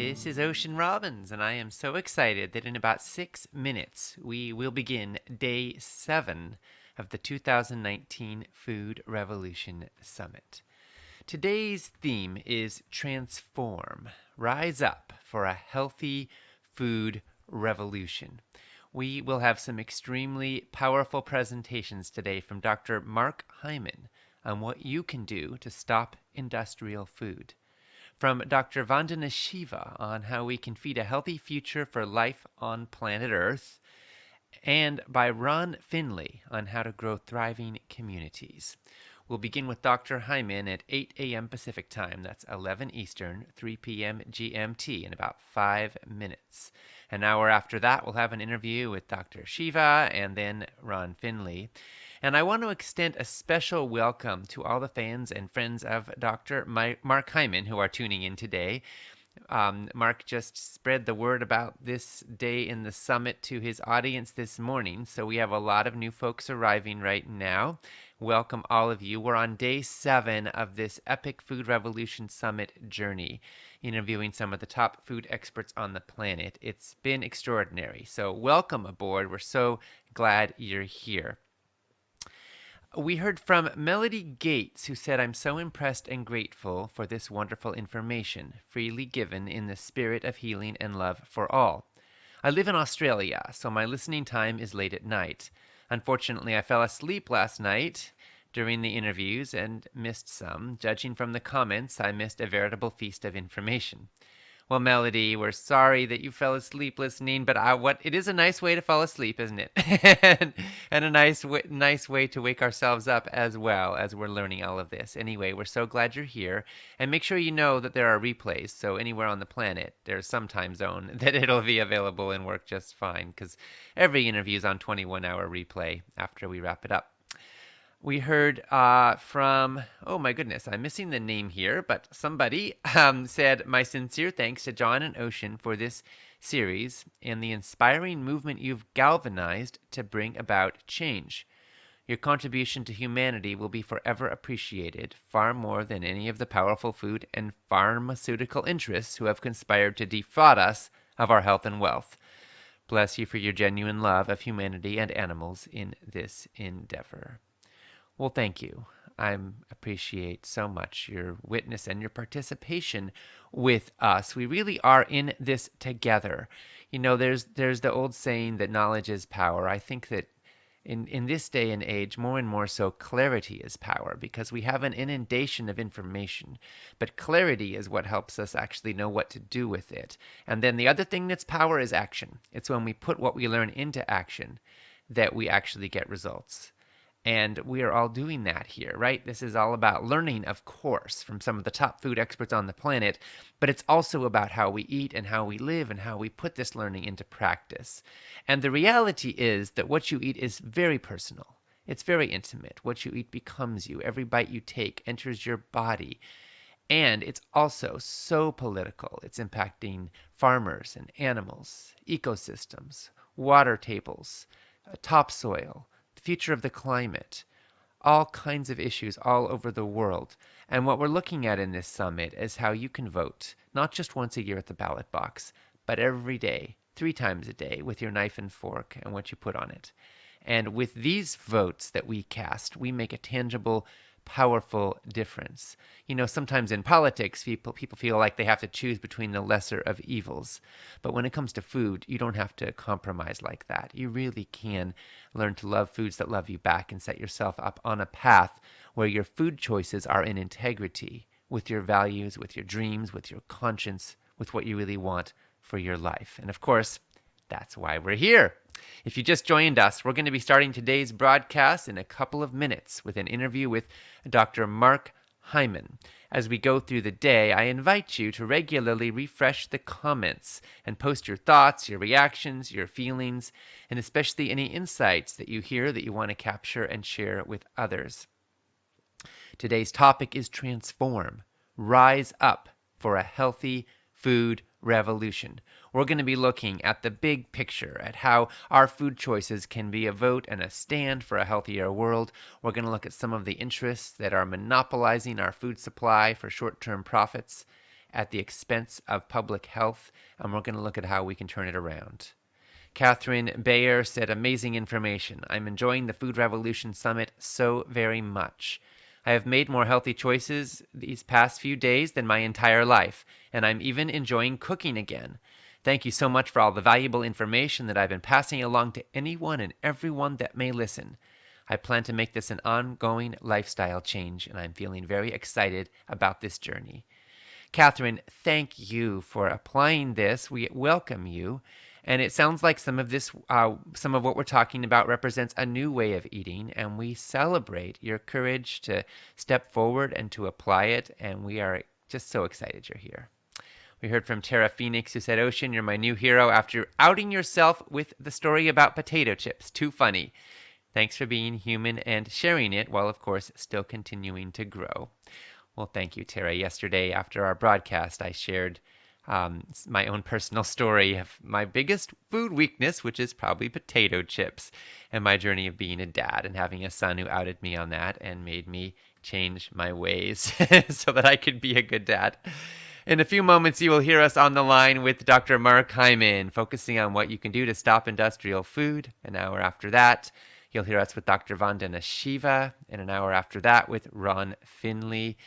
This is Ocean Robbins, and I am so excited that in about 6 minutes we will begin day 7 of the 2019 Food Revolution Summit. Today's theme is Transform, Rise Up for a Healthy Food Revolution. We will have some extremely powerful presentations today from Dr. Mark Hyman on what you can do to stop industrial food, from Dr. Vandana Shiva on how we can feed a healthy future for life on planet Earth, and by Ron Finley on how to grow thriving communities. We'll begin with Dr. Hyman at 8 a.m. Pacific Time. That's 11 Eastern, 3 p.m. GMT in about 5 minutes. An hour after that, we'll have an interview with Dr. Shiva and then Ron Finley. And I want to extend a special welcome to all the fans and friends of Dr. Mark Hyman who are tuning in today. Mark just spread the word about this day in the summit to his audience this morning, so we have a lot of new folks arriving right now. Welcome all of you. We're on day 7 of this epic Food Revolution Summit journey, interviewing some of the top food experts on the planet. It's been extraordinary, so welcome aboard. We're so glad you're here. We heard from Melody Gates, who said, "I'm so impressed and grateful for this wonderful information, freely given in the spirit of healing and love for all. I live in Australia, so my listening time is late at night. Unfortunately, I fell asleep last night during the interviews and missed some. Judging from the comments, I missed a veritable feast of information." Well, Melody, we're sorry that you fell asleep listening, but it is a nice way to fall asleep, isn't it? and a nice way to wake ourselves up as well as we're learning all of this. Anyway, we're so glad you're here, and make sure you know that there are replays. So anywhere on the planet, there's some time zone that it'll be available and work just fine, because every interview is on 21-hour replay after we wrap it up. We heard from, oh my goodness, I'm missing the name here, but somebody said, "My sincere thanks to John and Ocean for this series and the inspiring movement you've galvanized to bring about change. Your contribution to humanity will be forever appreciated, far more than any of the powerful food and pharmaceutical interests who have conspired to defraud us of our health and wealth. Bless you for your genuine love of humanity and animals in this endeavor." Well, thank you. I appreciate so much your witness and your participation with us. We really are in this together. You know, there's the old saying that knowledge is power. I think that in this day and age, more and more so, clarity is power, because we have an inundation of information. But clarity is what helps us actually know what to do with it. And then the other thing that's power is action. It's when we put what we learn into action that we actually get results. And we are all doing that here, right? This is all about learning, of course, from some of the top food experts on the planet, but it's also about how we eat and how we live and how we put this learning into practice. And the reality is that what you eat is very personal. It's very intimate. What you eat becomes you. Every bite you take enters your body. And it's also so political. It's impacting farmers and animals, ecosystems, water tables, topsoil, the future of the climate, all kinds of issues all over the world. And what we're looking at in this summit is how you can vote, not just once a year at the ballot box, but every day, 3 times a day, with your knife and fork and what you put on it. And with these votes that we cast, we make a tangible, powerful difference. You know, sometimes in politics, people feel like they have to choose between the lesser of evils. But when it comes to food, you don't have to compromise like that. You really can learn to love foods that love you back and set yourself up on a path where your food choices are in integrity with your values, with your dreams, with your conscience, with what you really want for your life. And of course, that's why we're here. If you just joined us, we're going to be starting today's broadcast in a couple of minutes with an interview with Dr. Mark Hyman. As we go through the day, I invite you to regularly refresh the comments and post your thoughts, your reactions, your feelings, and especially any insights that you hear that you want to capture and share with others. Today's topic is Transform, Rise Up for a Healthy Food Revolution. We're going to be looking at the big picture, at how our food choices can be a vote and a stand for a healthier world. We're going to look at some of the interests that are monopolizing our food supply for short-term profits. at the expense of public health, and we're going to look at how we can turn it around. Catherine Bayer said, amazing information. I'm enjoying the Food Revolution Summit so very much. I have made more healthy choices these past few days than my entire life, and I'm even enjoying cooking again. Thank you so much for all the valuable information that I've been passing along to anyone and everyone that may listen. I plan to make this an ongoing lifestyle change, and I'm feeling very excited about this journey. Catherine, thank you for applying this. We welcome you. And it sounds like some of what we're talking about represents a new way of eating, and we celebrate your courage to step forward and to apply it, and we are just so excited you're here. We heard from Tara Phoenix, who said, Ocean, you're my new hero after outing yourself with the story about potato chips. Too funny. Thanks for being human and sharing it while, of course, still continuing to grow. Well, thank you, Tara. Yesterday, after our broadcast, I shared my own personal story of my biggest food weakness, which is probably potato chips, and my journey of being a dad and having a son who outed me on that and made me change my ways so that I could be a good dad. In a few moments, you will hear us on the line with Dr. Mark Hyman, focusing on what you can do to stop industrial food. An hour after that, you'll hear us with Dr. Vandana Shiva, and an hour after that with Ron Finley.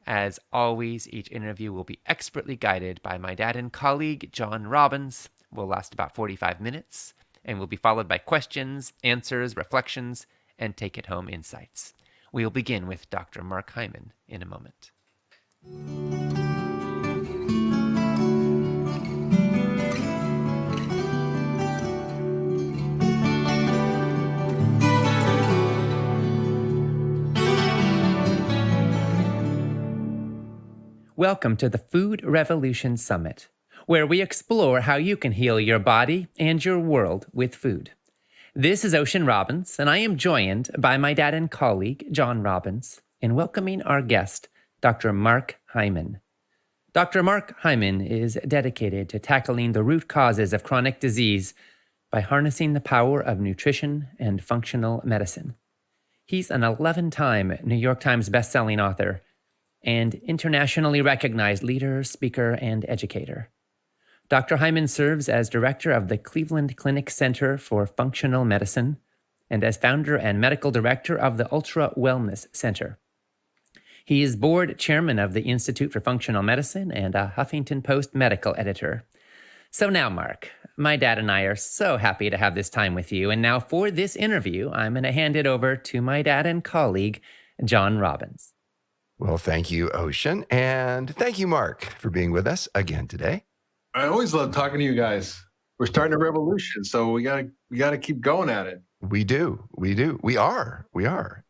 As always, each interview will be expertly guided by my dad and colleague, John Robbins. Will last about 45 minutes and will be followed by questions, answers, reflections, and take-it-home insights. We will begin with Dr. Mark Hyman in a moment. Welcome to the Food Revolution Summit, where we explore how you can heal your body and your world with food. This is Ocean Robbins, and I am joined by my dad and colleague, John Robbins, in welcoming our guest, Dr. Mark Hyman. Dr. Mark Hyman is dedicated to tackling the root causes of chronic disease by harnessing the power of nutrition and functional medicine. He's an 11-time New York Times bestselling author and internationally recognized leader, speaker, and educator. Dr. Hyman serves as director of the Cleveland Clinic Center for Functional Medicine and as founder and medical director of the Ultra Wellness Center. He is board chairman of the Institute for Functional Medicine and a Huffington Post medical editor. So now, Mark, my dad and I are so happy to have this time with you. And now for this interview, I'm going to hand it over to my dad and colleague, John Robbins. Well, thank you, Ocean. And thank you, Mark, for being with us again today. I always love talking to you guys. We're starting a revolution, so we gotta keep going at it. We are.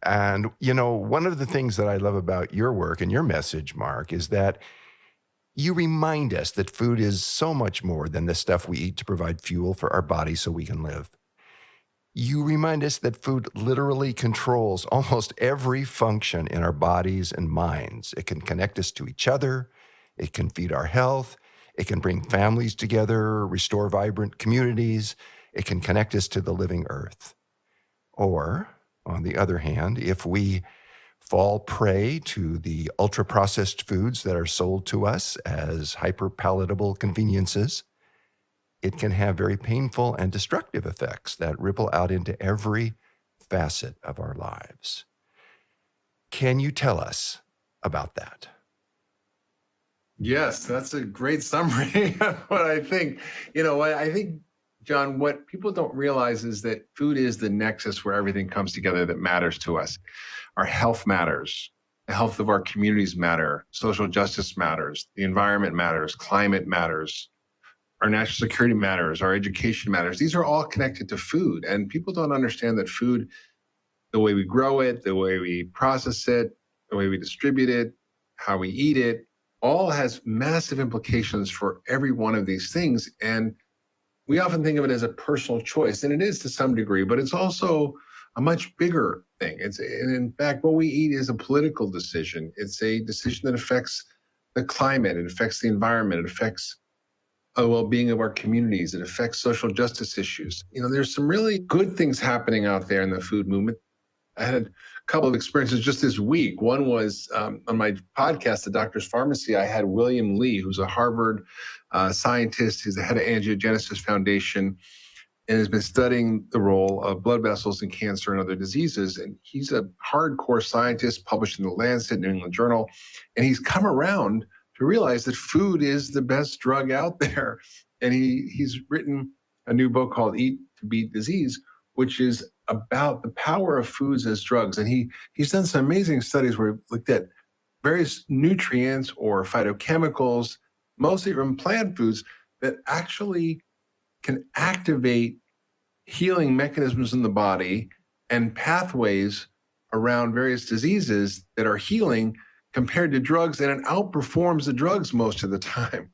And, one of the things that I love about your work and your message, Mark, is that you remind us that food is so much more than the stuff we eat to provide fuel for our bodies so we can live. You remind us that food literally controls almost every function in our bodies and minds. It can connect us to each other. It can feed our health. It can bring families together, restore vibrant communities. It can connect us to the living earth. Or, on the other hand, if we fall prey to the ultra-processed foods that are sold to us as hyper-palatable conveniences, it can have very painful and destructive effects that ripple out into every facet of our lives. Can you tell us about that? Yes, that's a great summary of what I think. I think, John, what people don't realize is that food is the nexus where everything comes together that matters to us. Our health matters. The health of our communities matter. Social justice matters. The environment matters. Climate matters. Our national security matters, our education matters. These are all connected to food. And people don't understand that food, the way we grow it, the way we process it, the way we distribute it, how we eat it, all has massive implications for every one of these things. And we often think of it as a personal choice, and it is to some degree, but it's also a much bigger thing. And in fact, what we eat is a political decision. It's a decision that affects the climate, it affects the environment, it affects the well-being of our communities. It affects social justice issues. There's some really good things happening out there in the food movement. I had a couple of experiences just this week. One was on my podcast, The Doctor's Pharmacy. I had William Lee, who's a Harvard scientist. He's the head of Angiogenesis Foundation and has been studying the role of blood vessels in cancer and other diseases. And he's a hardcore scientist, published in the Lancet, New England Journal. And he's come around to realize that food is the best drug out there. And he's written a new book called Eat to Beat Disease, which is about the power of foods as drugs. And he's done some amazing studies where he looked at various nutrients or phytochemicals, mostly from plant foods, that actually can activate healing mechanisms in the body and pathways around various diseases that are healing compared to drugs, and it outperforms the drugs most of the time.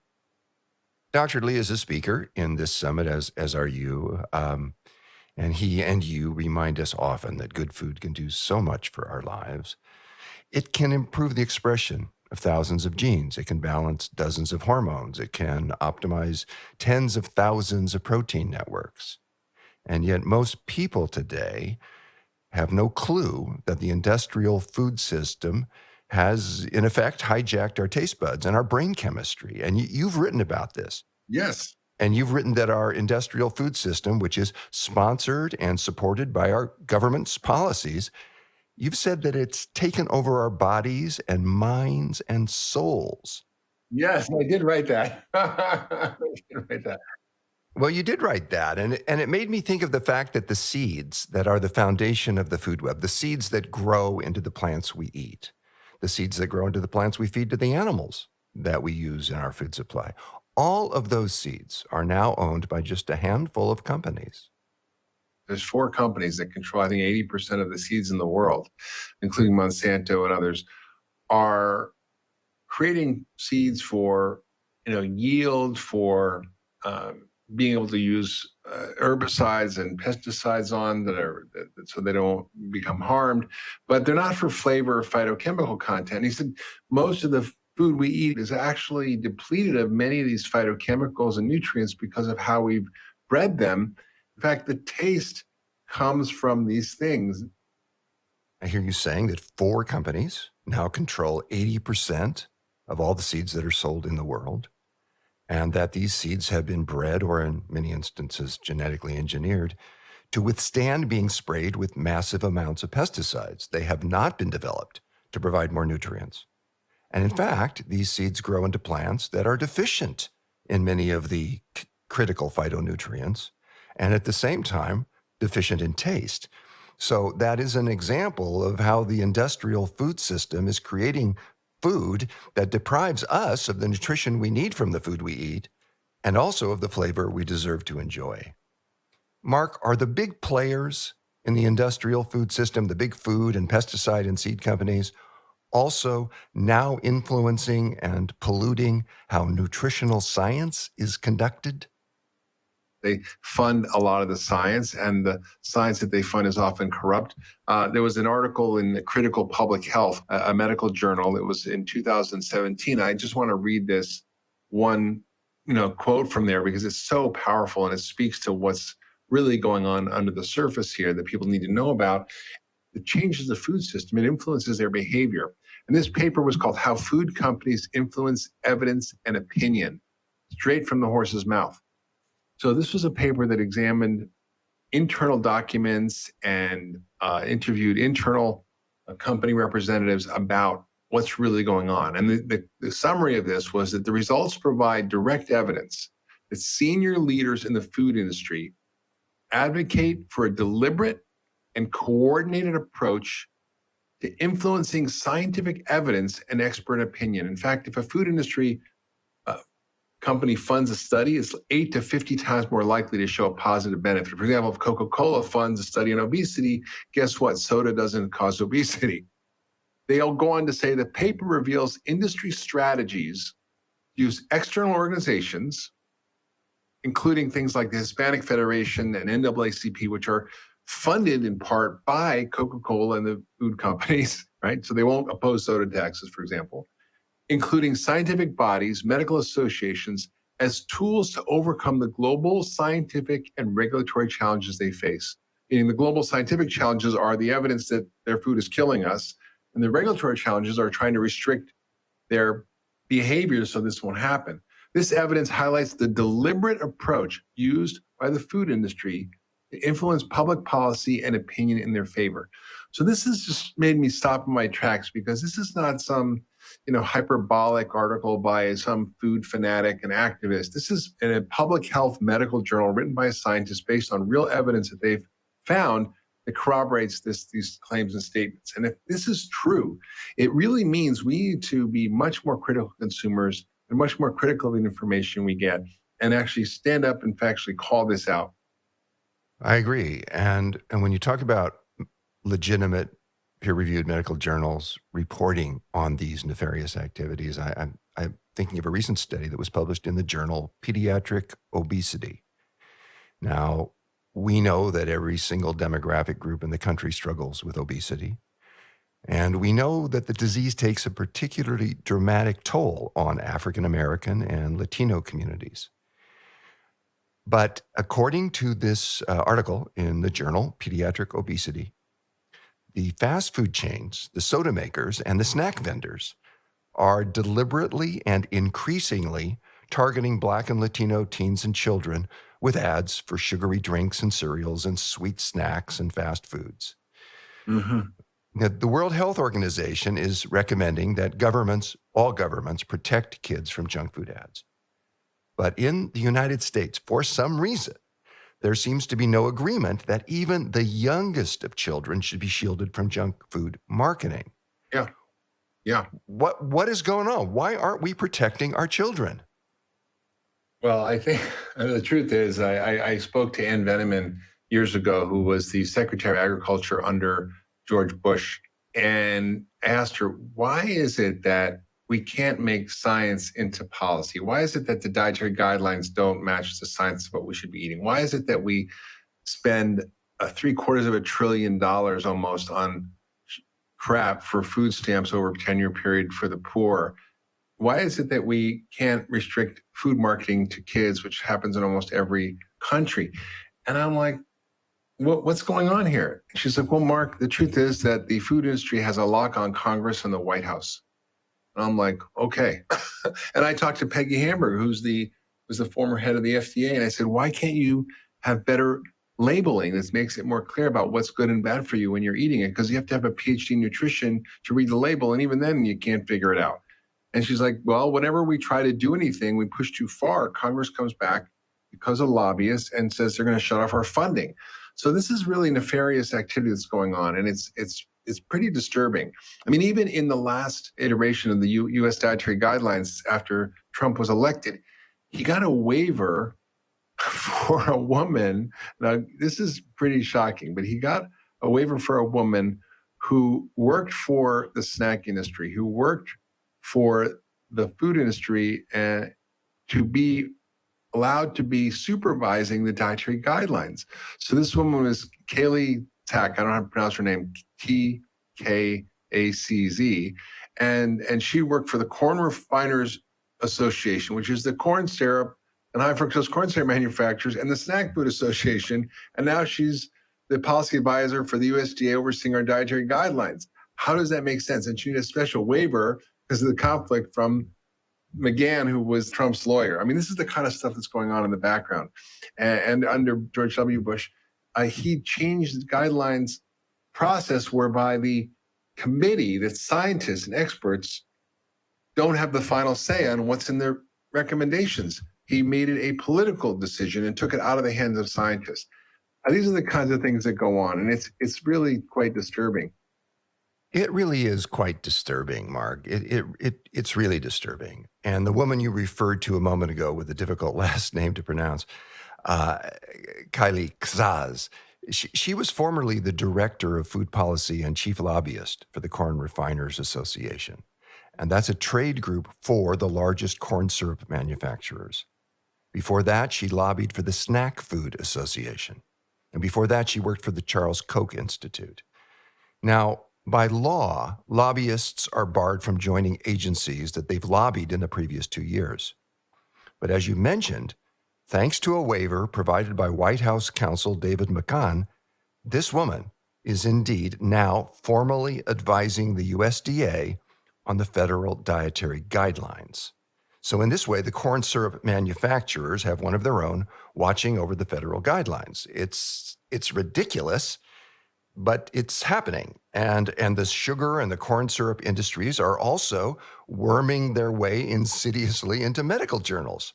Dr. Lee is a speaker in this summit, as are you. And he and you remind us often that good food can do so much for our lives. It can improve the expression of thousands of genes. It can balance dozens of hormones. It can optimize tens of thousands of protein networks. And yet most people today have no clue that the industrial food system has, in effect, hijacked our taste buds and our brain chemistry. And you've written about this. Yes. And you've written that our industrial food system, which is sponsored and supported by our government's policies, you've said that it's taken over our bodies and minds and souls. Yes, I did write that. I did write that. Well, you did write that, and it made me think of the fact that the seeds that are the foundation of the food web, the seeds that grow into the plants we eat, the seeds that grow into the plants we feed to the animals that we use in our food supply, all of those seeds are now owned by just a handful of companies. There's 4 companies that control, I think, 80% of the seeds in the world, including Monsanto and others, are creating seeds for, yield, for being able to use herbicides and pesticides on so they don't become harmed, but they're not for flavor or phytochemical content. He said most of the food we eat is actually depleted of many of these phytochemicals and nutrients because of how we've bred them. In fact, the taste comes from these things. I hear you saying that 4 companies now control 80% of all the seeds that are sold in the world, and that these seeds have been bred, or in many instances genetically engineered, to withstand being sprayed with massive amounts of pesticides. They have not been developed to provide more nutrients. And in fact, these seeds grow into plants that are deficient in many of the critical phytonutrients, and at the same time, deficient in taste. So that is an example of how the industrial food system is creating food that deprives us of the nutrition we need from the food we eat, and also of the flavor we deserve to enjoy. Mark, are the big players in the industrial food system, the big food and pesticide and seed companies, also now influencing and polluting how nutritional science is conducted? They fund a lot of the science, and the science that they fund is often corrupt. There was an article in the Critical Public Health, a medical journal. It was in 2017. I just want to read this one, quote from there because it's so powerful and it speaks to what's really going on under the surface here that people need to know about. It changes the food system. It influences their behavior. And this paper was called How Food Companies Influence Evidence and Opinion, straight from the horse's mouth. So this was a paper that examined internal documents and interviewed internal company representatives about what's really going on. And the summary of this was that the results provide direct evidence that senior leaders in the food industry advocate for a deliberate and coordinated approach to influencing scientific evidence and expert opinion. In fact, if a food industry company funds a study, it's 8 to 50 times more likely to show a positive benefit. For example, if Coca-Cola funds a study on obesity, guess what? Soda doesn't cause obesity. They'll go on to say the paper reveals industry strategies use external organizations, including things like the Hispanic Federation and NAACP, which are funded in part by Coca-Cola and the food companies, right? So they won't oppose soda taxes, for example, including scientific bodies, medical associations, as tools to overcome the global scientific and regulatory challenges they face. Meaning the global scientific challenges are the evidence that their food is killing us, and the regulatory challenges are trying to restrict their behaviors so this won't happen. This evidence highlights the deliberate approach used by the food industry to influence public policy and opinion in their favor. So this has just made me stop in my tracks, because this is not some, hyperbolic article by some food fanatic and activist. This is in a public health medical journal written by a scientist based on real evidence that they've found that corroborates these claims and statements. And if this is true, it really means we need to be much more critical consumers and much more critical of the information we get, and actually stand up and factually call this out. I agree. And when you talk about legitimate peer-reviewed medical journals reporting on these nefarious activities, I'm thinking of a recent study that was published in the journal Pediatric Obesity. Now, we know that every single demographic group in the country struggles with obesity. And we know that the disease takes a particularly dramatic toll on African American and Latino communities. But according to this article in the journal Pediatric Obesity, the fast food chains, the soda makers, and the snack vendors are deliberately and increasingly targeting Black and Latino teens and children with ads for sugary drinks and cereals and sweet snacks and fast foods. Mm-hmm. Now, the World Health Organization is recommending that all governments, protect kids from junk food ads. But in the United States, for some reason, there seems to be no agreement that even the youngest of children should be shielded from junk food marketing. Yeah. What is going on? Why aren't we protecting our children? Well, I think the truth is, I spoke to Ann Veneman years ago, who was the Secretary of Agriculture under George Bush, and asked her, why is it that we can't make science into policy? Why is it that the dietary guidelines don't match the science of what we should be eating? Why is it that we spend $750 billion almost on crap for food stamps over a 10-year period for the poor? Why is it that we can't restrict food marketing to kids, which happens in almost every country? And I'm like, what's going on here? She's like, well, Mark, the truth is that the food industry has a lock on Congress and the White House. And I'm like, okay. And I talked to Peggy Hamburger, who's the former head of the FDA. And I said, why can't you have better labeling that makes it more clear about what's good and bad for you when you're eating it? Because you have to have a PhD in nutrition to read the label. And even then you can't figure it out. And she's like, well, whenever we try to do anything, we push too far, Congress comes back because of lobbyists and says they're going to shut off our funding. So this is really nefarious activity that's going on. And it's pretty disturbing. I mean, even in the last iteration of the U.S. dietary guidelines after Trump was elected, he got a waiver for a woman. Now, this is pretty shocking, but he got a waiver for a woman who worked for the snack industry, who worked for the food industry, and to be allowed to be supervising the dietary guidelines. So this woman was Kaylee Tack. I don't know how to pronounce her name, Tkacz. And she worked for the Corn Refiners Association, which is the corn syrup and high fructose corn syrup manufacturers, and the Snack Food Association. And now she's the policy advisor for the USDA overseeing our dietary guidelines. How does that make sense? And she needed a special waiver because of the conflict from McGahn, who was Trump's lawyer. I mean, this is the kind of stuff that's going on in the background. And under George W. Bush, he changed the guidelines process whereby the committee, that scientists and experts don't have the final say on what's in their recommendations. He made it a political decision and took it out of the hands of scientists. These are the kinds of things that go on, and it's really quite disturbing. It really is quite disturbing, Mark. It's really disturbing. And the woman you referred to a moment ago with a difficult last name to pronounce, Kylie Kzaz, she was formerly the director of food policy and chief lobbyist for the Corn Refiners Association. And that's a trade group for the largest corn syrup manufacturers. Before that, she lobbied for the Snack Food Association. And before that, she worked for the Charles Koch Institute. Now, by law, lobbyists are barred from joining agencies that they've lobbied in the previous 2 years. But as you mentioned, thanks to a waiver provided by White House counsel David McCann, This woman is indeed now formally advising the USDA on the federal dietary guidelines. So, in this way, the corn syrup manufacturers have one of their own watching over the federal guidelines. It's ridiculous, but it's happening. And the sugar and the corn syrup industries are also worming their way insidiously into medical journals.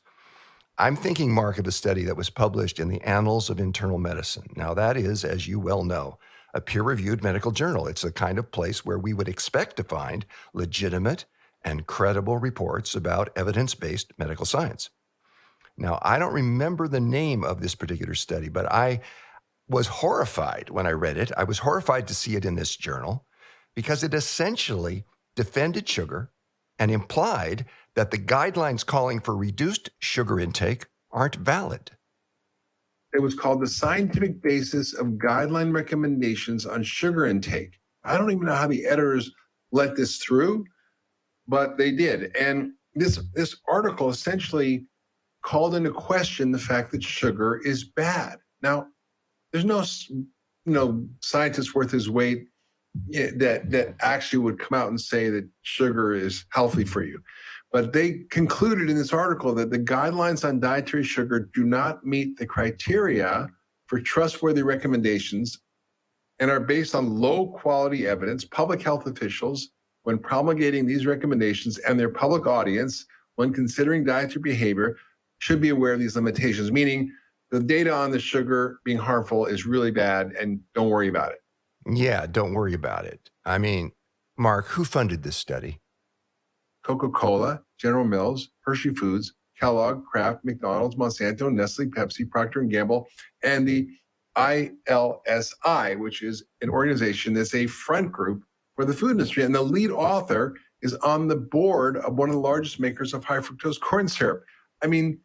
I'm thinking, Mark, of a study that was published in the Annals of Internal Medicine. Now, that is, as you well know, a peer-reviewed medical journal. It's the kind of place where we would expect to find legitimate and credible reports about evidence-based medical science. Now, I don't remember the name of this particular study, but I was horrified when I read it. I was horrified to see it in this journal because it essentially defended sugar and implied that the guidelines calling for reduced sugar intake aren't valid. It was called the Scientific Basis of Guideline Recommendations on Sugar Intake. I don't even know how the editors let this through, but they did. And this article essentially called into question the fact that sugar is bad. Now, there's no scientist worth his weight that actually would come out and say that sugar is healthy for you. But they concluded in this article that the guidelines on dietary sugar do not meet the criteria for trustworthy recommendations and are based on low quality evidence. Public health officials, when promulgating these recommendations, and their public audience, when considering dietary behavior, should be aware of these limitations, meaning the data on the sugar being harmful is really bad and don't worry about it. Yeah, don't worry about it. I mean, Mark, who funded this study? Coca-Cola, General Mills, Hershey Foods, Kellogg, Kraft, McDonald's, Monsanto, Nestle, Pepsi, Procter & Gamble, and the ILSI, which is an organization that's a front group for the food industry. And the lead author is on the board of one of the largest makers of high fructose corn syrup. I mean,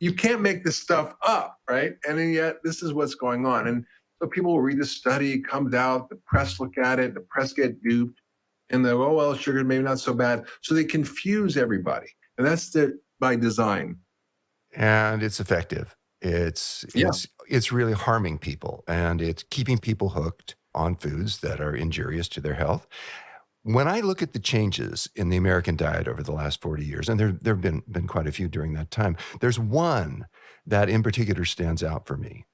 you can't make this stuff up, right? And yet this is what's going on. And so people will read the study, it comes out, the press look at it, the press get duped, and they're, oh, well, sugar maybe not so bad. So they confuse everybody. And that's by design. And it's effective. It's really harming people, and it's keeping people hooked on foods that are injurious to their health. When I look at the changes in the American diet over the last 40 years, and there have been quite a few during that time, there's one that in particular stands out for me.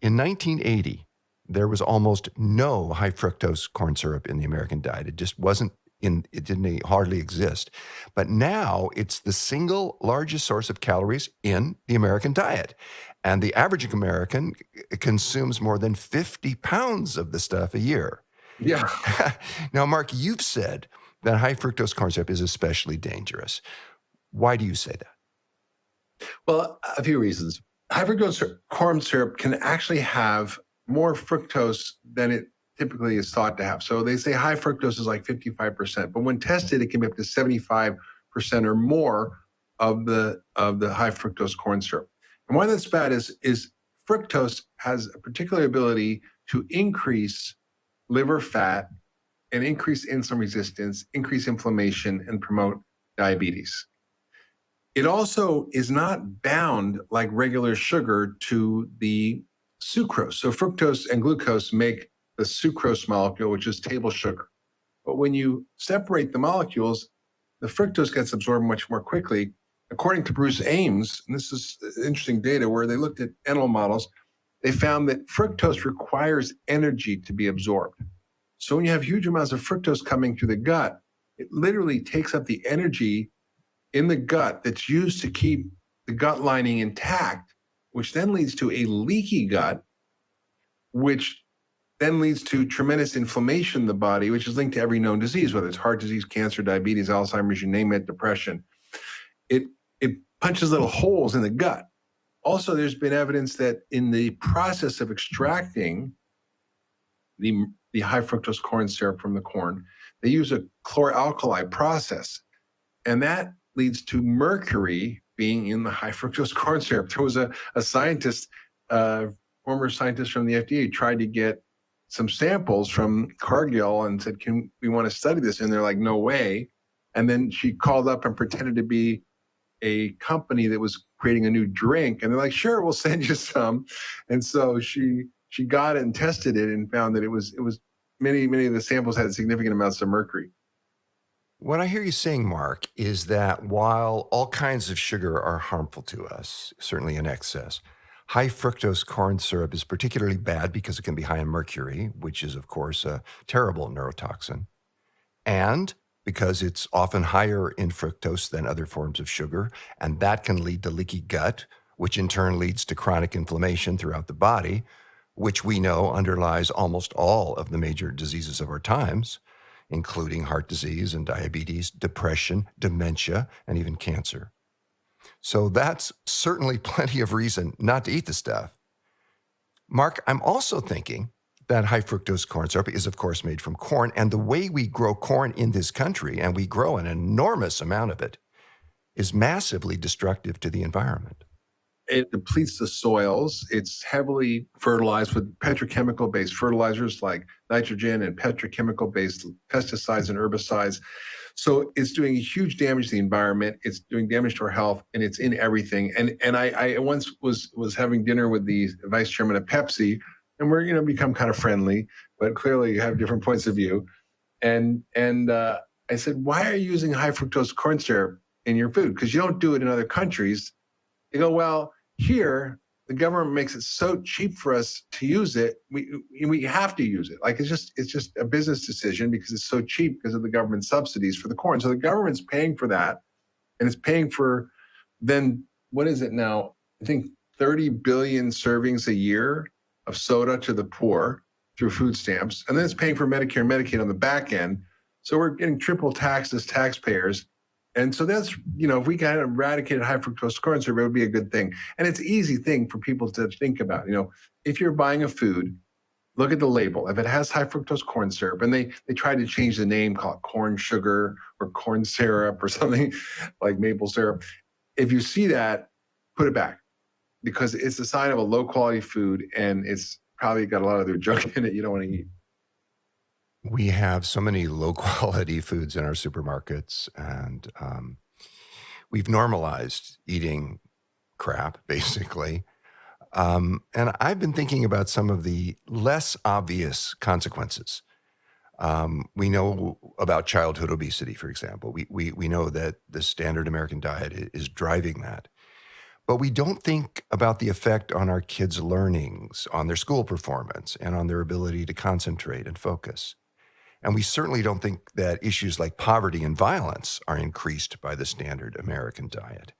In 1980, there was almost no high fructose corn syrup in the American diet. It just wasn't it didn't hardly exist. But now it's the single largest source of calories in the American diet. And the average American consumes more than 50 pounds of the stuff a year. Yeah. Now, Mark, you've said that high fructose corn syrup is especially dangerous. Why do you say that? Well, a few reasons. High fructose corn syrup can actually have more fructose than it typically is thought to have. So they say high fructose is like 55%, but when tested, it can be up to 75% or more of the high fructose corn syrup. And why that's bad is fructose has a particular ability to increase liver fat and increase insulin resistance, increase inflammation, and promote diabetes. It also is not bound like regular sugar to the sucrose. So fructose and glucose make the sucrose molecule, which is table sugar. But when you separate the molecules, the fructose gets absorbed much more quickly. According to Bruce Ames, and this is interesting data where they looked at animal models, they found that fructose requires energy to be absorbed. So when you have huge amounts of fructose coming through the gut, it literally takes up the energy in the gut that's used to keep the gut lining intact, which then leads to a leaky gut, which then leads to tremendous inflammation in the body, which is linked to every known disease, whether it's heart disease, cancer, diabetes, Alzheimer's, you name it, depression. It punches little holes in the gut. Also, there's been evidence that in the process of extracting the high fructose corn syrup from the corn, they use a chloralkali process. And that leads to mercury being in the high fructose corn syrup. There was a scientist, former scientist from the FDA, tried to get some samples from Cargill and said, we want to study this? And they're like, no way. And then she called up and pretended to be a company that was creating a new drink. And they're like, sure, we'll send you some. And so she she got it and tested it and found that it was many of the samples had significant amounts of mercury. What I hear you saying, Mark, is that while all kinds of sugar are harmful to us, certainly in excess, high fructose corn syrup is particularly bad because it can be high in mercury, which is, of course, a terrible neurotoxin, and because it's often higher in fructose than other forms of sugar, and that can lead to leaky gut, which in turn leads to chronic inflammation throughout the body, which we know underlies almost all of the major diseases of our times, including heart disease and diabetes, depression, dementia, and even cancer. So that's certainly plenty of reason not to eat the stuff. Mark, I'm also thinking that high fructose corn syrup is, of course, made from corn. And the way we grow corn in this country, and we grow an enormous amount of it, is massively destructive to the environment. It depletes the soils. It's heavily fertilized with petrochemical-based fertilizers like nitrogen and petrochemical-based pesticides and herbicides. So it's doing huge damage to the environment. It's doing damage to our health, and it's in everything. And I once was having dinner with the vice chairman of Pepsi, and we're become kind of friendly, but clearly you have different points of view. And I said, why are you using high fructose corn syrup in your food? Because you don't do it in other countries. They go, well, here the government makes it so cheap for us to use it. We have to use it. Like it's just a business decision because it's so cheap because of the government subsidies for the corn. So the government's paying for that, and it's paying for then what is it now? I think 30 billion servings a year of soda to the poor through food stamps, and then it's paying for Medicare and Medicaid on the back end. So we're getting triple taxed as taxpayers. And so that's, if we kind of eradicated high fructose corn syrup, it would be a good thing. And it's an easy thing for people to think about. If you're buying a food, look at the label. If it has high fructose corn syrup, and they tried to change the name, call it corn sugar or corn syrup or something like maple syrup. If you see that, put it back because it's a sign of a low quality food and it's probably got a lot of their junk in it you don't want to eat. We have so many low quality foods in our supermarkets, and we've normalized eating crap, basically. And I've been thinking about some of the less obvious consequences. We know about childhood obesity, for example. We know that the standard American diet is driving that. But we don't think about the effect on our kids' learnings, on their school performance, and on their ability to concentrate and focus. And we certainly don't think that issues like poverty and violence are increased by the standard American diet.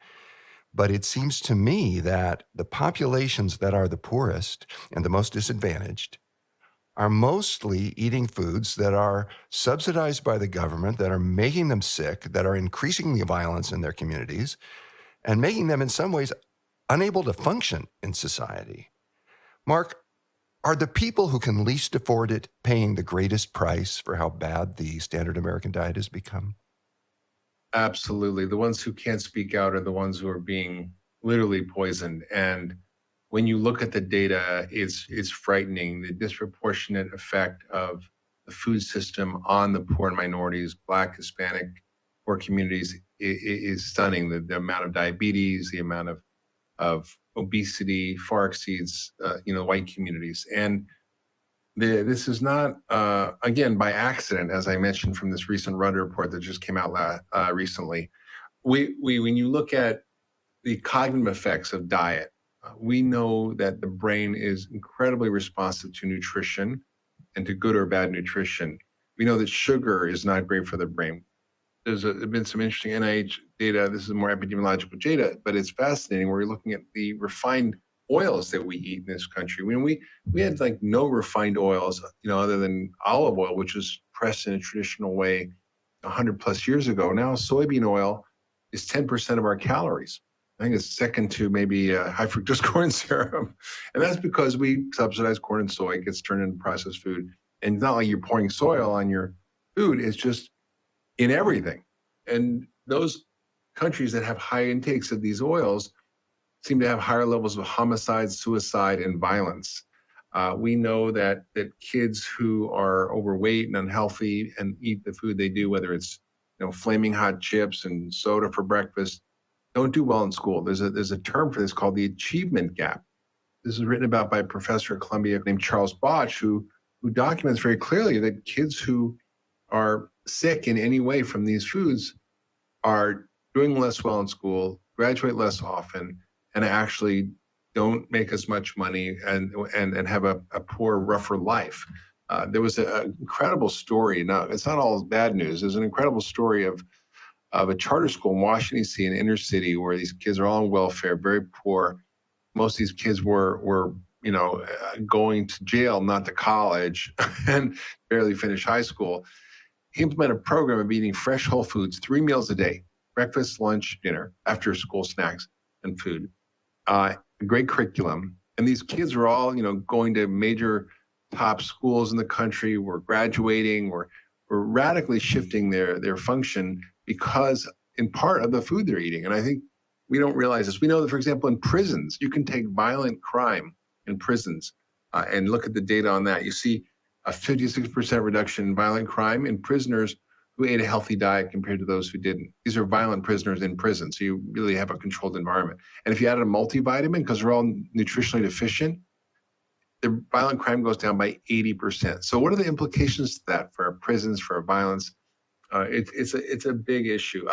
But it seems to me that the populations that are the poorest and the most disadvantaged are mostly eating foods that are subsidized by the government, that are making them sick, that are increasing the violence in their communities, and making them in some ways unable to function in society. Mark, are the people who can least afford it paying the greatest price for how bad the standard American diet has become? Absolutely. The ones who can't speak out are the ones who are being literally poisoned. And when you look at the data, it's frightening. The disproportionate effect of the food system on the poor and minorities, Black, Hispanic, poor communities is stunning. The amount of diabetes, the amount of obesity far exceeds, white communities. And this is not, again, by accident, as I mentioned from this recent Rwanda report that just came out recently. When you look at the cognitive effects of diet, we know that the brain is incredibly responsive to nutrition and to good or bad nutrition. We know that sugar is not great for the brain. There's been some interesting NIH data. This is more epidemiological data, but it's fascinating. We're looking at the refined oils that we eat in this country. When we had like no refined oils, other than olive oil, which was pressed in a traditional way 100 plus years ago. Now soybean oil is 10% of our calories. I think it's second to maybe high fructose corn syrup. And that's because we subsidize corn and soy. It gets turned into processed food. And it's not like you're pouring soy oil on your food. It's just in everything. And those countries that have high intakes of these oils seem to have higher levels of homicide, suicide, and violence. We know that kids who are overweight and unhealthy and eat the food they do, whether it's flaming hot chips and soda for breakfast, don't do well in school. There's a term for this called the achievement gap. This is written about by a professor at Columbia named Charles Botch, who documents very clearly that kids who are sick in any way from these foods are doing less well in school, graduate less often, and actually don't make as much money and have a poor, rougher life. There was an incredible story. Now, it's not all bad news. There's an incredible story of a charter school in Washington, D.C., an inner city, where these kids are all on welfare, very poor. Most of these kids were going to jail, not to college, and barely finished high school. He implemented a program of eating fresh whole foods 3 meals a day: breakfast, lunch, dinner, after school snacks, and food. A great curriculum. And these kids were all, going to major top schools in the country, were graduating, were radically shifting their function because, in part, of the food they're eating. And I think we don't realize this. We know that, for example, in prisons, you can take violent crime in prisons and look at the data on that. You see a 56% reduction in violent crime in prisoners who ate a healthy diet compared to those who didn't. These are violent prisoners in prison, so you really have a controlled environment. And if you added a multivitamin, because they're all nutritionally deficient, the violent crime goes down by 80%. So what are the implications to that for our prisons, for our violence? It's a big issue.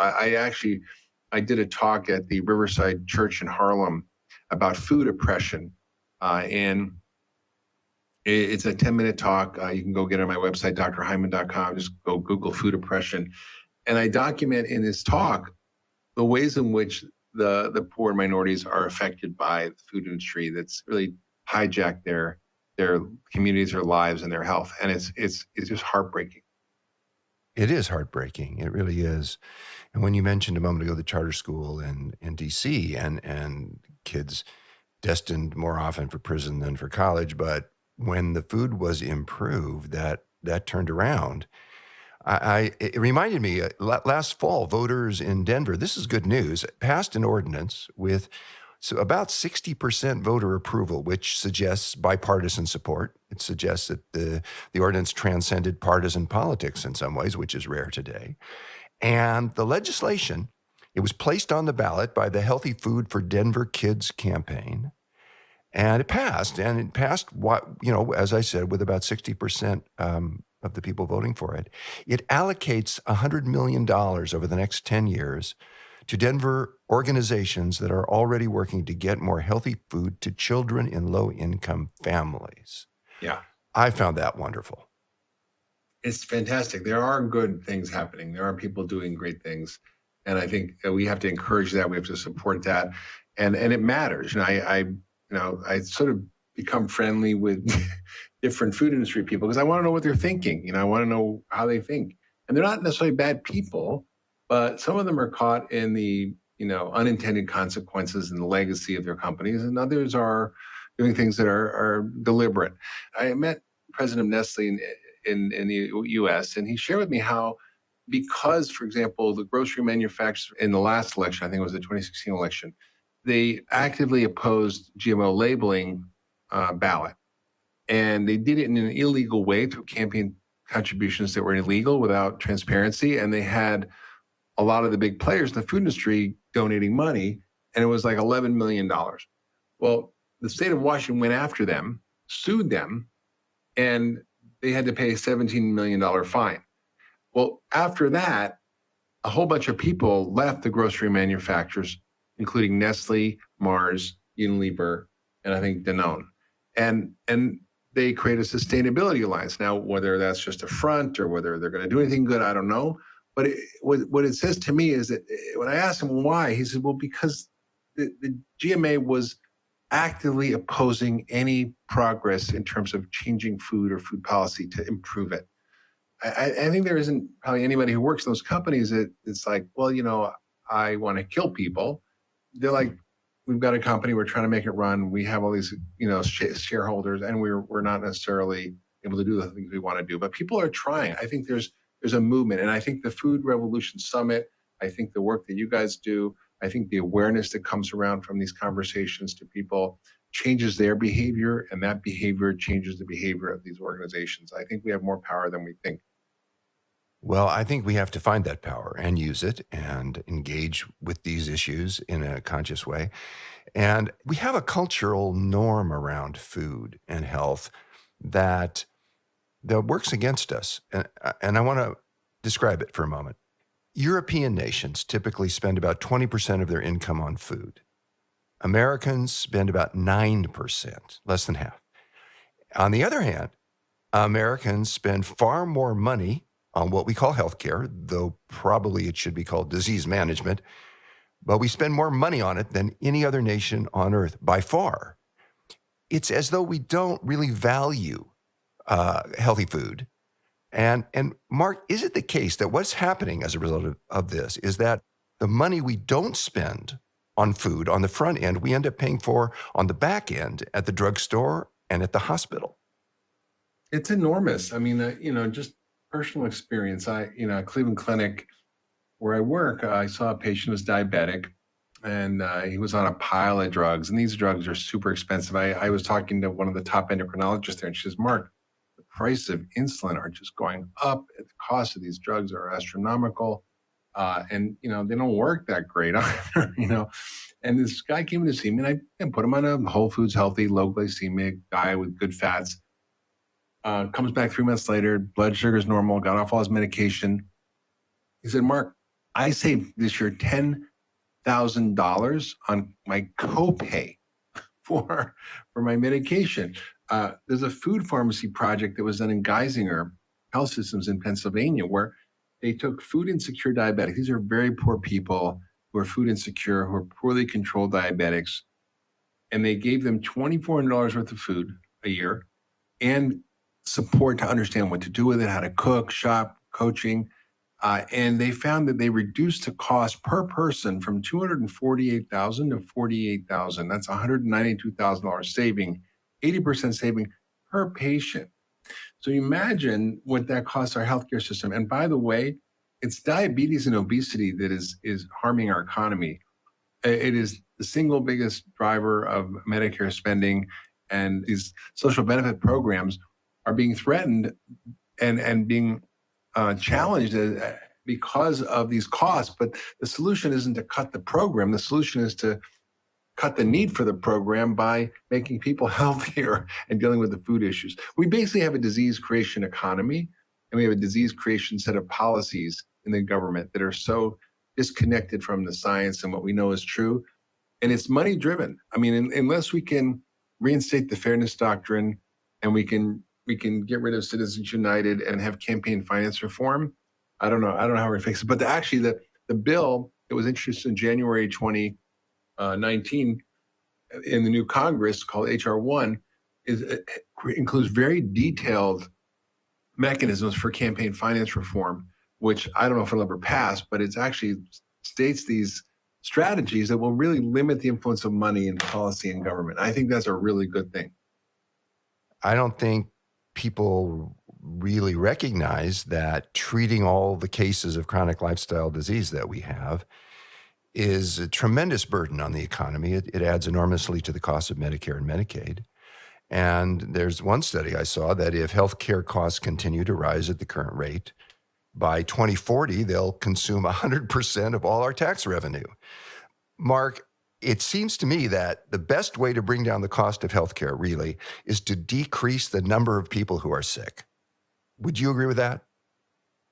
I did a talk at the Riverside Church in Harlem about food oppression, and it's a 10-minute talk. You can go get it on my website, drhyman.com. Just go Google food oppression. And I document in this talk the ways in which the poor and minorities are affected by the food industry that's really hijacked their communities, their lives, and their health. And it's just heartbreaking. It is heartbreaking. It really is. And when you mentioned a moment ago the charter school in D.C. and kids destined more often for prison than for college, but when the food was improved, that turned around. It reminded me, last fall, voters in Denver, this is good news, passed an ordinance with about 60% voter approval, which suggests bipartisan support. It suggests that the ordinance transcended partisan politics in some ways, which is rare today. And the legislation, it was placed on the ballot by the Healthy Food for Denver Kids campaign. And it passed, as I said, with about 60% of the people voting for it. It allocates $100 million over the next 10 years to Denver organizations that are already working to get more healthy food to children in low-income families. Yeah. I found that wonderful. It's fantastic. There are good things happening. There are people doing great things. And I think that we have to encourage that. We have to support that. And it matters. I sort of become friendly with different food industry people because I want to know what they're thinking. I want to know how they think. And they're not necessarily bad people, but some of them are caught in the, unintended consequences and the legacy of their companies, and others are doing things that are deliberate. I met President of Nestle in the U.S., and he shared with me how, because, for example, the grocery manufacturers in the last election, I think it was the 2016 election, they actively opposed GMO labeling ballot. And they did it in an illegal way through campaign contributions that were illegal without transparency. And they had a lot of the big players in the food industry donating money, and it was like $11 million. Well, the state of Washington went after them, sued them, and they had to pay a $17 million fine. Well, after that, a whole bunch of people left the grocery manufacturers, including Nestle, Mars, Unilever, and I think Danone. And they created a sustainability alliance. Now, whether that's just a front or whether they're going to do anything good, I don't know. But what it says to me is that when I asked him why, he said, well, because the GMA was actively opposing any progress in terms of changing food or food policy to improve it. I think there isn't probably anybody who works in those companies that it's like, well, I want to kill people. They're like, we've got a company, we're trying to make it run. We have all these, shareholders, and we're not necessarily able to do the things we want to do. But people are trying. I think there's a movement, and I think the Food Revolution Summit, I think the work that you guys do, I think the awareness that comes around from these conversations to people changes their behavior, and that behavior changes the behavior of these organizations. I think we have more power than we think. Well, I think we have to find that power and use it and engage with these issues in a conscious way. And we have a cultural norm around food and health that works against us. And I want to describe it for a moment. European nations typically spend about 20% of their income on food. Americans spend about 9%, less than half. On the other hand, Americans spend far more money on what we call healthcare, though probably it should be called disease management, but we spend more money on it than any other nation on earth by far. It's as though we don't really value healthy food. And Mark, is it the case that what's happening as a result of this is that the money we don't spend on food on the front end, we end up paying for on the back end at the drugstore and at the hospital? It's enormous. I mean, just personal experience. At Cleveland Clinic, where I work, I saw a patient who was diabetic, and he was on a pile of drugs. And these drugs are super expensive. I was talking to one of the top endocrinologists there, and she says, "Mark, the price of insulin are just going up. The cost of these drugs are astronomical, and they don't work that great either." And this guy came in to see me, and I put him on a Whole Foods healthy, low glycemic guy with good fats. Comes back 3 months later, blood sugar's normal, got off all his medication. He said, "Mark, I saved this year $10,000 on my copay for my medication." There's a food pharmacy project that was done in Geisinger Health Systems in Pennsylvania, where they took food insecure diabetics. These are very poor people who are food insecure, who are poorly controlled diabetics, and they gave them $2,400 worth of food a year and support to understand what to do with it, how to cook, shop, coaching. And they found that they reduced the cost per person from $248,000 to $48,000. That's $192,000 saving, 80% saving per patient. So imagine what that costs our healthcare system. And by the way, it's diabetes and obesity that is harming our economy. It is the single biggest driver of Medicare spending, and these social benefit programs are being threatened and being challenged because of these costs. But the solution isn't to cut the program. The solution is to cut the need for the program by making people healthier and dealing with the food issues. We basically have a disease creation economy, and we have a disease creation set of policies in the government that are so disconnected from the science and what we know is true. And it's money driven. I mean, unless we can reinstate the fairness doctrine and we can get rid of Citizens United and have campaign finance reform, I don't know how we're gonna fix it. But the bill that was introduced in January 2019 in the new Congress called HR 1 includes very detailed mechanisms for campaign finance reform, which I don't know if it'll ever pass, but it's actually states these strategies that will really limit the influence of money in policy and government. I think that's a really good thing. I don't think people really recognize that treating all the cases of chronic lifestyle disease that we have is a tremendous burden on the economy. It adds enormously to the cost of Medicare and Medicaid. And there's one study I saw that if healthcare costs continue to rise at the current rate, by 2040, they'll consume 100% of all our tax revenue. Mark, it seems to me that the best way to bring down the cost of healthcare really is to decrease the number of people who are sick. Would you agree with that?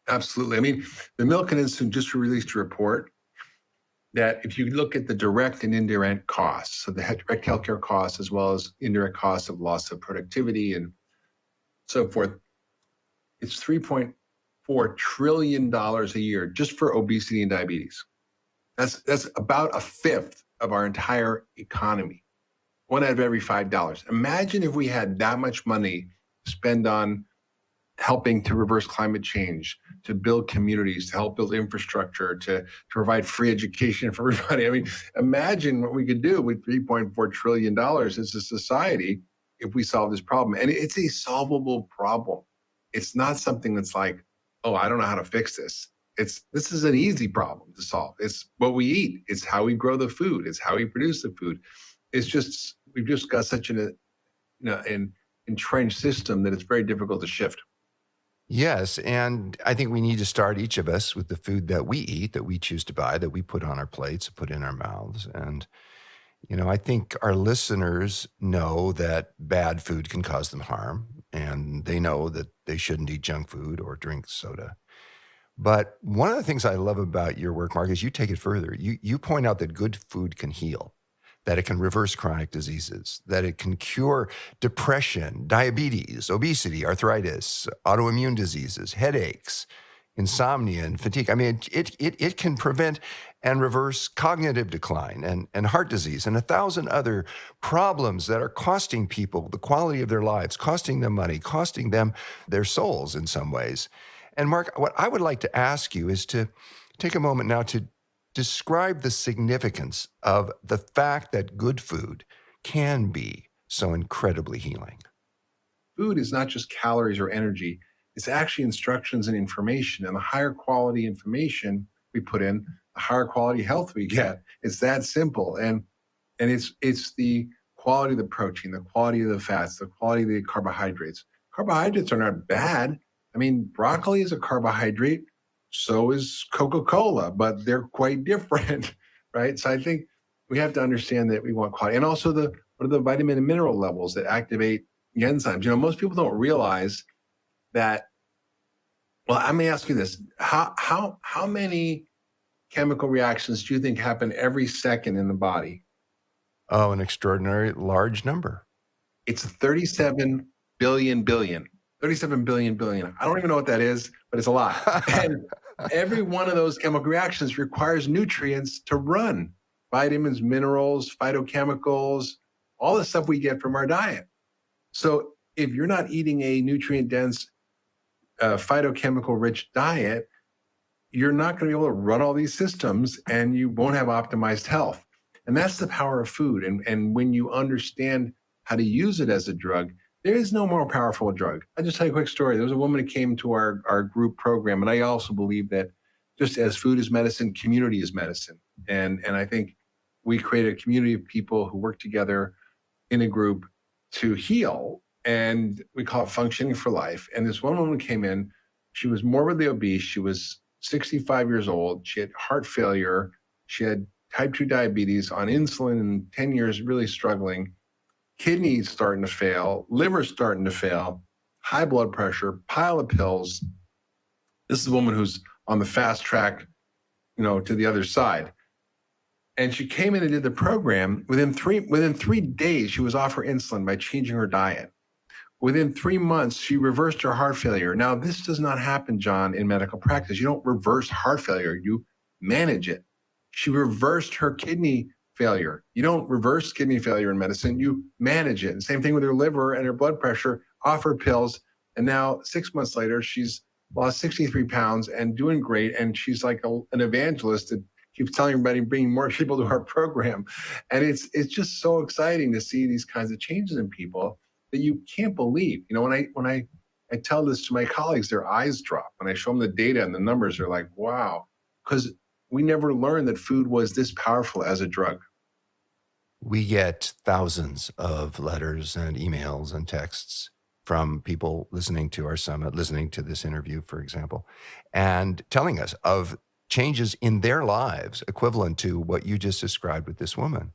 Absolutely. I mean, the Milken Institute just released a report that if you look at the direct and indirect costs, so the direct healthcare costs as well as indirect costs of loss of productivity and so forth, it's $3.4 trillion a year just for obesity and diabetes. That's about a fifth of our entire economy. One out of every $5. Imagine if we had that much money to spend on helping to reverse climate change, to build communities, to help build infrastructure, to provide free education for everybody. I mean, imagine what we could do with $3.4 trillion as a society if we solve this problem. And it's a solvable problem. It's not something that's like, oh, I don't know how to fix this. This is an easy problem to solve. It's what we eat. It's how we grow the food. It's how we produce the food. It's just, we've just got such an entrenched system that it's very difficult to shift. Yes, and I think we need to start each of us with the food that we eat, that we choose to buy, that we put on our plates, put in our mouths. And, I think our listeners know that bad food can cause them harm, and they know that they shouldn't eat junk food or drink soda. But one of the things I love about your work, Mark, is you take it further. You point out that good food can heal, that it can reverse chronic diseases, that it can cure depression, diabetes, obesity, arthritis, autoimmune diseases, headaches, insomnia, and fatigue. I mean, it can prevent and reverse cognitive decline and heart disease and 1,000 other problems that are costing people the quality of their lives, costing them money, costing them their souls in some ways. And Mark, what I would like to ask you is to take a moment now to describe the significance of the fact that good food can be so incredibly healing. Food is not just calories or energy, it's actually instructions and information. And the higher quality information we put in, the higher quality health we get. It's that simple. And it's the quality of the protein, the quality of the fats, the quality of the carbohydrates. Carbohydrates are not bad. I mean, broccoli is a carbohydrate, so is Coca-Cola, but they're quite different, right? So I think we have to understand that we want quality. And also what are the vitamin and mineral levels that activate the enzymes? Most people don't realize that. Well, I may ask you this: how many chemical reactions do you think happen every second in the body? Oh, an extraordinary large number. It's 37 billion billion. 37 billion billion. I don't even know what that is, but it's a lot. And every one of those chemical reactions requires nutrients to run: vitamins, minerals, phytochemicals, all the stuff we get from our diet. So if you're not eating a nutrient dense, phytochemical rich diet, you're not going to be able to run all these systems and you won't have optimized health. And that's the power of food. And when you understand how to use it as a drug, there is no more powerful drug. I'll just tell you a quick story. There was a woman who came to our group program, and I also believe that just as food is medicine, community is medicine. And I think we create a community of people who work together in a group to heal, and we call it functioning for life. And this one woman came in, she was morbidly obese. She was 65 years old. She had heart failure. She had type 2 diabetes, on insulin, and 10 years really struggling. Kidneys starting to fail, liver starting to fail, high blood pressure, pile of pills. This is a woman who's on the fast track, to the other side. And she came in and did the program. Within 3 days, she was off her insulin by changing her diet. Within 3 months, she reversed her heart failure. Now, this does not happen, John, in medical practice. You don't reverse heart failure, you manage it. She reversed her kidney failure. You don't reverse kidney failure in medicine, you manage it. Same thing with her liver and her blood pressure, off her pills. And now 6 months later, she's lost 63 pounds and doing great. And she's like an evangelist that keeps telling everybody, bringing more people to our program. And it's just so exciting to see these kinds of changes in people that you can't believe. When I tell this to my colleagues, their eyes drop. When I show them the data and the numbers, they're like, wow. Because we never learned that food was this powerful as a drug. We get thousands of letters and emails and texts from people listening to our summit, listening to this interview, for example, and telling us of changes in their lives equivalent to what you just described with this woman.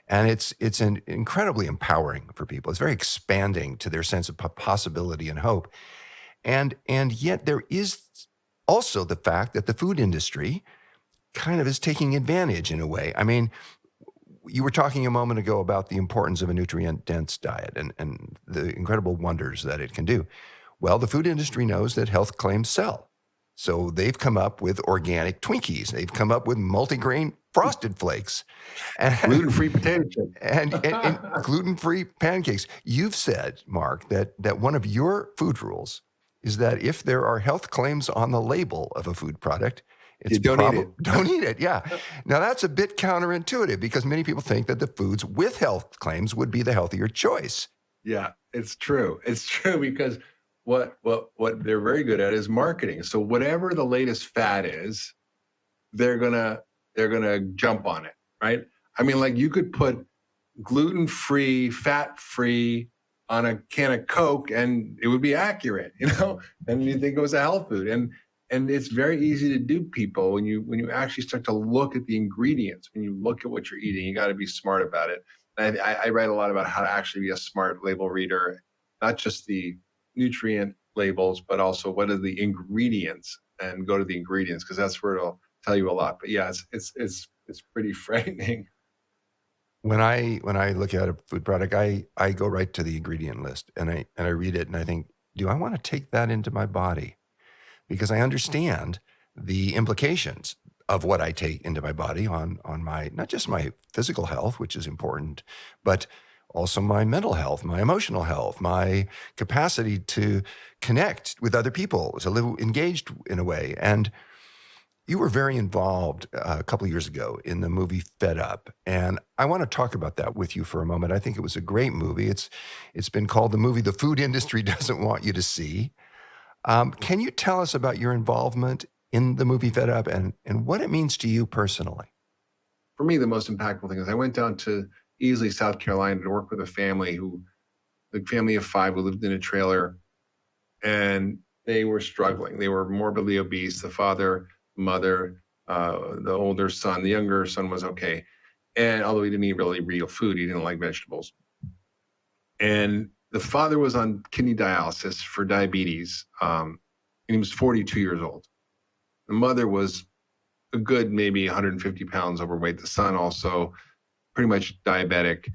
And it's incredibly empowering for people. It's very expanding to their sense of possibility and hope. And yet there is also the fact that the food industry kind of is taking advantage in a way. I mean, you were talking a moment ago about the importance of a nutrient-dense diet and the incredible wonders that it can do. Well, the food industry knows that health claims sell. So they've come up with organic Twinkies. They've come up with multigrain Frosted Flakes. And gluten-free potato chips. And gluten-free pancakes. You've said, Mark, that one of your food rules is that if there are health claims on the label of a food product, you don't eat it. Don't eat it, yeah. Now, that's a bit counterintuitive because many people think that the foods with health claims would be the healthier choice. Yeah, it's true. It's true because what they're very good at is marketing. So whatever the latest fad is, they're gonna jump on it, right? I mean, like you could put gluten-free, fat-free, on a can of Coke and it would be accurate, and you think it was a health food. And it's very easy to dupe people when you actually start to look at the ingredients, when you look at what you're eating. You got to be smart about it. I write a lot about how to actually be a smart label reader, not just the nutrient labels, but also what are the ingredients, and go to the ingredients, because that's where it'll tell you a lot. But yeah, it's pretty frightening. When I look at a food product, I go right to the ingredient list and I read it and I think, do I want to take that into my body? Because I understand the implications of what I take into my body on my, not just my physical health, which is important, but also my mental health, my emotional health, my capacity to connect with other people, to live engaged in a way. And you were very involved a couple of years ago in the movie Fed Up, and I want to talk about that with you for a moment. I think it was a great movie. It's been called the movie the food industry doesn't want you to see. Can you tell us about your involvement in the movie Fed Up and what it means to you personally? For me, the most impactful thing is I went down to Easley, South Carolina, to work with a family the family of 5 who lived in a trailer, and they were struggling. They were morbidly obese. The father, mother, the older son, the younger son was okay. And although he didn't eat really real food, he didn't like vegetables. And the father was on kidney dialysis for diabetes, and he was 42 years old. The mother was a good maybe 150 pounds overweight. The son also pretty much diabetic.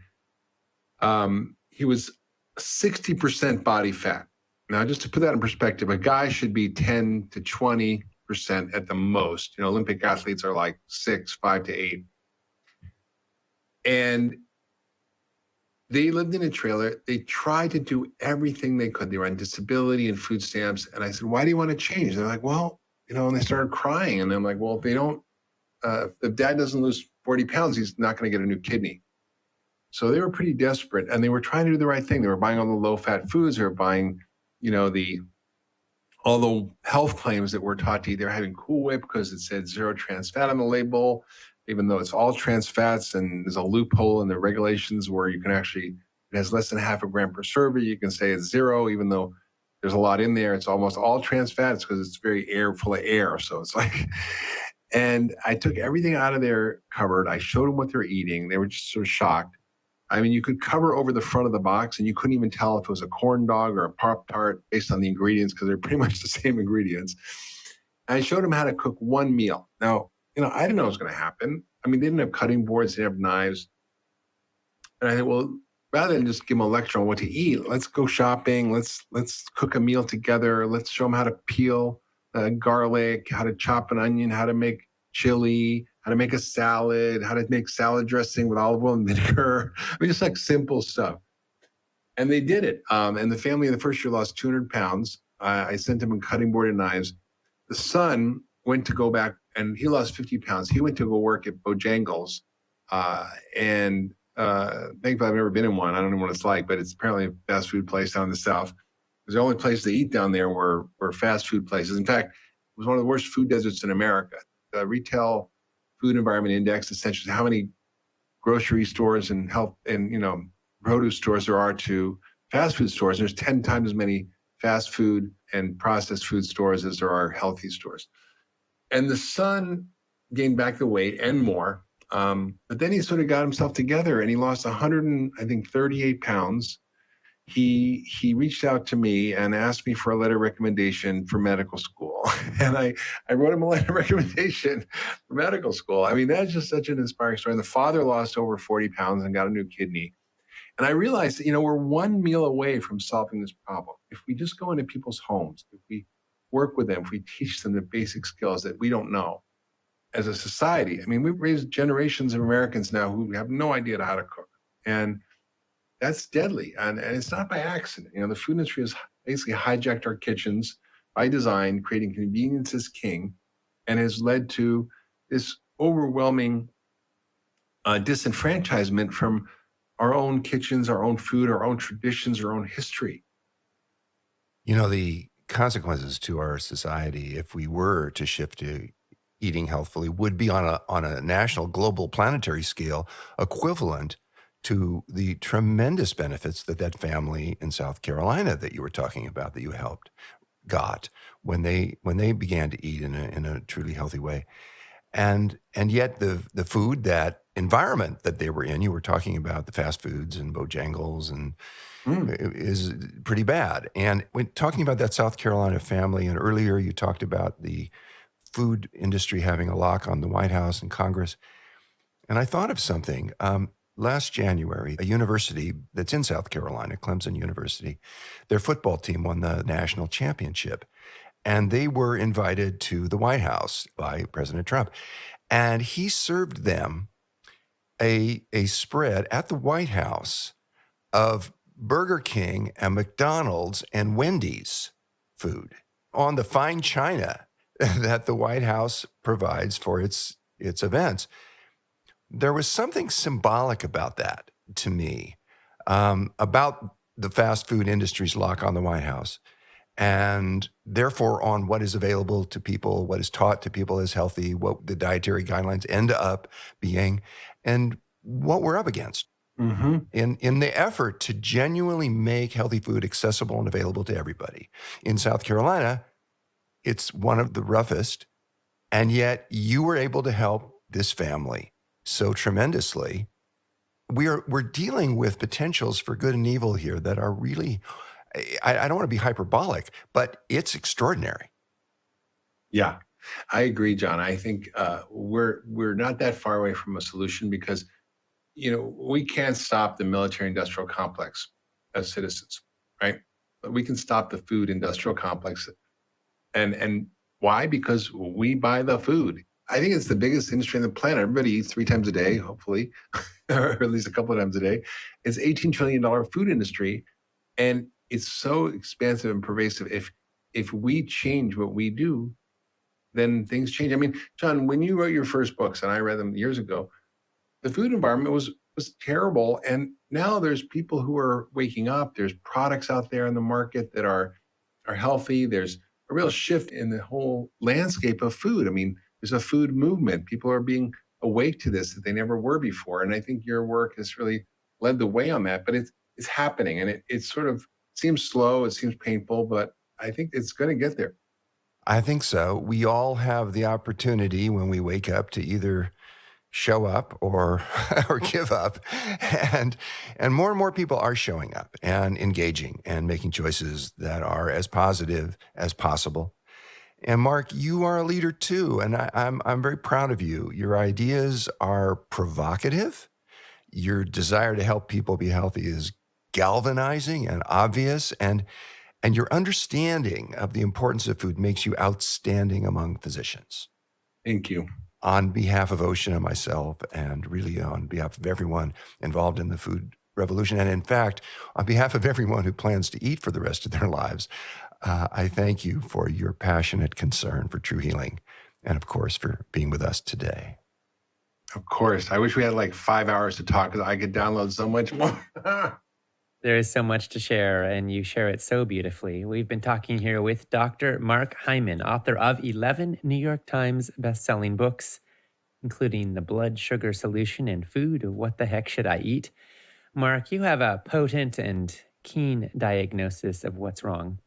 He was 60% body fat. Now, just to put that in perspective, a guy should be 10 to 20% at the most. Olympic athletes are like 6, 5 to 8. And they lived in a trailer. They tried to do everything they could. They were on disability and food stamps. And I said, why do you want to change? They're like, well, and they started crying. And I'm like, well, if dad doesn't lose 40 pounds, he's not going to get a new kidney. So they were pretty desperate, and they were trying to do the right thing. They were buying all the low-fat foods. They were buying, all the health claims that were taught to you. They're having Cool Whip because it said 0 trans fat on the label, even though it's all trans fats, and there's a loophole in the regulations where you can it has less than half a gram per serving. You can say it's 0, even though there's a lot in there. It's almost all trans fats because it's very full of air. So it's like, and I took everything out of their cupboard. I showed them what they're eating. They were just sort of shocked. I mean, you could cover over the front of the box and you couldn't even tell if it was a corn dog or a Pop-Tart based on the ingredients, because they're pretty much the same ingredients. And I showed them how to cook one meal. Now, I didn't know what was going to happen. I mean, they didn't have cutting boards, they didn't have knives. And I said, well, rather than just give them a lecture on what to eat, let's go shopping. Let's cook a meal together. Let's show them how to peel garlic, how to chop an onion, how to make chili, how to make a salad, how to make salad dressing with olive oil and vinegar. I mean, just like simple stuff. And they did it. And the family in the first year lost 200 pounds. I sent them a cutting board and knives. The son went to go back, and he lost 50 pounds. He went to go work at Bojangles. Thankfully, I've never been in one. I don't know what it's like, but it's apparently a fast food place down in the South. Because the only place to eat down there were fast food places. In fact, it was one of the worst food deserts in America. The Retail Food Environment Index, essentially how many grocery stores and health and produce stores there are to fast food stores. There's 10 times as many fast food and processed food stores as there are healthy stores. And the son gained back the weight and more. But then he sort of got himself together and he lost 138 pounds. He reached out to me and asked me for a letter of recommendation for medical school. And I wrote him a letter of recommendation for medical school. I mean, that's just such an inspiring story. And the father lost over 40 pounds and got a new kidney. And I realized that, we're one meal away from solving this problem. If we just go into people's homes, if we work with them, if we teach them the basic skills that we don't know as a society. I mean, we've raised generations of Americans now who have no idea how to cook. And that's deadly. And it's not by accident. The food industry has basically hijacked our kitchens by design, creating convenience as king, and has led to this overwhelming disenfranchisement from our own kitchens, our own food, our own traditions, our own history. The consequences to our society, if we were to shift to eating healthfully, would be on a national, global, planetary scale equivalent to the tremendous benefits that that family in South Carolina that you were talking about, that you helped, got when they began to eat in a truly healthy way. And yet the food, that environment that they were in, you were talking about the fast foods and Bojangles, and Mm. is pretty bad. And when talking about that South Carolina family, and earlier you talked about the food industry having a lock on the White House and Congress, and I thought of something. Last January, a university that's in South Carolina, Clemson University, their football team won the national championship. And they were invited to the White House by President Trump. And he served them a spread at the White House of Burger King and McDonald's and Wendy's food on the fine china that the White House provides for its events. There was something symbolic about that to me, about the fast food industry's lock on the White House, and therefore on what is available to people, what is taught to people as healthy, what the dietary guidelines end up being, and what we're up against Hmm. in the effort to genuinely make healthy food accessible and available to everybody. In South Carolina, it's one of the roughest, and yet you were able to help this family so tremendously. We're dealing with potentials for good and evil here that are really, I don't want to be hyperbolic, but it's extraordinary. Yeah, I agree, John. I think we're not that far away from a solution because we can't stop the military-industrial complex as citizens, right? But we can stop the food industrial complex, and why? Because we buy the food. I think it's the biggest industry on the planet. Everybody eats 3 times a day, hopefully, or at least a couple of times a day. It's $18 trillion food industry, and it's so expansive and pervasive. If we change what we do, then things change. I mean, John, when you wrote your first books, and I read them years ago, the food environment was terrible, and now there's people who are waking up. There's products out there in the market that are healthy. There's a real shift in the whole landscape of food. I mean, there's a food movement. People are being awake to this that they never were before, and I think your work has really led the way on that. But it's happening, and it sort of seems slow. It seems painful, but I think it's going to get there. I think so. We all have the opportunity when we wake up to either show up or or give up, and more people are showing up and engaging and making choices that are as positive as possible. And Mark, you are a leader too, and I'm very proud of you. Your ideas are provocative. Your desire to help people be healthy is galvanizing and obvious, and your understanding of the importance of food makes you outstanding among physicians. Thank you. On behalf of Ocean and myself, and really on behalf of everyone involved in the food revolution, and in fact, on behalf of everyone who plans to eat for the rest of their lives, I thank you for your passionate concern for true healing, and of course, for being with us today. Of course. I wish we had like 5 hours to talk because I could download so much more. There is so much to share, and you share it so beautifully. We've been talking here with Dr. Mark Hyman, author of 11 New York Times bestselling books, including The Blood Sugar Solution and Food, What the Heck Should I Eat? Mark, you have a potent and keen diagnosis of what's wrong.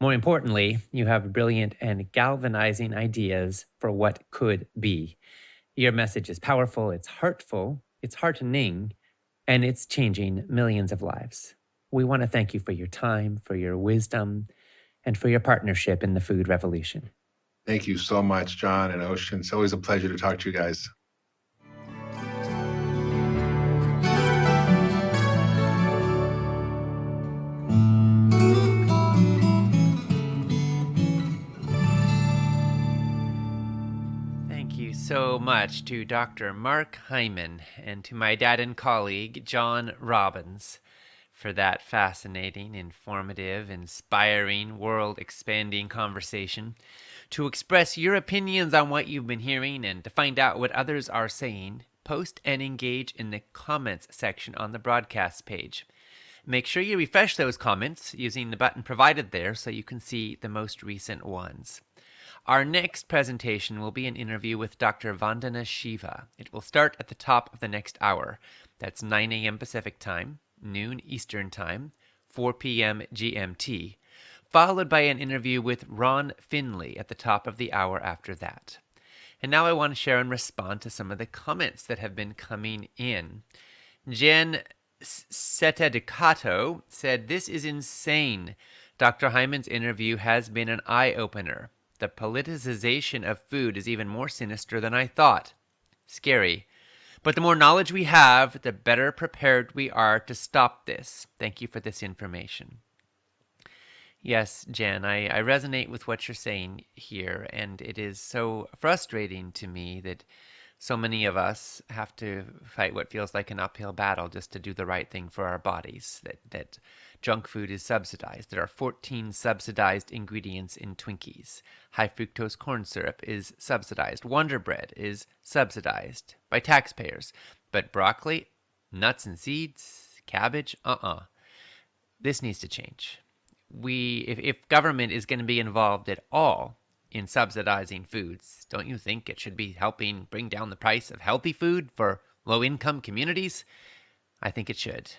More importantly, you have brilliant and galvanizing ideas for what could be. Your message is powerful, it's heartful, it's heartening, and it's changing millions of lives. We want to thank you for your time, for your wisdom, and for your partnership in the food revolution. Thank you so much, John and Ocean. It's always a pleasure to talk to you guys. Thank you so much to Dr. Mark Hyman and to my dad and colleague, John Robbins, for that fascinating, informative, inspiring, world-expanding conversation. To express your opinions on what you've been hearing and to find out what others are saying, post and engage in the comments section on the broadcast page. Make sure you refresh those comments using the button provided there so you can see the most recent ones. Our next presentation will be an interview with Dr. Vandana Shiva. It will start at the top of the next hour. That's 9 a.m. Pacific Time, noon Eastern Time, 4 p.m. GMT, followed by an interview with Ron Finley at the top of the hour after that. And now I want to share and respond to some of the comments that have been coming in. Jen Setaducato said, "This is insane. Dr. Hyman's interview has been an eye-opener. The politicization of food is even more sinister than I thought. Scary. But the more knowledge we have, the better prepared we are to stop this. Thank you for this information." Yes, Jen, I resonate with what you're saying here, and it is so frustrating to me that so many of us have to fight what feels like an uphill battle just to do the right thing for our bodies, that junk food is subsidized. There are 14 subsidized ingredients in Twinkies. High fructose corn syrup is subsidized. Wonder Bread is subsidized by taxpayers. But broccoli, nuts and seeds, cabbage, This needs to change. If government is going to be involved at all in subsidizing foods, don't you think it should be helping bring down the price of healthy food for low-income communities? I think it should.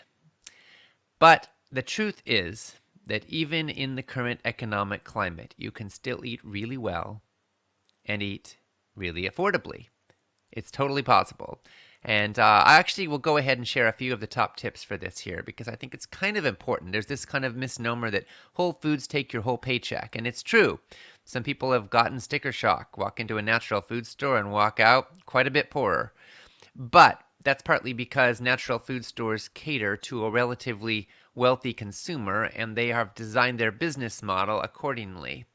But the truth is that even in the current economic climate, you can still eat really well and eat really affordably. It's totally possible. And I actually will go ahead and share a few of the top tips for this here because I think it's kind of important. There's this kind of misnomer that Whole Foods take your whole paycheck, and it's true. Some people have gotten sticker shock, walk into a natural food store and walk out quite a bit poorer. But that's partly because natural food stores cater to a relatively wealthy consumer, and they have designed their business model accordingly.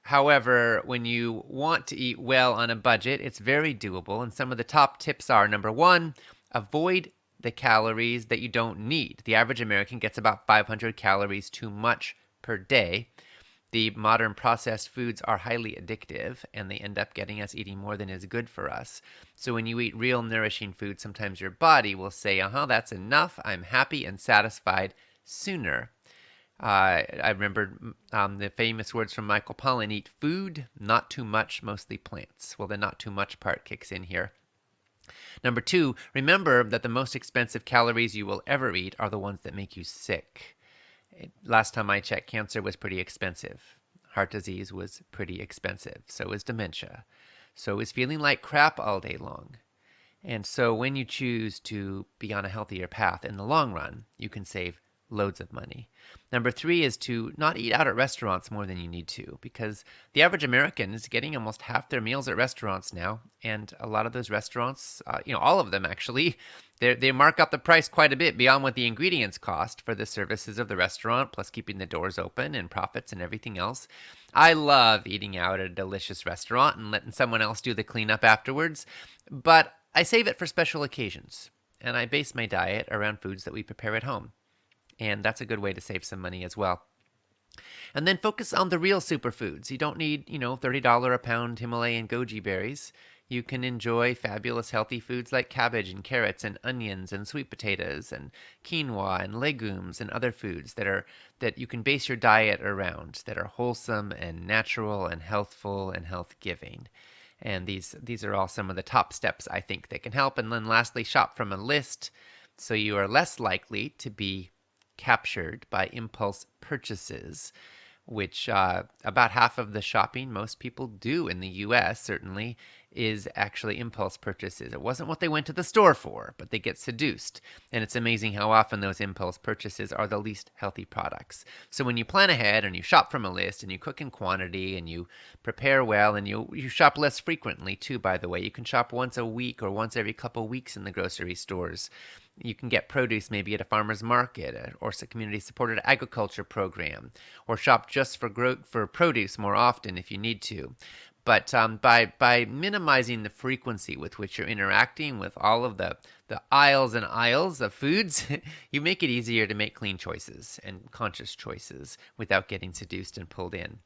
However, when you want to eat well on a budget, it's very doable. And some of the top tips are, number one, avoid the calories that you don't need. The average American gets about 500 calories too much per day. The modern processed foods are highly addictive, and they end up getting us eating more than is good for us. So when you eat real nourishing food, sometimes your body will say, that's enough. I'm happy and satisfied sooner. I remembered the famous words from Michael Pollan: eat food, not too much, mostly plants. Well, the not too much part kicks in here. Number two, remember that the most expensive calories you will ever eat are the ones that make you sick. Last time I checked, cancer was pretty expensive. Heart disease was pretty expensive. So is dementia. So is feeling like crap all day long. And so when you choose to be on a healthier path in the long run, you can save loads of money. Number three is to not eat out at restaurants more than you need to, because the average American is getting almost half their meals at restaurants now. And a lot of those restaurants, all of them actually, they mark up the price quite a bit beyond what the ingredients cost for the services of the restaurant, plus keeping the doors open and profits and everything else. I love eating out at a delicious restaurant and letting someone else do the cleanup afterwards, but I save it for special occasions, and I base my diet around foods that we prepare at home. And that's a good way to save some money as well. And then focus on the real superfoods. You don't need, $30 a pound Himalayan goji berries. You can enjoy fabulous healthy foods like cabbage and carrots and onions and sweet potatoes and quinoa and legumes and other foods that you can base your diet around, that are wholesome and natural and healthful and health-giving. And these are all some of the top steps I think that can help. And then lastly, shop from a list so you are less likely to be captured by impulse purchases, which about half of the shopping most people do in the U.S. certainly is actually impulse purchases. It wasn't what they went to the store for, but they get seduced. And it's amazing how often those impulse purchases are the least healthy products. So when you plan ahead and you shop from a list and you cook in quantity and you prepare well and you shop less frequently too, by the way. You can shop once a week or once every couple weeks in the grocery stores. You can get produce maybe at a farmer's market or a community-supported agriculture program, or shop just for produce more often if you need to. But by minimizing the frequency with which you're interacting with all of the aisles and aisles of foods, you make it easier to make clean choices and conscious choices without getting seduced and pulled in.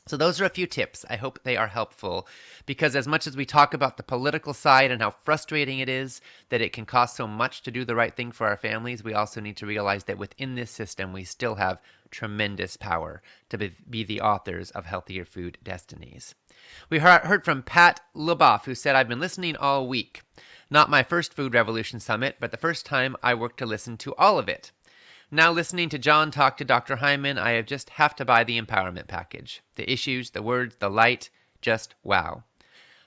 So those are a few tips. I hope they are helpful because as much as we talk about the political side and how frustrating it is that it can cost so much to do the right thing for our families, we also need to realize that within this system, we still have tremendous power to be the authors of healthier food destinies. We heard from Pat Leboff, who said, I've been listening all week. Not my first Food Revolution Summit, but the first time I worked to listen to all of it. Now listening to John talk to Dr. Hyman, I just have to buy the empowerment package. The issues, the words, the light, just wow.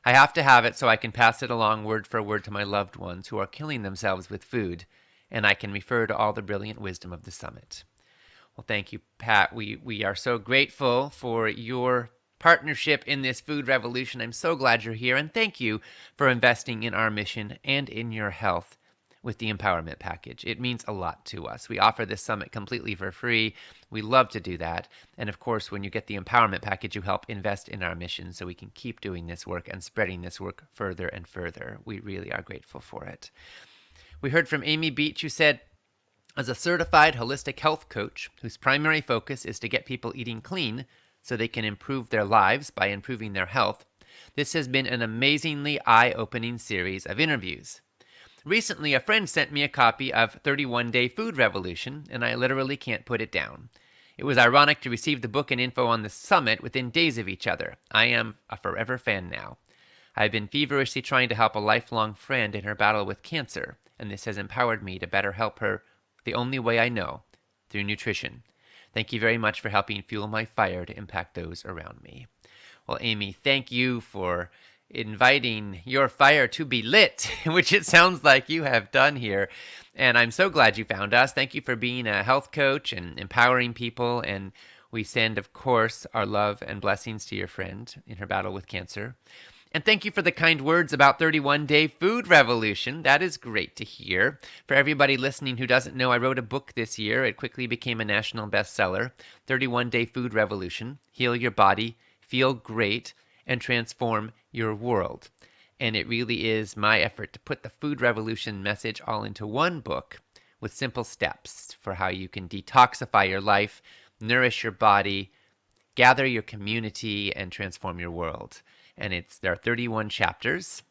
I have to have it so I can pass it along word for word to my loved ones who are killing themselves with food, and I can refer to all the brilliant wisdom of the summit. Well, thank you, Pat. We are so grateful for your partnership in this food revolution. I'm so glad you're here, and thank you for investing in our mission and in your health with the empowerment package. It means a lot to us. We offer this summit completely for free. We love to do that. And of course, when you get the empowerment package, you help invest in our mission so we can keep doing this work and spreading this work further and further. We really are grateful for it. We heard from Amy Beach, who said, as a certified holistic health coach whose primary focus is to get people eating clean so they can improve their lives by improving their health, this has been an amazingly eye-opening series of interviews. Recently, a friend sent me a copy of 31 Day Food Revolution, and I literally can't put it down. It was ironic to receive the book and info on the summit within days of each other. I am a forever fan now. I've been feverishly trying to help a lifelong friend in her battle with cancer, and this has empowered me to better help her the only way I know, through nutrition. Thank you very much for helping fuel my fire to impact those around me. Well, Amy, thank you for inviting your fire to be lit, which it sounds like you have done here. And I'm so glad you found us. Thank you for being a health coach and empowering people. And we send, of course, our love and blessings to your friend in her battle with cancer. And thank you for the kind words about 31 Day Food Revolution. That is great to hear. For everybody listening who doesn't know, I wrote a book this year. It quickly became a national bestseller, 31 Day Food Revolution, Heal Your Body, Feel Great, and Transform Your World. And it really is my effort to put the food revolution message all into one book with simple steps for how you can detoxify your life, nourish your body, gather your community, and transform your world. And there are 31 chapters.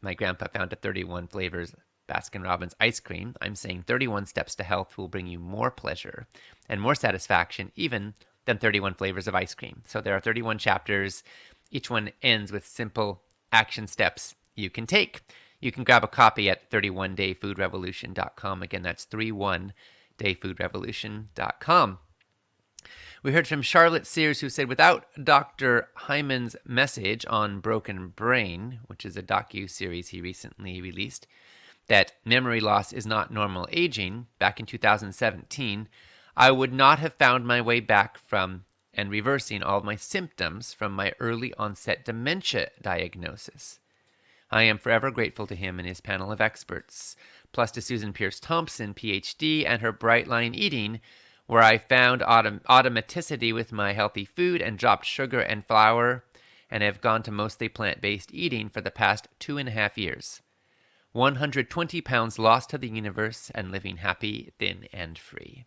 My grandpa founded 31 Flavors Baskin-Robbins ice cream. I'm saying 31 steps to health will bring you more pleasure and more satisfaction even than 31 flavors of ice cream. So there are 31 chapters. Each one ends with simple action steps you can take. You can grab a copy at 31dayfoodrevolution.com. Again, that's 31dayfoodrevolution.com. We heard from Charlotte Sears, who said, without Dr. Hyman's message on Broken Brain, which is a docu-series he recently released, that memory loss is not normal aging, back in 2017, I would not have found my way back from and reversing all of my symptoms from my early onset dementia diagnosis. I am forever grateful to him and his panel of experts, plus to Susan Pierce Thompson, PhD, and her Bright Line Eating, where I found automaticity with my healthy food and dropped sugar and flour, and have gone to mostly plant-based eating for the past 2.5 years. 120 pounds lost to the universe and living happy, thin, and free.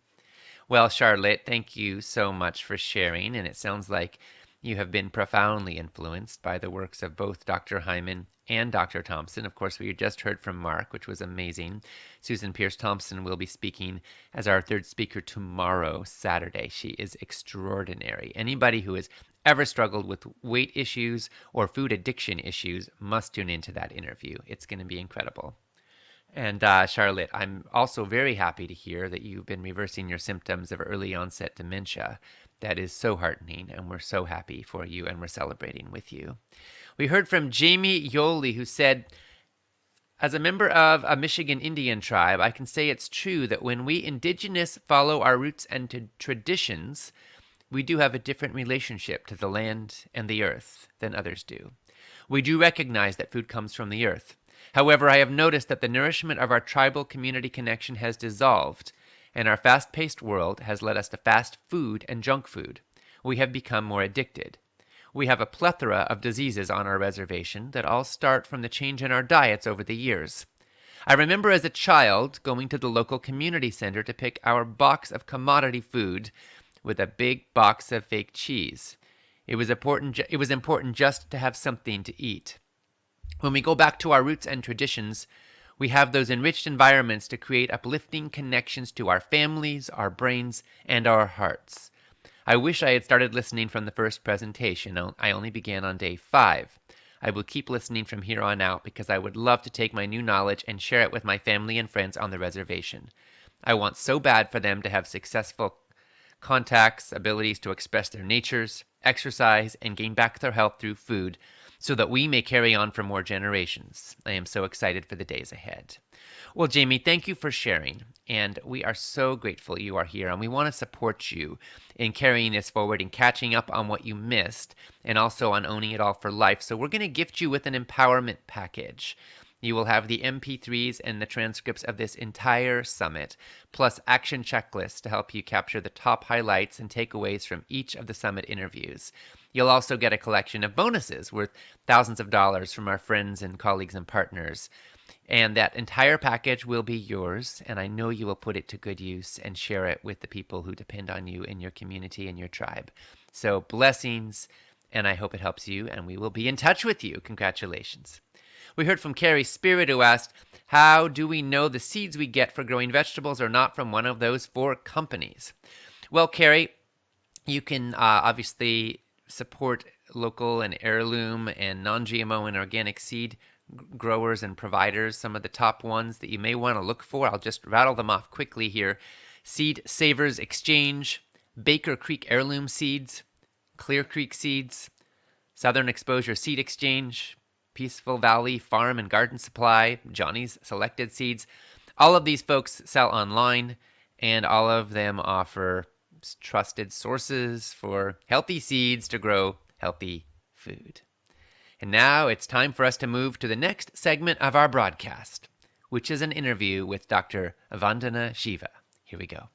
Well, Charlotte, thank you so much for sharing, and it sounds like you have been profoundly influenced by the works of both Dr. Hyman and Dr. Thompson. Of course, we just heard from Mark, which was amazing. Susan Pierce Thompson will be speaking as our third speaker tomorrow, Saturday. She is extraordinary. Anybody who has ever struggled with weight issues or food addiction issues must tune into that interview. It's going to be incredible. And Charlotte, I'm also very happy to hear that you've been reversing your symptoms of early onset dementia. That is so heartening, and we're so happy for you, and we're celebrating with you. We heard from Jamie Yoli, who said, as a member of a Michigan Indian tribe, I can say it's true that when we indigenous follow our roots and traditions, we do have a different relationship to the land and the earth than others do. We do recognize that food comes from the earth. However, I have noticed that the nourishment of our tribal community connection has dissolved, and our fast-paced world has led us to fast food and junk food. We have become more addicted. We have a plethora of diseases on our reservation that all start from the change in our diets over the years. I remember as a child going to the local community center to pick our box of commodity food with a big box of fake cheese. It was important just to have something to eat. When we go back to our roots and traditions, we have those enriched environments to create uplifting connections to our families, our brains, and our hearts. I wish I had started listening from the first presentation. I only began on day 5. I will keep listening from here on out because I would love to take my new knowledge and share it with my family and friends on the reservation. I want so bad for them to have successful contacts, abilities to express their natures, exercise, and gain back their health through food so that we may carry on for more generations. I am so excited for the days ahead. Well, Jamie, thank you for sharing, and we are so grateful you are here, and we want to support you in carrying this forward and catching up on what you missed, and also on owning it all for life. So we're going to gift you with an empowerment package. You will have the MP3s and the transcripts of this entire summit, plus action checklists to help you capture the top highlights and takeaways from each of the summit interviews. You'll also get a collection of bonuses worth thousands of dollars from our friends and colleagues and partners. And that entire package will be yours, and I know you will put it to good use and share it with the people who depend on you in your community and your tribe. So blessings, and I hope it helps you, and we will be in touch with you. Congratulations. We heard from Carrie Spirit, who asked, how do we know the seeds we get for growing vegetables are not from one of those 4 companies? Well, Carrie, you can obviously support local and heirloom and non-GMO and organic seed growers and providers. Some of the top ones that you may want to look for, I'll just rattle them off quickly here. Seed Savers Exchange, Baker Creek Heirloom Seeds, Clear Creek Seeds, Southern Exposure Seed Exchange, Peaceful Valley Farm and Garden Supply, Johnny's Selected Seeds. All of these folks sell online, and all of them offer trusted sources for healthy seeds to grow healthy food. And now it's time for us to move to the next segment of our broadcast, which is an interview with Dr. Vandana Shiva. Here we go.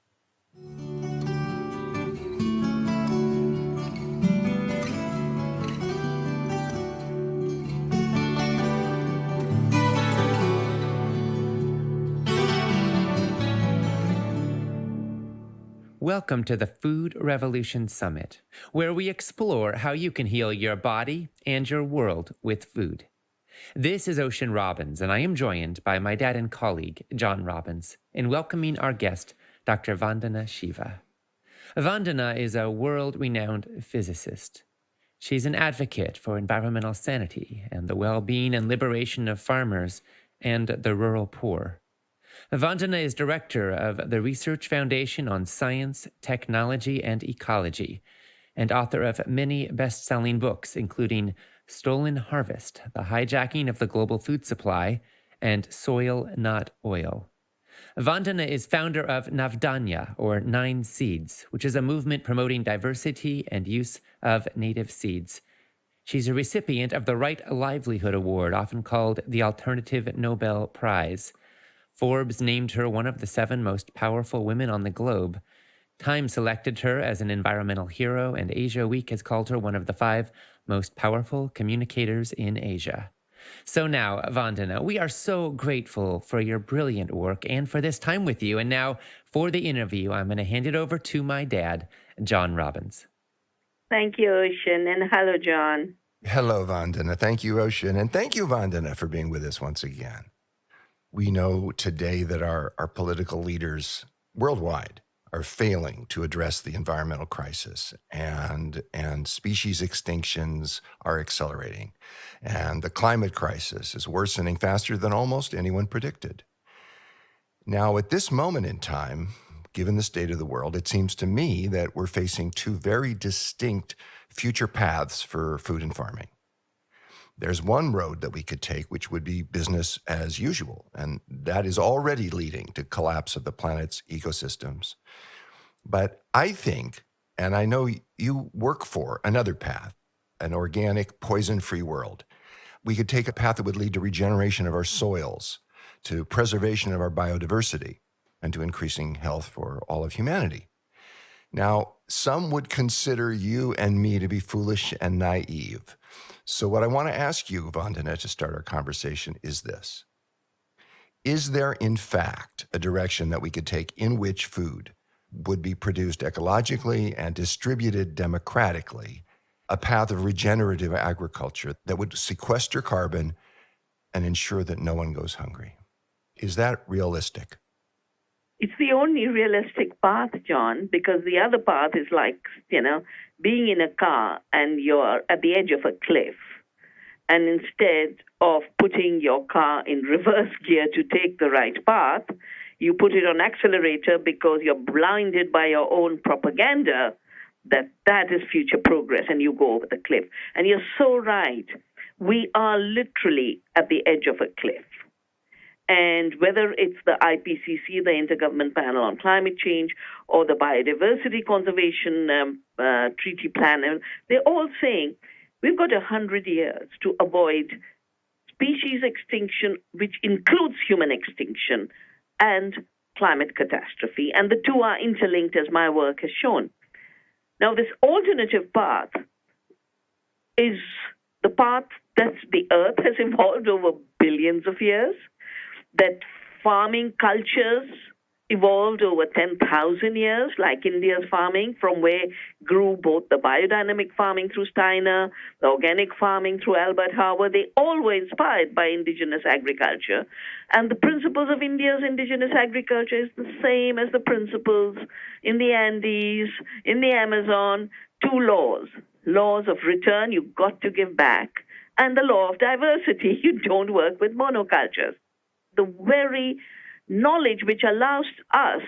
Welcome to the Food Revolution Summit, where we explore how you can heal your body and your world with food. This is Ocean Robbins, and I am joined by my dad and colleague, John Robbins, in welcoming our guest, Dr. Vandana Shiva. Vandana is a world-renowned physicist. She's an advocate for environmental sanity and the well-being and liberation of farmers and the rural poor. Vandana is director of the Research Foundation on Science, Technology, and Ecology, and author of many best-selling books, including Stolen Harvest, The Hijacking of the Global Food Supply, and Soil Not Oil. Vandana is founder of Navdanya, or 9 Seeds, which is a movement promoting diversity and use of native seeds. She's a recipient of the Right Livelihood Award, often called the Alternative Nobel Prize. Forbes named her one of the 7 most powerful women on the globe. Time selected her as an environmental hero, and Asia Week has called her one of the 5 most powerful communicators in Asia. So now, Vandana, we are so grateful for your brilliant work and for this time with you. And now, for the interview, I'm going to hand it over to my dad, John Robbins. Thank you, Ocean, and hello, John. Hello, Vandana. Thank you, Ocean. And thank you, Vandana, for being with us once again. We know today that our political leaders worldwide are failing to address the environmental crisis, and species extinctions are accelerating. And the climate crisis is worsening faster than almost anyone predicted. Now, at this moment in time, given the state of the world, it seems to me that we're facing 2 very distinct future paths for food and farming. There's one road that we could take, which would be business as usual, and that is already leading to collapse of the planet's ecosystems. But I think, and I know you work for another path, an organic, poison-free world. We could take a path that would lead to regeneration of our soils, to preservation of our biodiversity, and to increasing health for all of humanity. Now, some would consider you and me to be foolish and naive. So what I want to ask you, Vandana, to start our conversation is this. Is there, in fact, a direction that we could take in which food would be produced ecologically and distributed democratically a path of regenerative agriculture that would sequester carbon and ensure that no one goes hungry. Is that realistic? It's the only realistic path, John, because the other path is like, being in a car and you're at the edge of a cliff. And instead of putting your car in reverse gear to take the right path, you put it on accelerator because you're blinded by your own propaganda that is future progress, and you go over the cliff. And you're so right. We are literally at the edge of a cliff. And whether it's the IPCC, the Intergovernmental Panel on Climate Change, or the Biodiversity Conservation Treaty Plan, they're all saying we've got 100 years to avoid species extinction, which includes human extinction, and climate catastrophe. And the two are interlinked, as my work has shown. Now, this alternative path is the path that the Earth has evolved over billions of years, that farming cultures evolved over 10,000 years, like India's farming, from where grew both the biodynamic farming through Steiner, the organic farming through Albert Hoover. They all were inspired by indigenous agriculture. And the principles of India's indigenous agriculture is the same as the principles in the Andes, in the Amazon. Two laws of return, you've got to give back, and the law of diversity, you don't work with monocultures. The very knowledge which allows us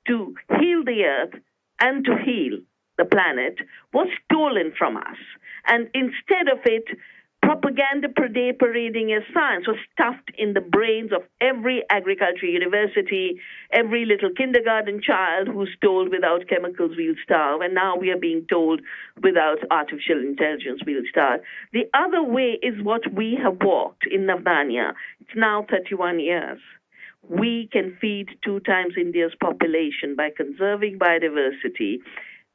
to heal the earth and to heal the planet was stolen from us. And instead of it, propaganda parading as science was stuffed in the brains of every agriculture university, every little kindergarten child who's told without chemicals we'll starve, and now we are being told without artificial intelligence we'll starve. The other way is what we have walked in Navdanya. It's now 31 years. We can feed 2 times India's population by conserving biodiversity,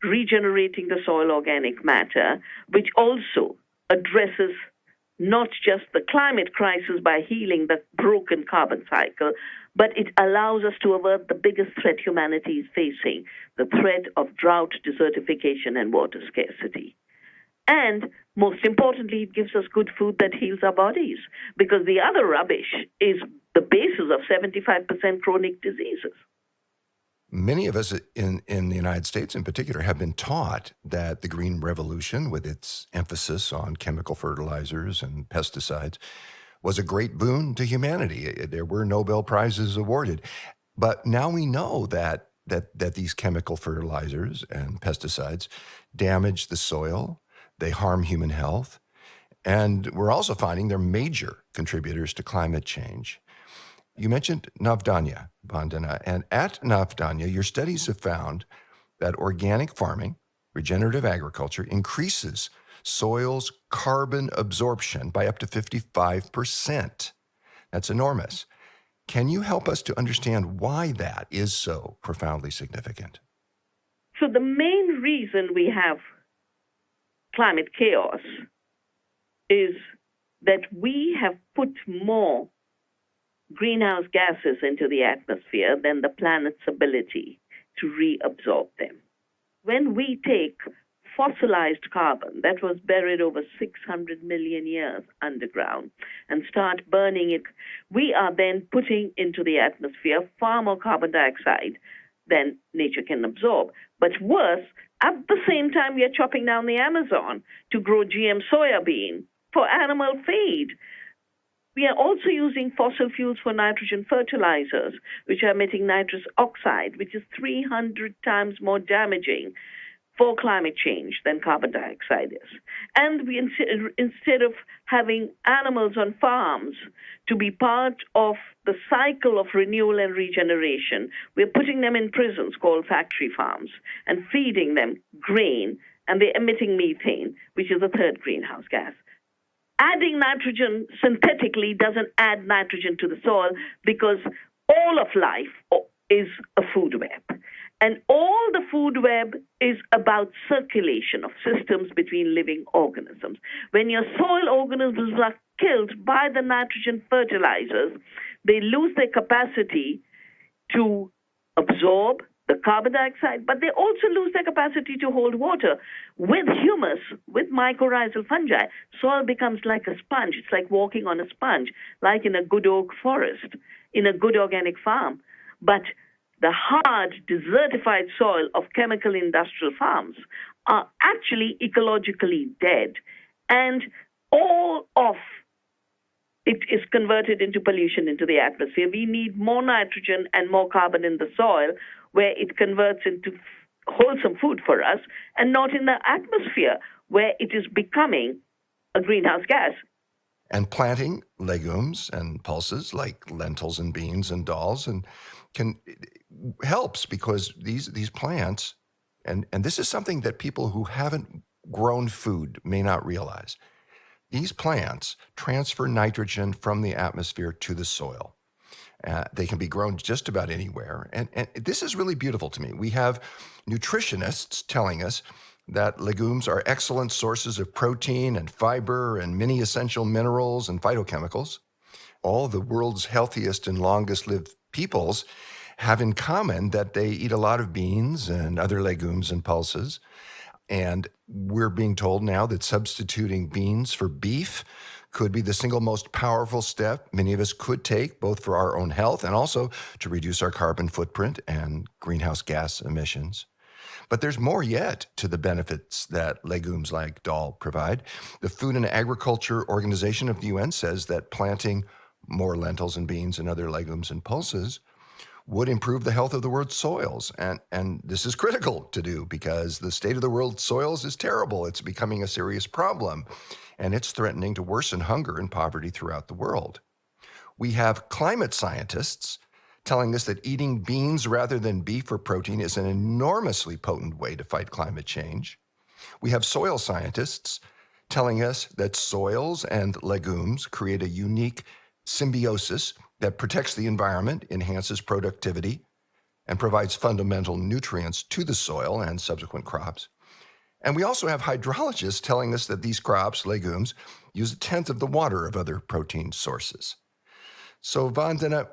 regenerating the soil organic matter, which also addresses not just the climate crisis by healing the broken carbon cycle, but it allows us to avert the biggest threat humanity is facing, the threat of drought, desertification, and water scarcity. And most importantly, it gives us good food that heals our bodies, because the other rubbish is the basis of 75% chronic diseases. Many of us in the United States in particular have been taught that the Green Revolution, with its emphasis on chemical fertilizers and pesticides, was a great boon to humanity. There were Nobel Prizes awarded. But now we know that these chemical fertilizers and pesticides damage the soil, they harm human health, and we're also finding they're major contributors to climate change. You mentioned Navdanya, Vandana, and at Navdanya, your studies have found that organic farming, regenerative agriculture, increases soil's carbon absorption by up to 55%. That's enormous. Can you help us to understand why that is so profoundly significant? So the main reason we have climate chaos is that we have put more greenhouse gases into the atmosphere than the planet's ability to reabsorb them. When we take fossilized carbon that was buried over 600 million years underground and start burning it, we are then putting into the atmosphere far more carbon dioxide than nature can absorb. But worse, at the same time, we are chopping down the Amazon to grow GM soybean for animal feed. We are also using fossil fuels for nitrogen fertilizers, which are emitting nitrous oxide, which is 300 times more damaging for climate change than carbon dioxide is. And we, instead of having animals on farms to be part of the cycle of renewal and regeneration, we're putting them in prisons called factory farms and feeding them grain, and they're emitting methane, which is the third greenhouse gas. Adding nitrogen synthetically doesn't add nitrogen to the soil because all of life is a food web. And all the food web is about circulation of systems between living organisms. When your soil organisms are killed by the nitrogen fertilizers, they lose their capacity to absorb the carbon dioxide, but they also lose their capacity to hold water. With humus, with mycorrhizal fungi, soil becomes like a sponge. It's like walking on a sponge, like in a good oak forest, in a good organic farm. But the hard, desertified soil of chemical industrial farms are actually ecologically dead. And all of it is converted into pollution into the atmosphere. We need more nitrogen and more carbon in the soil where it converts into wholesome food for us, and not in the atmosphere where it is becoming a greenhouse gas. And planting legumes and pulses like lentils and beans and dals and helps because these plants, and this is something that people who haven't grown food may not realize. These plants transfer nitrogen from the atmosphere to the soil. They can be grown just about anywhere. And this is really beautiful to me. We have nutritionists telling us that legumes are excellent sources of protein and fiber and many essential minerals and phytochemicals. All the world's healthiest and longest lived peoples have in common that they eat a lot of beans and other legumes and pulses. And we're being told now that substituting beans for beef could be the single most powerful step many of us could take, both for our own health and also to reduce our carbon footprint and greenhouse gas emissions. But there's more yet to the benefits that legumes like dal provide. The Food and Agriculture Organization of the UN says that planting more lentils and beans and other legumes and pulses would improve the health of the world's soils. And this is critical to do because the state of the world's soils is terrible. It's becoming a serious problem, and it's threatening to worsen hunger and poverty throughout the world. We have climate scientists telling us that eating beans rather than beef for protein is an enormously potent way to fight climate change. We have soil scientists telling us that soils and legumes create a unique symbiosis that protects the environment, enhances productivity, and provides fundamental nutrients to the soil and subsequent crops. And we also have hydrologists telling us that these crops, legumes, use 1/10 of the water of other protein sources. So, Vandana,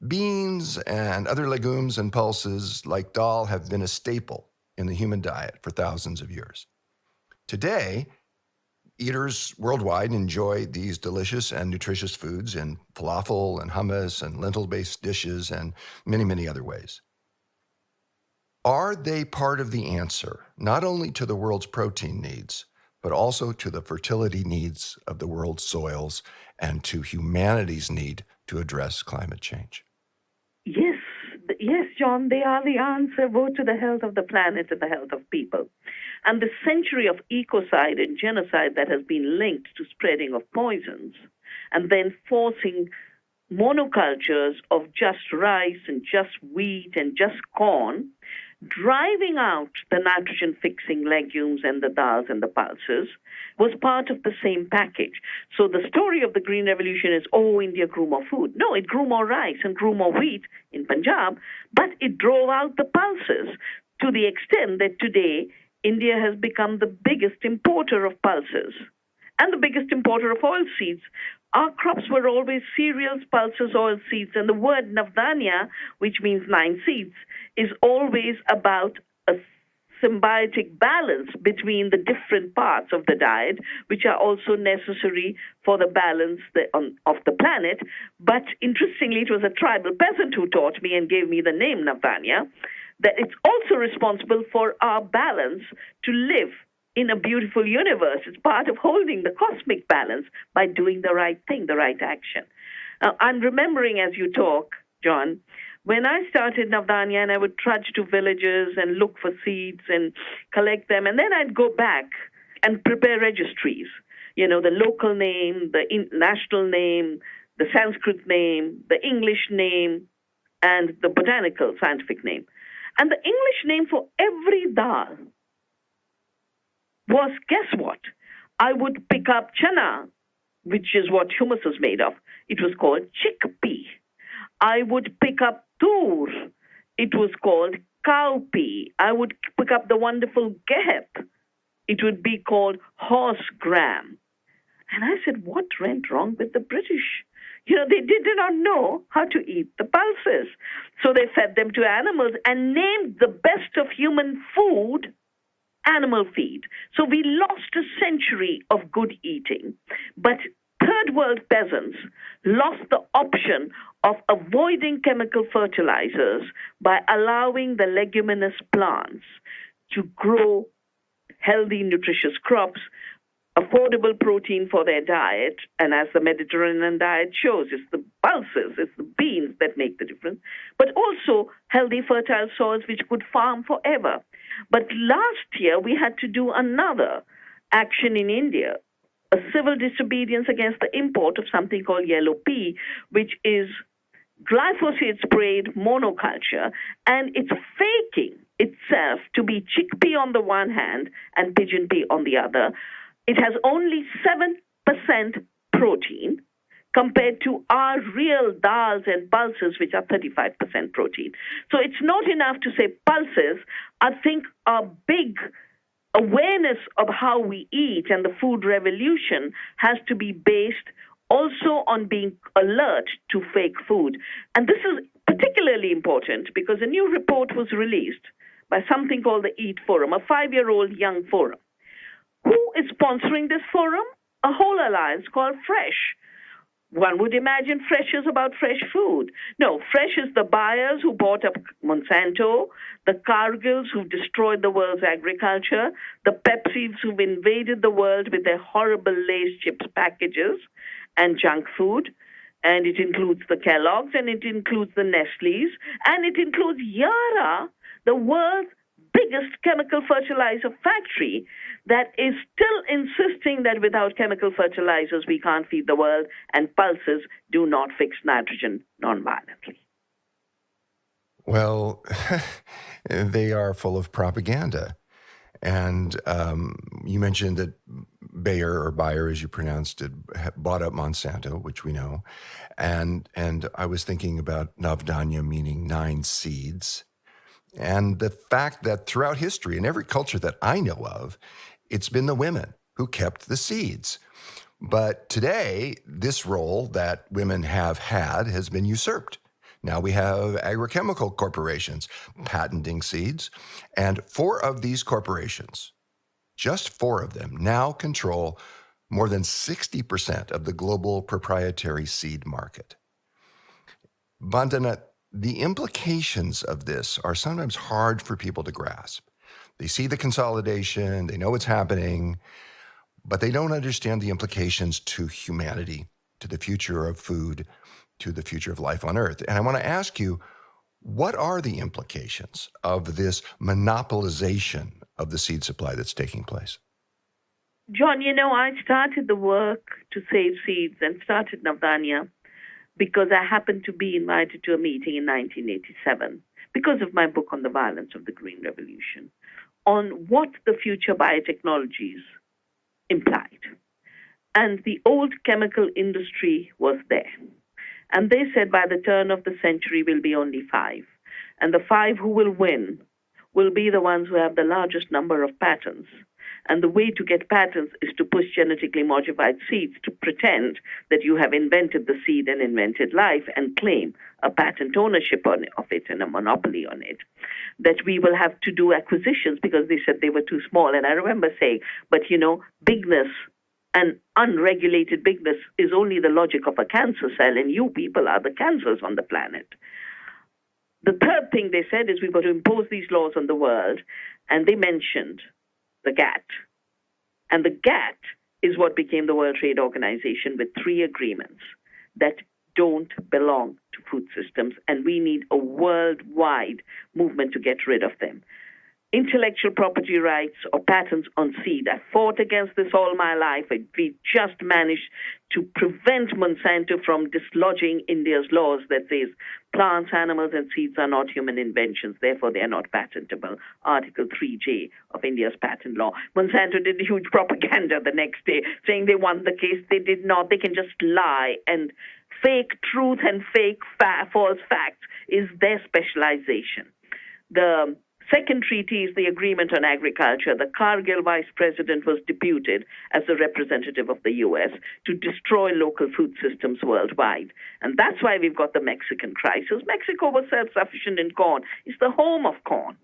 beans and other legumes and pulses like dal have been a staple in the human diet for thousands of years. Today, eaters worldwide enjoy these delicious and nutritious foods in falafel and hummus and lentil-based dishes and many, many other ways. Are they part of the answer, not only to the world's protein needs, but also to the fertility needs of the world's soils and to humanity's need to address climate change? Yes, John, they are the answer both to the health of the planet and the health of people. And the century of ecocide and genocide that has been linked to spreading of poisons and then forcing monocultures of just rice and just wheat and just corn, driving out the nitrogen-fixing legumes and the dals and the pulses, was part of the same package. So the story of the Green Revolution is, India grew more food. No, it grew more rice and grew more wheat in Punjab, but it drove out the pulses to the extent that today India has become the biggest importer of pulses and the biggest importer of oilseeds. Our crops were always cereals, pulses, oilseeds, and the word navdanya, which means 9 seeds, is always about a symbiotic balance between the different parts of the diet, which are also necessary for the balance of the planet. But interestingly, it was a tribal peasant who taught me and gave me the name navdanya, that it's also responsible for our balance to live in a beautiful universe. It's part of holding the cosmic balance by doing the right thing, the right action. I'm remembering as you talk, John, when I started Navdanya and I would trudge to villages and look for seeds and collect them, and then I'd go back and prepare registries, the local name, the national name, the Sanskrit name, the English name, and the botanical scientific name. And the English name for every dal was, guess what? I would pick up chana, which is what hummus is made of. It was called chickpea. I would pick up tur. It was called cowpea. I would pick up the wonderful gehep. It would be called horse gram. And I said, what went wrong with the British? They did not know how to eat the pulses. So they fed them to animals and named the best of human food animal feed. So we lost a century of good eating. But third world peasants lost the option of avoiding chemical fertilizers by allowing the leguminous plants to grow healthy, nutritious crops, affordable protein for their diet. And as the Mediterranean diet shows, it's the pulses, it's the beans that make the difference, but also healthy, fertile soils which could farm forever. But last year, we had to do another action in India, a civil disobedience against the import of something called yellow pea, which is glyphosate sprayed monoculture, and it's faking itself to be chickpea on the one hand and pigeon pea on the other. It has only 7% protein compared to our real dals and pulses, which are 35% protein. So it's not enough to say pulses. I think a big awareness of how we eat and the food revolution has to be based also on being alert to fake food. And this is particularly important because a new report was released by something called the EAT Forum, a 5-year-old young forum. Who is sponsoring this forum? A whole alliance called Fresh. One would imagine Fresh is about fresh food. No, Fresh is the buyers who bought up Monsanto, the Cargills who've destroyed the world's agriculture, the Pepsis who've invaded the world with their horrible Lay's chips packages and junk food. And it includes the Kellogg's, and it includes the Nestle's, and it includes Yara, the world's biggest chemical fertilizer factory that is still insisting that without chemical fertilizers we can't feed the world, and pulses do not fix nitrogen nonviolently. Well, they are full of propaganda. And you mentioned that Bayer, as you pronounced it, bought up Monsanto, which we know. And I was thinking about Navdanya, meaning 9 seeds. And the fact that throughout history, in every culture that I know of, it's been the women who kept the seeds. But today, this role that women have had has been usurped. Now we have agrochemical corporations patenting seeds, and 4 of these corporations, just 4 of them, now control more than 60% of the global proprietary seed market. Vandana, the implications of this are sometimes hard for people to grasp. They see the consolidation, they know what's happening, but they don't understand the implications to humanity, to the future of food, to the future of life on Earth. And I want to ask you, what are the implications of this monopolization of the seed supply that's taking place? John, I started the work to save seeds and started Navdanya because I happened to be invited to a meeting in 1987 because of my book on the violence of the Green Revolution, on what the future biotechnologies implied. And the old chemical industry was there. And they said by the turn of the century will be only 5. And the 5 who will win will be the ones who have the largest number of patents. And the way to get patents is to push genetically modified seeds to pretend that you have invented the seed and invented life and claim a patent ownership of it and a monopoly on it. That we will have to do acquisitions because they said they were too small. And I remember saying, but bigness and unregulated bigness is only the logic of a cancer cell, and you people are the cancers on the planet. The third thing they said is we've got to impose these laws on the world, and they mentioned the GATT. And the GATT is what became the World Trade Organization with 3 agreements that don't belong to food systems, and we need a worldwide movement to get rid of them. Intellectual property rights or patents on seed. I fought against this all my life. We just managed to prevent Monsanto from dislodging India's laws that says plants, animals, and seeds are not human inventions, therefore they are not patentable. Article 3J of India's patent law. Monsanto did huge propaganda the next day saying they won the case. They did not. They can just lie, and fake truth and fake false facts is their specialization. The Second treaty is the Agreement on Agriculture. The Cargill vice president was deputed as the representative of the U.S. to destroy local food systems worldwide. And that's why we've got the Mexican crisis. Mexico was self-sufficient in corn. It's the home of corn.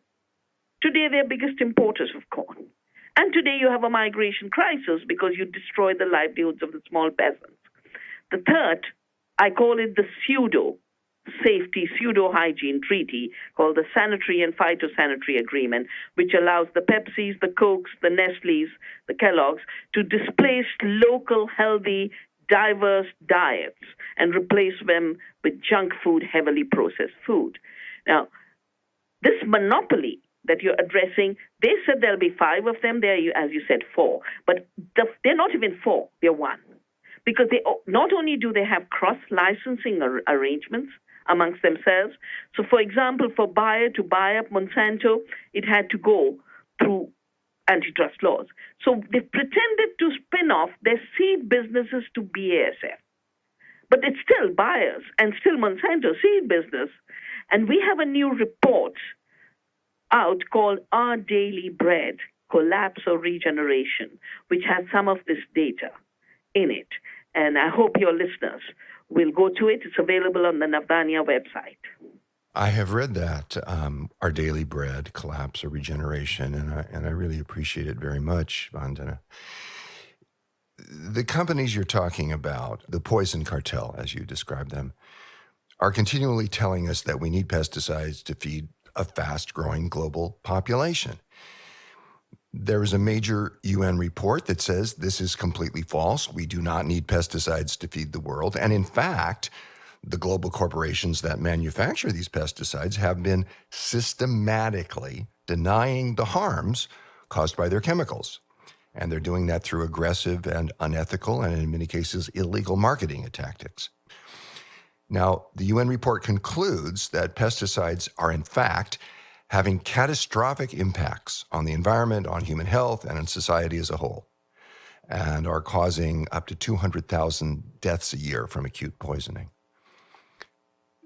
Today, they're biggest importers of corn. And today you have a migration crisis because you destroy the livelihoods of the small peasants. The third, I call it the pseudo-safety, pseudo-hygiene treaty called the Sanitary and Phytosanitary Agreement, which allows the Pepsis, the Cokes, the Nestle's, the Kellogg's to displace local, healthy, diverse diets and replace them with junk food, heavily processed food. Now, this monopoly that you're addressing, they said there'll be 5 of them. There, as you said, 4. But they're not even 4. They're 1. Because they not only do they have cross-licensing arrangements amongst themselves. So, for example, for Bayer to buy up Monsanto, it had to go through antitrust laws. So they pretended to spin off their seed businesses to BASF. But it's still Bayer's and still Monsanto seed business. And we have a new report out called Our Daily Bread, Collapse or Regeneration, which has some of this data in it. And I hope your listeners will go to it. It's available on the Navdanya website. I have read that, Our Daily Bread, Collapse or Regeneration, and I really appreciate it very much, Vandana. The companies you're talking about, the poison cartel, as you describe them, are continually telling us that we need pesticides to feed a fast-growing global population. There is a major UN report that says this is completely false. We do not need pesticides to feed the world. And in fact, the global corporations that manufacture these pesticides have been systematically denying the harms caused by their chemicals. And they're doing that through aggressive and unethical and in many cases illegal marketing tactics. Now, the UN report concludes that pesticides are in fact having catastrophic impacts on the environment, on human health, and on society as a whole, and are causing up to 200,000 deaths a year from acute poisoning.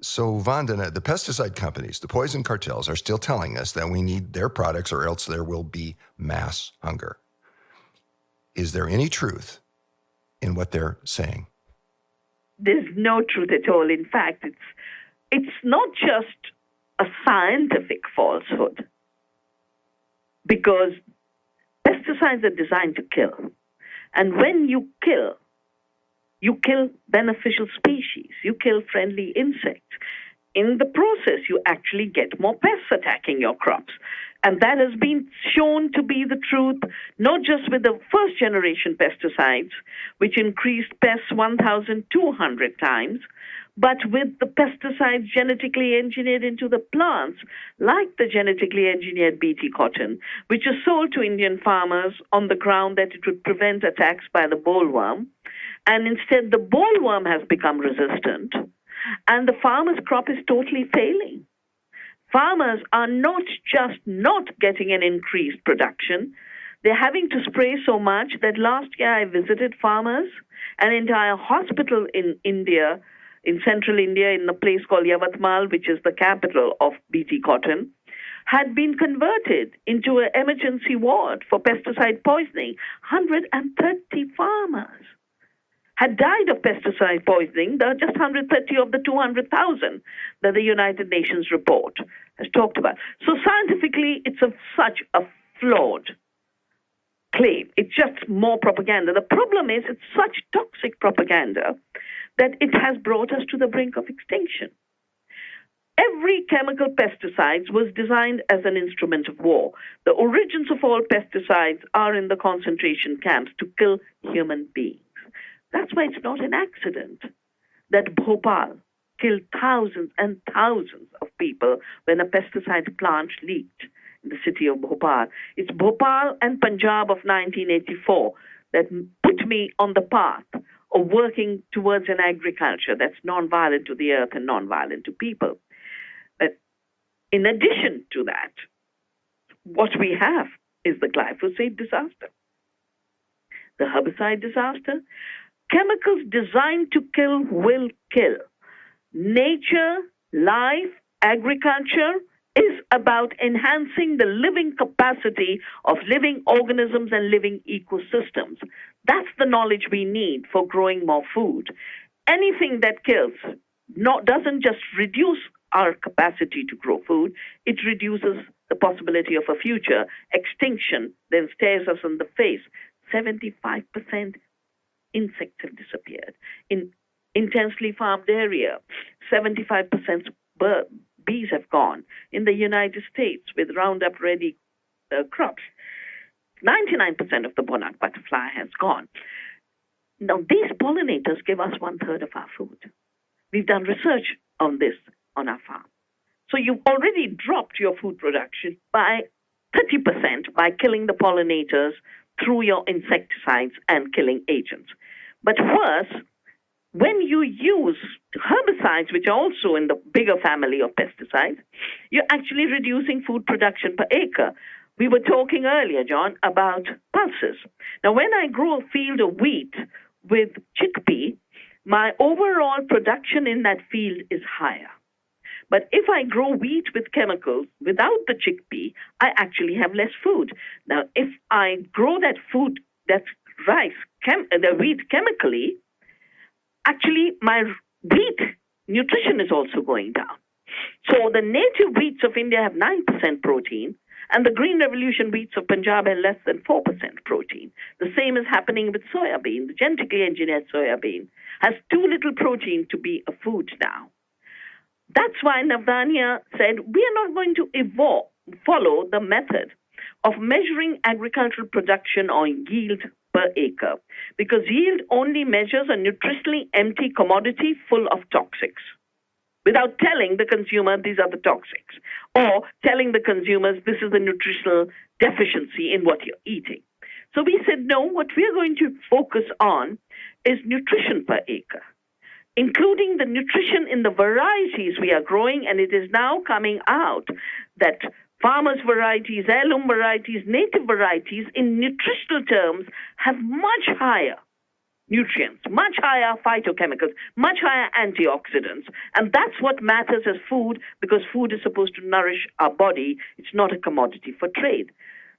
So, Vandana, the pesticide companies, the poison cartels, are still telling us that we need their products or else there will be mass hunger. Is there any truth in what they're saying? There's no truth at all. In fact, it's not just a scientific falsehood, because pesticides are designed to kill. And when you kill beneficial species, you kill friendly insects. In the process, you actually get more pests attacking your crops. And that has been shown to be the truth, not just with the first generation pesticides, which increased pests 1,200 times, but with the pesticides genetically engineered into the plants, like the genetically engineered BT cotton, which is sold to Indian farmers on the ground that it would prevent attacks by the bollworm. And instead, the bollworm has become resistant, and the farmer's crop is totally failing. Farmers are not just not getting an increased production, they're having to spray so much that last year I visited farmers. An entire hospital in India, in central India, in a place called Yavatmal, which is the capital of BT cotton, had been converted into an emergency ward for pesticide poisoning. 130 farmers had died of pesticide poisoning. There are just 130 of the 200,000 that the United Nations report has talked about. So scientifically, it's such a flawed claim. It's just more propaganda. The problem is it's such toxic propaganda that it has brought us to the brink of extinction. Every chemical pesticide was designed as an instrument of war. The origins of all pesticides are in the concentration camps to kill human beings. That's why it's not an accident that Bhopal killed thousands and thousands of people when a pesticide plant leaked in the city of Bhopal. It's Bhopal and Punjab of 1984 that put me on the path of working towards an agriculture that's non-violent to the earth and non-violent to people. But in addition to that, what we have is the glyphosate disaster, the herbicide disaster. Chemicals designed to kill will kill. Nature, life, agriculture is about enhancing the living capacity of living organisms and living ecosystems. That's the knowledge we need for growing more food. Anything that kills doesn't just reduce our capacity to grow food, it reduces the possibility of a future extinction, then stares us in the face. 75% insects have disappeared. In intensely farmed area, 75% bees have gone. In the United States, with Roundup Ready crops, 99% of the monarch butterfly has gone. Now, these pollinators give us 1/3 of our food. We've done research on this on our farm. So you've already dropped your food production by 30% by killing the pollinators through your insecticides and killing agents. But worse, when you use herbicides, which are also in the bigger family of pesticides, you're actually reducing food production per acre. We were talking earlier, John, about pulses. Now, when I grow a field of wheat with chickpea, my overall production in that field is higher. But if I grow wheat with chemicals without the chickpea, I actually have less food. Now, if I grow that food, that rice, the wheat chemically, actually my wheat nutrition is also going down. So the native wheats of India have 9% protein, and the Green Revolution wheats of Punjab have less than 4% protein. The same is happening with soybean. The genetically engineered soybean has too little protein to be a food now. That's why Navdanya said, we are not going to follow the method of measuring agricultural production or yield per acre, because yield only measures a nutritionally empty commodity full of toxics, without telling the consumer these are the toxics, or telling the consumers this is the nutritional deficiency in what you're eating. So we said, no, what we're going to focus on is nutrition per acre, including the nutrition in the varieties we are growing. And it is now coming out that farmers' varieties, heirloom varieties, native varieties, in nutritional terms, have much higher nutrients, much higher phytochemicals, much higher antioxidants. And that's what matters as food, because food is supposed to nourish our body. It's not a commodity for trade.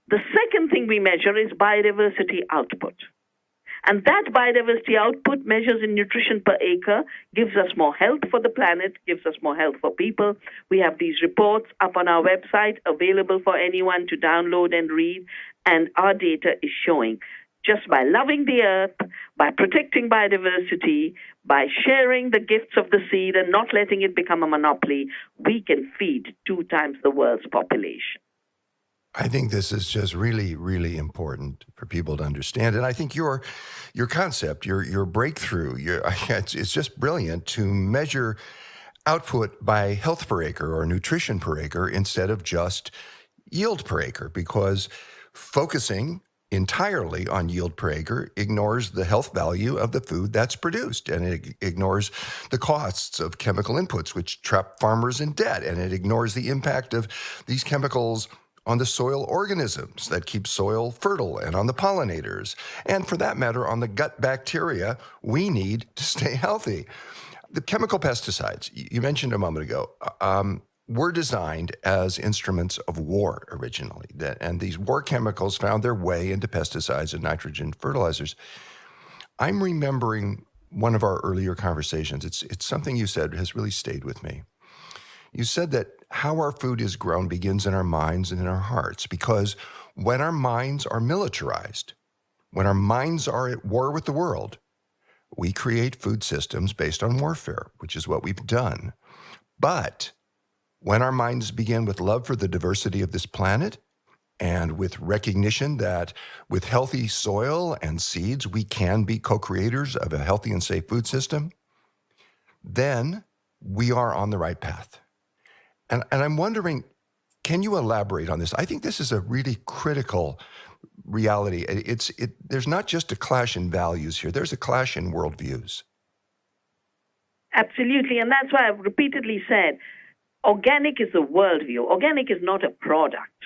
The second thing we measure is biodiversity output. And that biodiversity output measures in nutrition per acre, gives us more health for the planet, gives us more health for people. We have these reports up on our website available for anyone to download and read. And our data is showing just by loving the earth, by protecting biodiversity, by sharing the gifts of the seed and not letting it become a monopoly, we can feed 2 times the world's population. I think this is just really, really important for people to understand. And I think your concept, your breakthrough, it's just brilliant to measure output by health per acre or nutrition per acre instead of just yield per acre, because focusing entirely on yield per acre ignores the health value of the food that's produced, and it ignores the costs of chemical inputs, which trap farmers in debt, and it ignores the impact of these chemicals on the soil organisms that keep soil fertile, and on the pollinators, and for that matter, on the gut bacteria we need to stay healthy. The chemical pesticides, you mentioned a moment ago, were designed as instruments of war originally, and these war chemicals found their way into pesticides and nitrogen fertilizers. I'm remembering one of our earlier conversations. It's something you said has really stayed with me. You said that how our food is grown begins in our minds and in our hearts, because when our minds are militarized, when our minds are at war with the world, we create food systems based on warfare, which is what we've done. But when our minds begin with love for the diversity of this planet, and with recognition that with healthy soil and seeds, we can be co-creators of a healthy and safe food system, then we are on the right path. And I'm wondering, can you elaborate on this? I think this is a really critical reality. There's not just a clash in values here. There's a clash in worldviews. Absolutely. And that's why I've repeatedly said, organic is a worldview. Organic is not a product.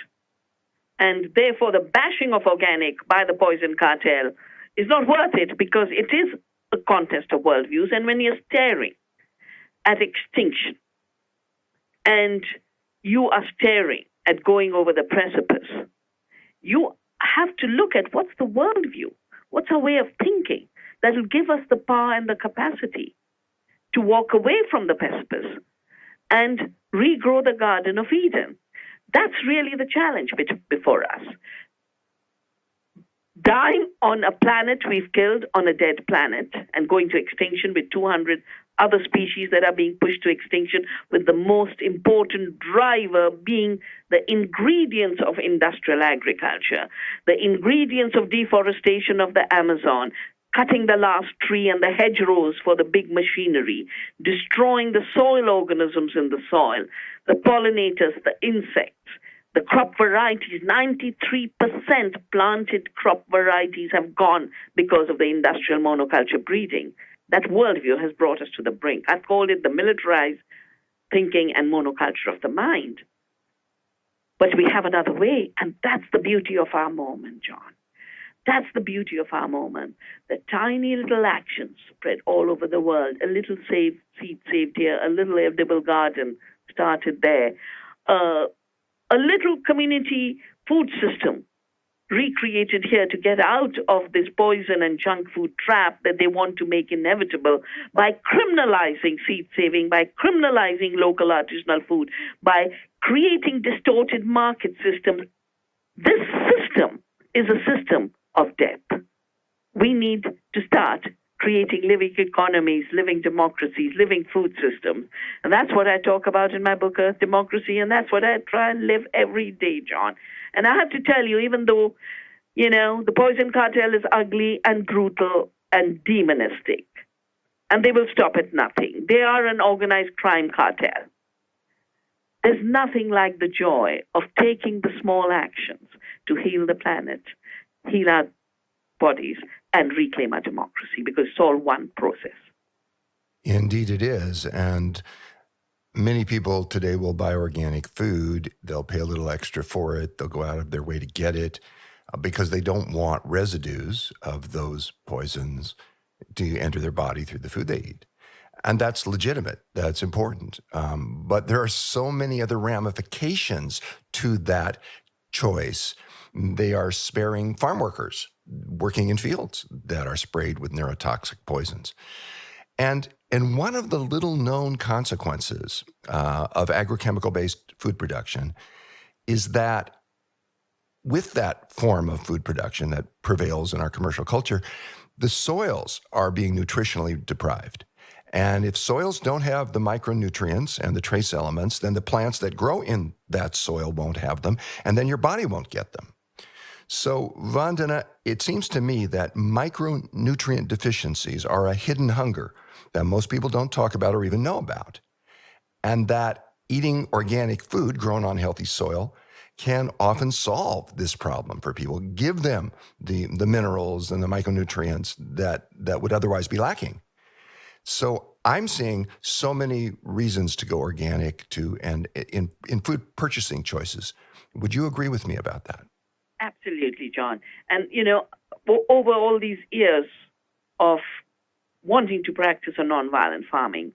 And therefore, the bashing of organic by the poison cartel is not worth it, because it is a contest of worldviews. And when you're staring at extinction, and you are staring at going over the precipice, you have to look at what's the worldview, what's our way of thinking that will give us the power and the capacity to walk away from the precipice and regrow the Garden of Eden. That's really the challenge before us. Dying on a planet we've killed, on a dead planet, and going to extinction with 200 other species that are being pushed to extinction, with the most important driver being the ingredients of industrial agriculture, the ingredients of deforestation of the Amazon, cutting the last tree and the hedgerows for the big machinery, destroying the soil organisms in the soil, the pollinators, the insects, the crop varieties. 93% planted crop varieties have gone because of the industrial monoculture breeding. That worldview has brought us to the brink. I've called it the militarized thinking and monoculture of the mind. But we have another way, and that's the beauty of our moment, John. That's the beauty of our moment. The tiny little actions spread all over the world. A little seed saved here, a little edible garden started there. A little community food system recreated here to get out of this poison and junk food trap that they want to make inevitable by criminalizing seed saving, by criminalizing local artisanal food, by creating distorted market systems. This system is a system of death. We need to start creating living economies, living democracies, living food systems. And that's what I talk about in my book, Earth Democracy, and that's what I try and live every day, John. And I have to tell you, even though, the poison cartel is ugly and brutal and demonistic, and they will stop at nothing. They are an organized crime cartel. There's nothing like the joy of taking the small actions to heal the planet, heal our bodies, and reclaim our democracy, because it's all one process. Indeed it is. And many people today will buy organic food. They'll pay a little extra for it. They'll go out of their way to get it because they don't want residues of those poisons to enter their body through the food they eat. And that's legitimate. That's important. But there are so many other ramifications to that choice. They are sparing farm workers working in fields that are sprayed with neurotoxic poisons. And one of the little known consequences of agrochemical-based food production is that with that form of food production that prevails in our commercial culture, the soils are being nutritionally deprived. And if soils don't have the micronutrients and the trace elements, then the plants that grow in that soil won't have them, and then your body won't get them. So, Vandana, it seems to me that micronutrient deficiencies are a hidden hunger that most people don't talk about or even know about, and that eating organic food grown on healthy soil can often solve this problem for people, give them the minerals and the micronutrients that would otherwise be lacking. So I'm seeing so many reasons to go organic and in food purchasing choices. Would you agree with me about that? Absolutely, John. And, over all these years of wanting to practice a nonviolent farming,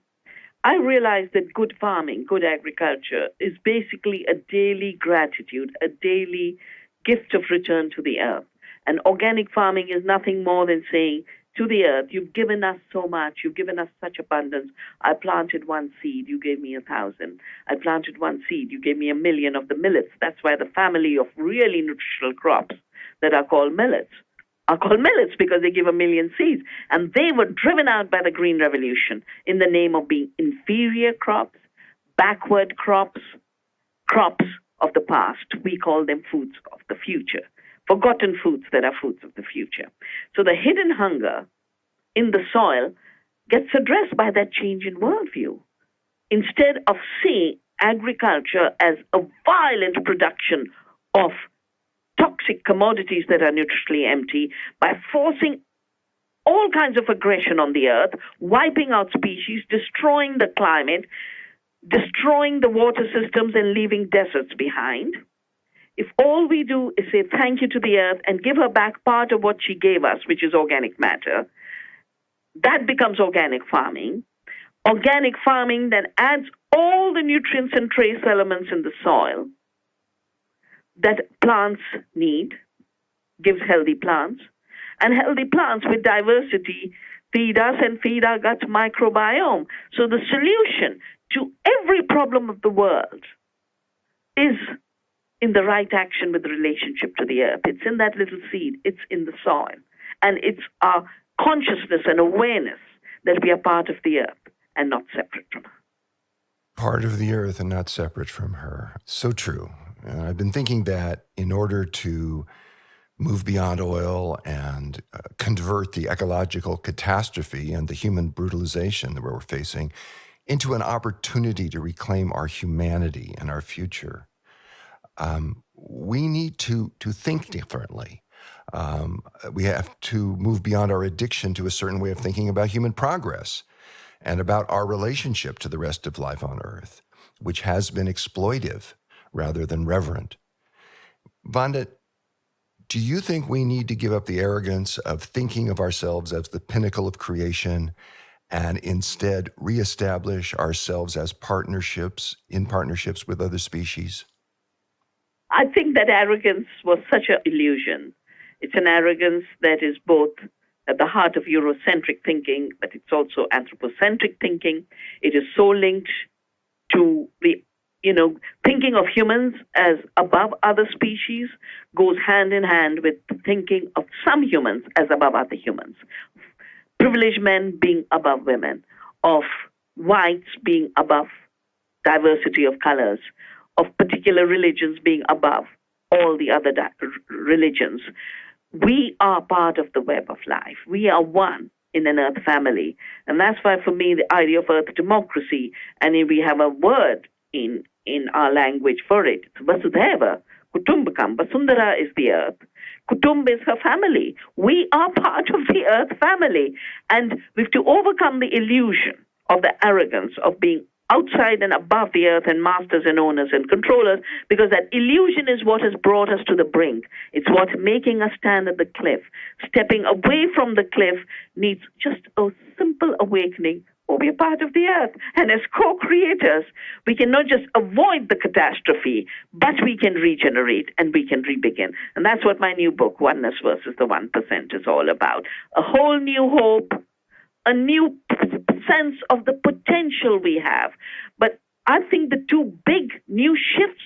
I realized that good farming, good agriculture is basically a daily gratitude, a daily gift of return to the earth. And organic farming is nothing more than saying to the earth, you've given us so much, you've given us such abundance. I planted one seed, you gave me 1,000. I planted one seed, you gave me 1,000,000 of the millets. That's why the family of really nutritional crops that are called millets are called millets, because they give 1,000,000 seeds. And they were driven out by the Green Revolution in the name of being inferior crops, backward crops, crops of the past. We call them foods of the future. Forgotten foods that are foods of the future. So the hidden hunger in the soil gets addressed by that change in worldview. Instead of seeing agriculture as a violent production of toxic commodities that are nutritionally empty, by forcing all kinds of aggression on the earth, wiping out species, destroying the climate, destroying the water systems, and leaving deserts behind. If all we do is say thank you to the earth and give her back part of what she gave us, which is organic matter, that becomes organic farming. Organic farming then adds all the nutrients and trace elements in the soil that plants need, gives healthy plants, and healthy plants with diversity feed us and feed our gut microbiome. So the solution to every problem of the world is in the right action with relationship to the earth. It's in that little seed. It's in the soil. And it's our consciousness and awareness that we are part of the earth and not separate from her. Part of the earth and not separate from her. So true. And I've been thinking that in order to move beyond oil and convert the ecological catastrophe and the human brutalization that we're facing into an opportunity to reclaim our humanity and our future, we need to think differently. We have to move beyond our addiction to a certain way of thinking about human progress and about our relationship to the rest of life on Earth, which has been exploitive rather than reverent. Vonda, do you think we need to give up the arrogance of thinking of ourselves as the pinnacle of creation and instead reestablish ourselves as partnerships with other species? I think that arrogance was such an illusion. It's an arrogance that is both at the heart of Eurocentric thinking, but it's also anthropocentric thinking. It is so linked to the thinking of humans as above other species goes hand in hand with thinking of some humans as above other humans. Privileged men being above women, of whites being above diversity of colors, of particular religions being above all the other religions. We are part of the web of life. We are one in an earth family. And that's why, for me, the idea of earth democracy, and we have a word in our language for it. It's Vasudhaiva Kutumbakam. Vasundhara is the earth. Kutumb is her family. We are part of the earth family. And we have to overcome the illusion of the arrogance of being outside and above the earth and masters and owners and controllers, because that illusion is what has brought us to the brink. It's what's making us stand at the cliff. Stepping away from the cliff needs just a simple awakening. Oh, we're part of the earth. And as co-creators, we can not just avoid the catastrophe, but we can regenerate and we can rebegin. And that's what my new book, Oneness versus the 1%, is all about. A whole new hope, a new sense of the potential we have. But I think the two big new shifts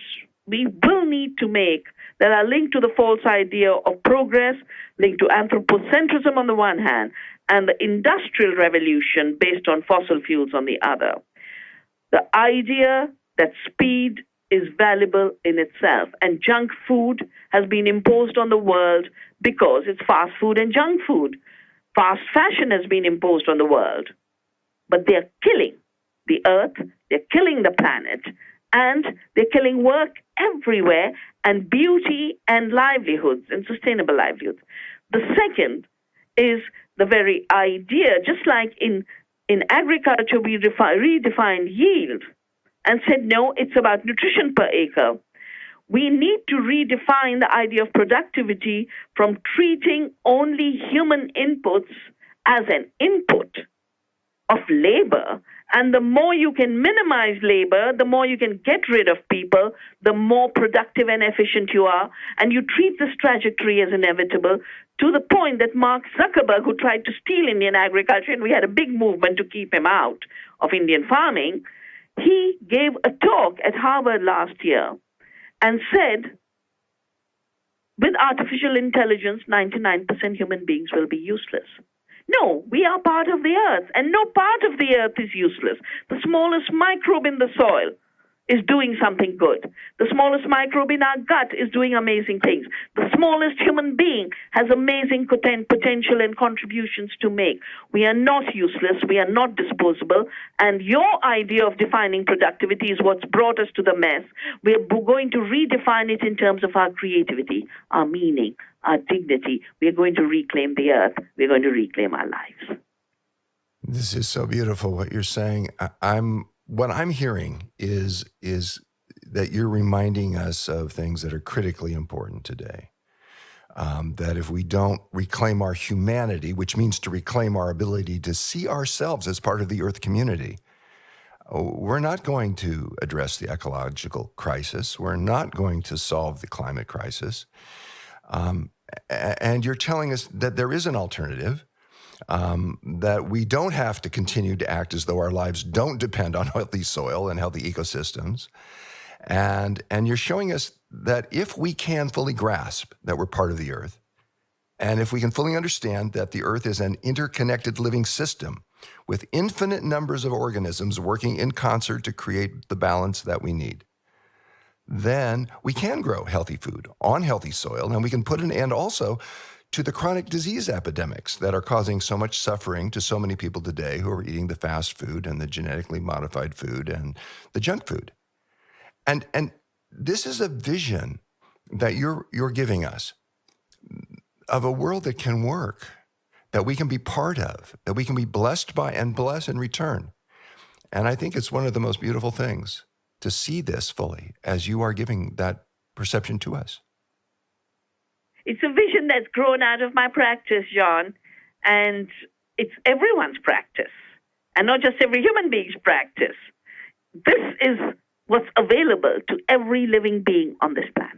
we will need to make that are linked to the false idea of progress, linked to anthropocentrism on the one hand, and the industrial revolution based on fossil fuels on the other. The idea that speed is valuable in itself, and junk food has been imposed on the world because it's fast food and junk food. Fast fashion has been imposed on the world, but they're killing the earth, they're killing the planet, and they're killing work everywhere and beauty and livelihoods and sustainable livelihoods. The second is the very idea, just like in agriculture, we redefined yield and said, no, it's about nutrition per acre. We need to redefine the idea of productivity from treating only human inputs as an input of labor. And the more you can minimize labor, the more you can get rid of people, the more productive and efficient you are. And you treat this trajectory as inevitable, to the point that Mark Zuckerberg, who tried to steal Indian agriculture, and we had a big movement to keep him out of Indian farming, he gave a talk at Harvard last year and said, with artificial intelligence, 99% human beings will be useless. No, we are part of the earth, and no part of the earth is useless. The smallest microbe in the soil is doing something good. The smallest microbe in our gut is doing amazing things. The smallest human being has amazing potential and contributions to make. We are not useless. We are not disposable. And your idea of defining productivity is what's brought us to the mess. We're going to redefine it in terms of our creativity, our meaning, our dignity. We're going to reclaim the earth. We're going to reclaim our lives. This is so beautiful what you're saying. What I'm hearing is that you're reminding us of things that are critically important today. That if we don't reclaim our humanity, which means to reclaim our ability to see ourselves as part of the earth community, We're not going to address the ecological crisis. We're not going to solve the climate crisis. And you're telling us that there is an alternative, that we don't have to continue to act as though our lives don't depend on healthy soil and healthy ecosystems. And you're showing us that if we can fully grasp that we're part of the earth, and if we can fully understand that the earth is an interconnected living system with infinite numbers of organisms working in concert to create the balance that we need, then we can grow healthy food on healthy soil, and we can put an end also to the chronic disease epidemics that are causing so much suffering to so many people today who are eating the fast food and the genetically modified food and the junk food. And this is a vision that you're giving us of a world that can work, that we can be part of, that we can be blessed by and bless in return. And I think it's one of the most beautiful things to see this fully as you are giving that perception to us. It's a vision that's grown out of my practice, John, and it's everyone's practice, and not just every human being's practice. This is what's available to every living being on this planet.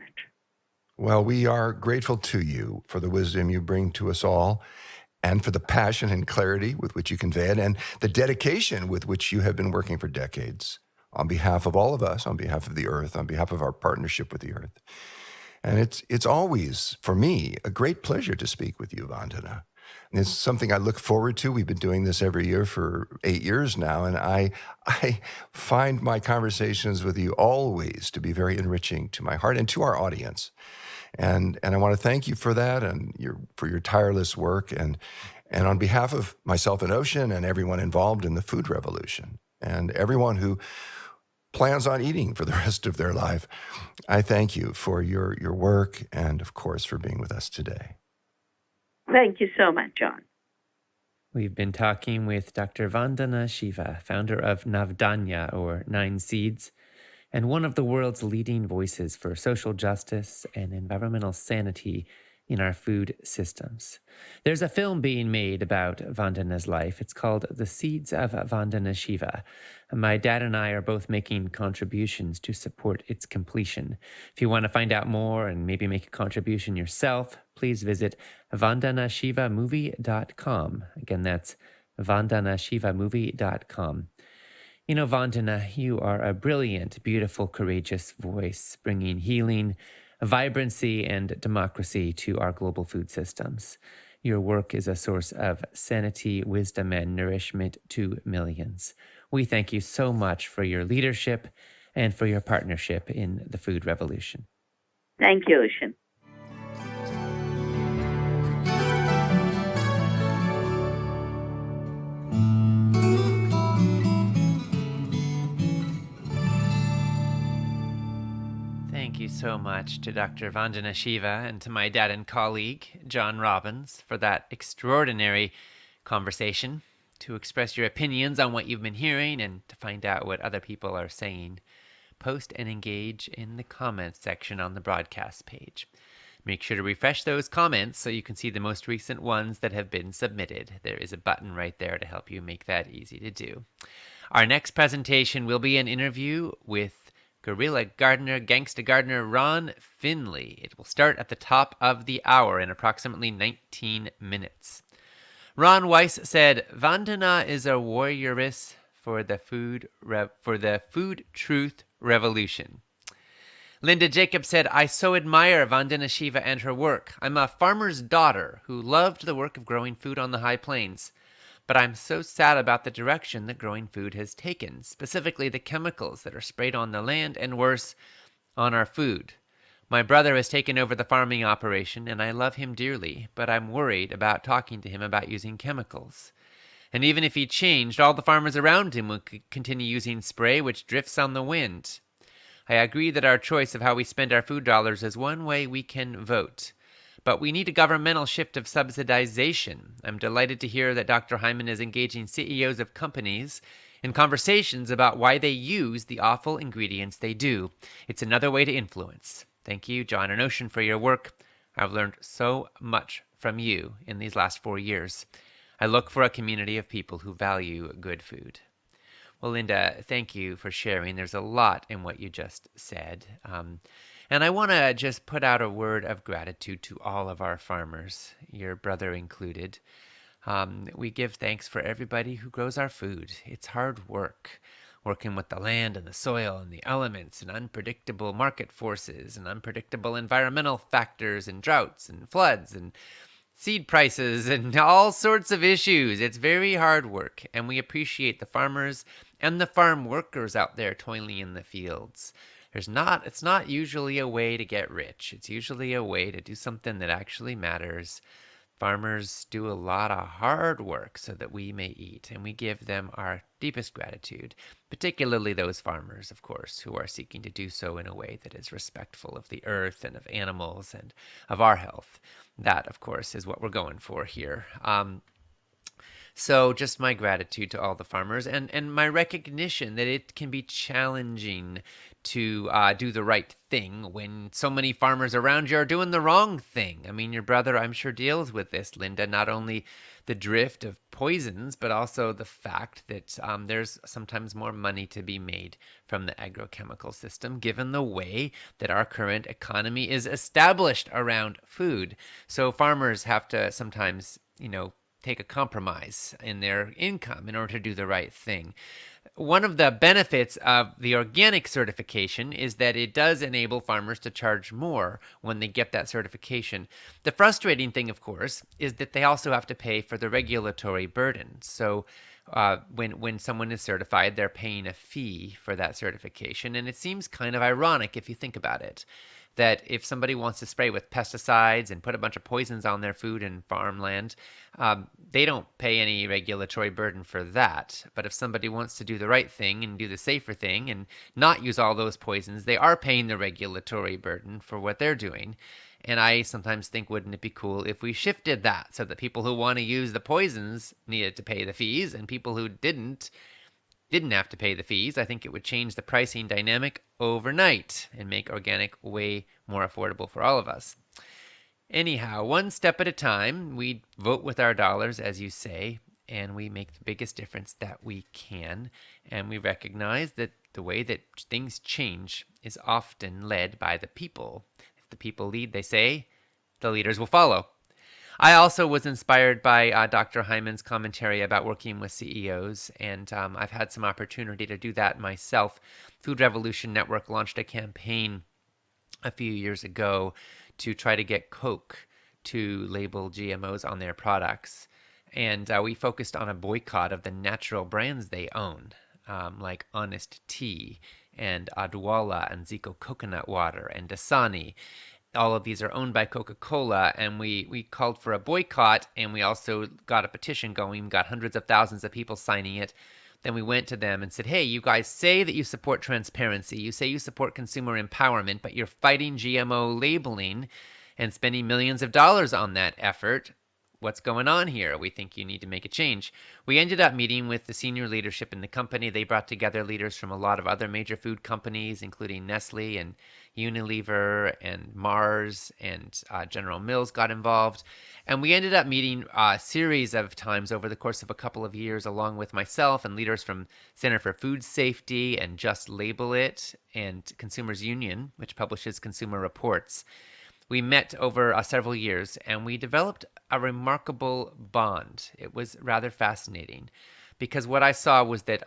Well, we are grateful to you for the wisdom you bring to us all, and for the passion and clarity with which you convey it, and the dedication with which you have been working for decades on behalf of all of us, on behalf of the earth, on behalf of our partnership with the earth. And it's always, for me, a great pleasure to speak with you, Vandana. And it's something I look forward to. We've been doing this every year for 8 years now, and I find my conversations with you always to be very enriching to my heart and to our audience. And I want to thank you for that, and for your tireless work, and on behalf of myself and Ocean and everyone involved in the food revolution, and everyone who plans on eating for the rest of their life, I thank you for your work and, of course, for being with us today. Thank you so much, John. We've been talking with Dr. Vandana Shiva, founder of Navdanya, or Nine Seeds, and one of the world's leading voices for social justice and environmental sanity in our food systems. There's a film being made about Vandana's life. It's called The Seeds of Vandana Shiva. My dad and I are both making contributions to support its completion. If you want to find out more and maybe make a contribution yourself, please visit vandanashivamovie.com. Again, that's vandanashivamovie.com. You know, Vandana, you are a brilliant, beautiful, courageous voice, bringing healing, vibrancy, and democracy to our global food systems. Your work is a source of sanity, wisdom, and nourishment to millions. We thank you so much for your leadership and for your partnership in the food revolution. Thank you, Ocean. Thank you so much to Dr. Vandana Shiva and to my dad and colleague, John Robbins, for that extraordinary conversation, to express your opinions on what you've been hearing and to find out what other people are saying. Post and engage in the comments section on the broadcast page. Make sure to refresh those comments so you can see the most recent ones that have been submitted. There is a button right there to help you make that easy to do. Our next presentation will be an interview with guerrilla gardener, gangsta gardener Ron Finley. It will start at the top of the hour in approximately 19 minutes. Ron Weiss said, Vandana is a warrioress for the food truth revolution. Linda Jacobs said, I so admire Vandana Shiva and her work. I'm a farmer's daughter who loved the work of growing food on the high plains. But I'm so sad about the direction that growing food has taken, specifically the chemicals that are sprayed on the land and worse, on our food. My brother has taken over the farming operation, and I love him dearly, but I'm worried about talking to him about using chemicals. And even if he changed, all the farmers around him would continue using spray which drifts on the wind. I agree that our choice of how we spend our food dollars is one way we can vote. But we need a governmental shift of subsidization. I'm delighted to hear that Dr. Hyman is engaging CEOs of companies in conversations about why they use the awful ingredients they do. It's another way to influence. Thank you, John and Ocean, for your work. I've learned so much from you in these last 4 years. I look for a community of people who value good food. Well, Linda, thank you for sharing. There's a lot in what you just said. And I want to just put out a word of gratitude to all of our farmers, your brother included. We give thanks for everybody who grows our food. It's hard work, working with the land and the soil and the elements and unpredictable market forces and unpredictable environmental factors and droughts and floods and seed prices and all sorts of issues. It's very hard work, and we appreciate the farmers and the farm workers out there toiling in the fields. It's not usually a way to get rich. It's usually a way to do something that actually matters. Farmers do a lot of hard work so that we may eat, and we give them our deepest gratitude, particularly those farmers, of course, who are seeking to do so in a way that is respectful of the earth and of animals and of our health. That, of course, is what we're going for here. So just my gratitude to all the farmers and my recognition that it can be challenging to do the right thing when so many farmers around you are doing the wrong thing. I mean, your brother, I'm sure, deals with this, Linda, not only the drift of poisons, but also the fact that there's sometimes more money to be made from the agrochemical system, given the way that our current economy is established around food. So farmers have to sometimes, take a compromise in their income in order to do the right thing. One of the benefits of the organic certification is that it does enable farmers to charge more when they get that certification. The frustrating thing, of course, is that they also have to pay for the regulatory burden. So when someone is certified, they're paying a fee for that certification. And it seems kind of ironic if you think about it, that if somebody wants to spray with pesticides and put a bunch of poisons on their food and farmland, they don't pay any regulatory burden for that. But if somebody wants to do the right thing and do the safer thing and not use all those poisons, they are paying the regulatory burden for what they're doing. And I sometimes think, wouldn't it be cool if we shifted that so that people who want to use the poisons needed to pay the fees and people who didn't have to pay the fees? I think it would change the pricing dynamic overnight and make organic way more affordable for all of us. Anyhow, one step at a time, we vote with our dollars, as you say, and we make the biggest difference that we can. And we recognize that the way that things change is often led by the people. If the people lead, they say, the leaders will follow. I also was inspired by Dr. Hyman's commentary about working with CEOs, and I've had some opportunity to do that myself. Food Revolution Network launched a campaign a few years ago to try to get Coke to label GMOs on their products. And we focused on a boycott of the natural brands they own, like Honest Tea and Adwala and Zico Coconut Water and Dasani. All of these are owned by Coca-Cola, and we called for a boycott, and we also got a petition going. We got hundreds of thousands of people signing it. Then we went to them and said, hey, you guys say that you support transparency. You say you support consumer empowerment, but you're fighting GMO labeling and spending millions of dollars on that effort. What's going on here? We think you need to make a change. We ended up meeting with the senior leadership in the company. They brought together leaders from a lot of other major food companies, including Nestle and Unilever and Mars, and General Mills got involved. And we ended up meeting a series of times over the course of a couple of years, along with myself and leaders from Center for Food Safety and Just Label It and Consumers Union, which publishes consumer reports. We met over several years, and we developed a remarkable bond. It was rather fascinating, because what I saw was that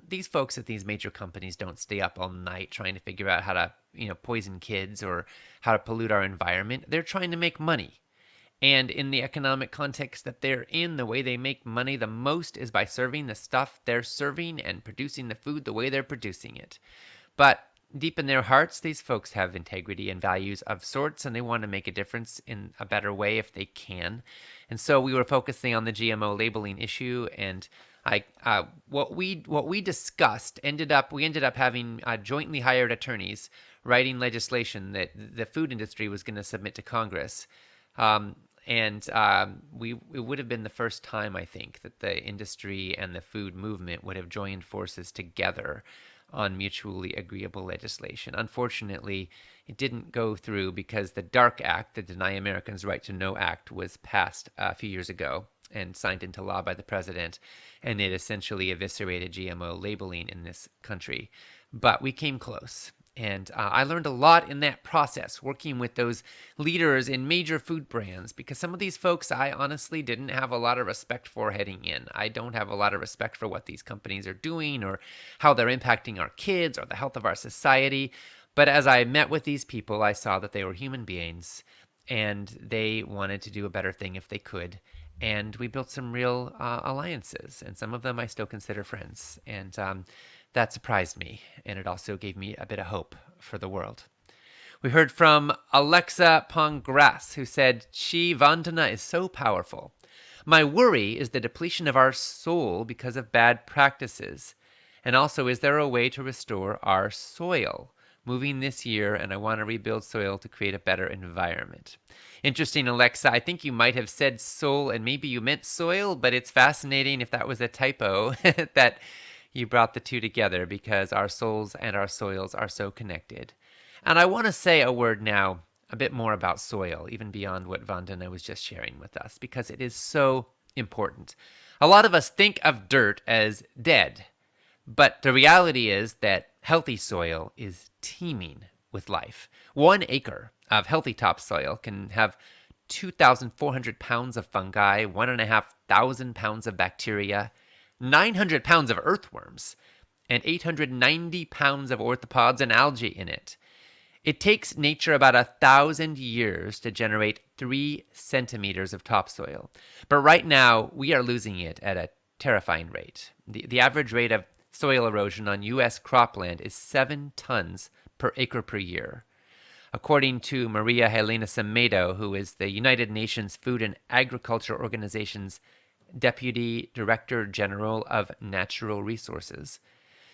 these folks at these major companies don't stay up all night trying to figure out how to poison kids or how to pollute our environment. They're trying to make money. And in the economic context that they're in, the way they make money the most is by serving the stuff they're serving and producing the food the way they're producing it. But deep in their hearts, these folks have integrity and values of sorts, and they want to make a difference in a better way if they can. And so we were focusing on the GMO labeling issue, and what we discussed we ended up having jointly hired attorneys writing legislation that the food industry was going to submit to Congress. It would have been the first time, I think, that the industry and the food movement would have joined forces together on mutually agreeable legislation. Unfortunately, it didn't go through because the DARK Act, the Deny Americans Right to Know Act, was passed a few years ago and signed into law by the president, and it essentially eviscerated GMO labeling in this country. But we came close. And I learned a lot in that process, working with those leaders in major food brands, because some of these folks I honestly didn't have a lot of respect for heading in. I don't have a lot of respect for what these companies are doing or how they're impacting our kids or the health of our society. But as I met with these people, I saw that they were human beings and they wanted to do a better thing if they could. And we built some real alliances, and some of them I still consider friends. And that surprised me, and it also gave me a bit of hope for the world. We heard from Alexa Pongras, who said, Chi Vandana is so powerful. My worry is the depletion of our soul because of bad practices. And also, is there a way to restore our soil? Moving this year, and I want to rebuild soil to create a better environment. Interesting, Alexa. I think you might have said soul, and maybe you meant soil, but it's fascinating if that was a typo that you brought the two together, because our souls and our soils are so connected. And I want to say a word now, a bit more about soil, even beyond what Vandana was just sharing with us, because it is so important. A lot of us think of dirt as dead, but the reality is that healthy soil is teeming with life. 1 acre of healthy topsoil can have 2,400 pounds of fungi, 1,500 pounds of bacteria, 900 pounds of earthworms, and 890 pounds of orthopods and algae in it. It takes nature about 1,000 years to generate 3 centimeters of topsoil. But right now, we are losing it at a terrifying rate. The average rate of soil erosion on U.S. cropland is 7 tons per acre per year. According to Maria Helena Semedo, who is the United Nations Food and Agriculture Organization's Deputy Director General of Natural Resources,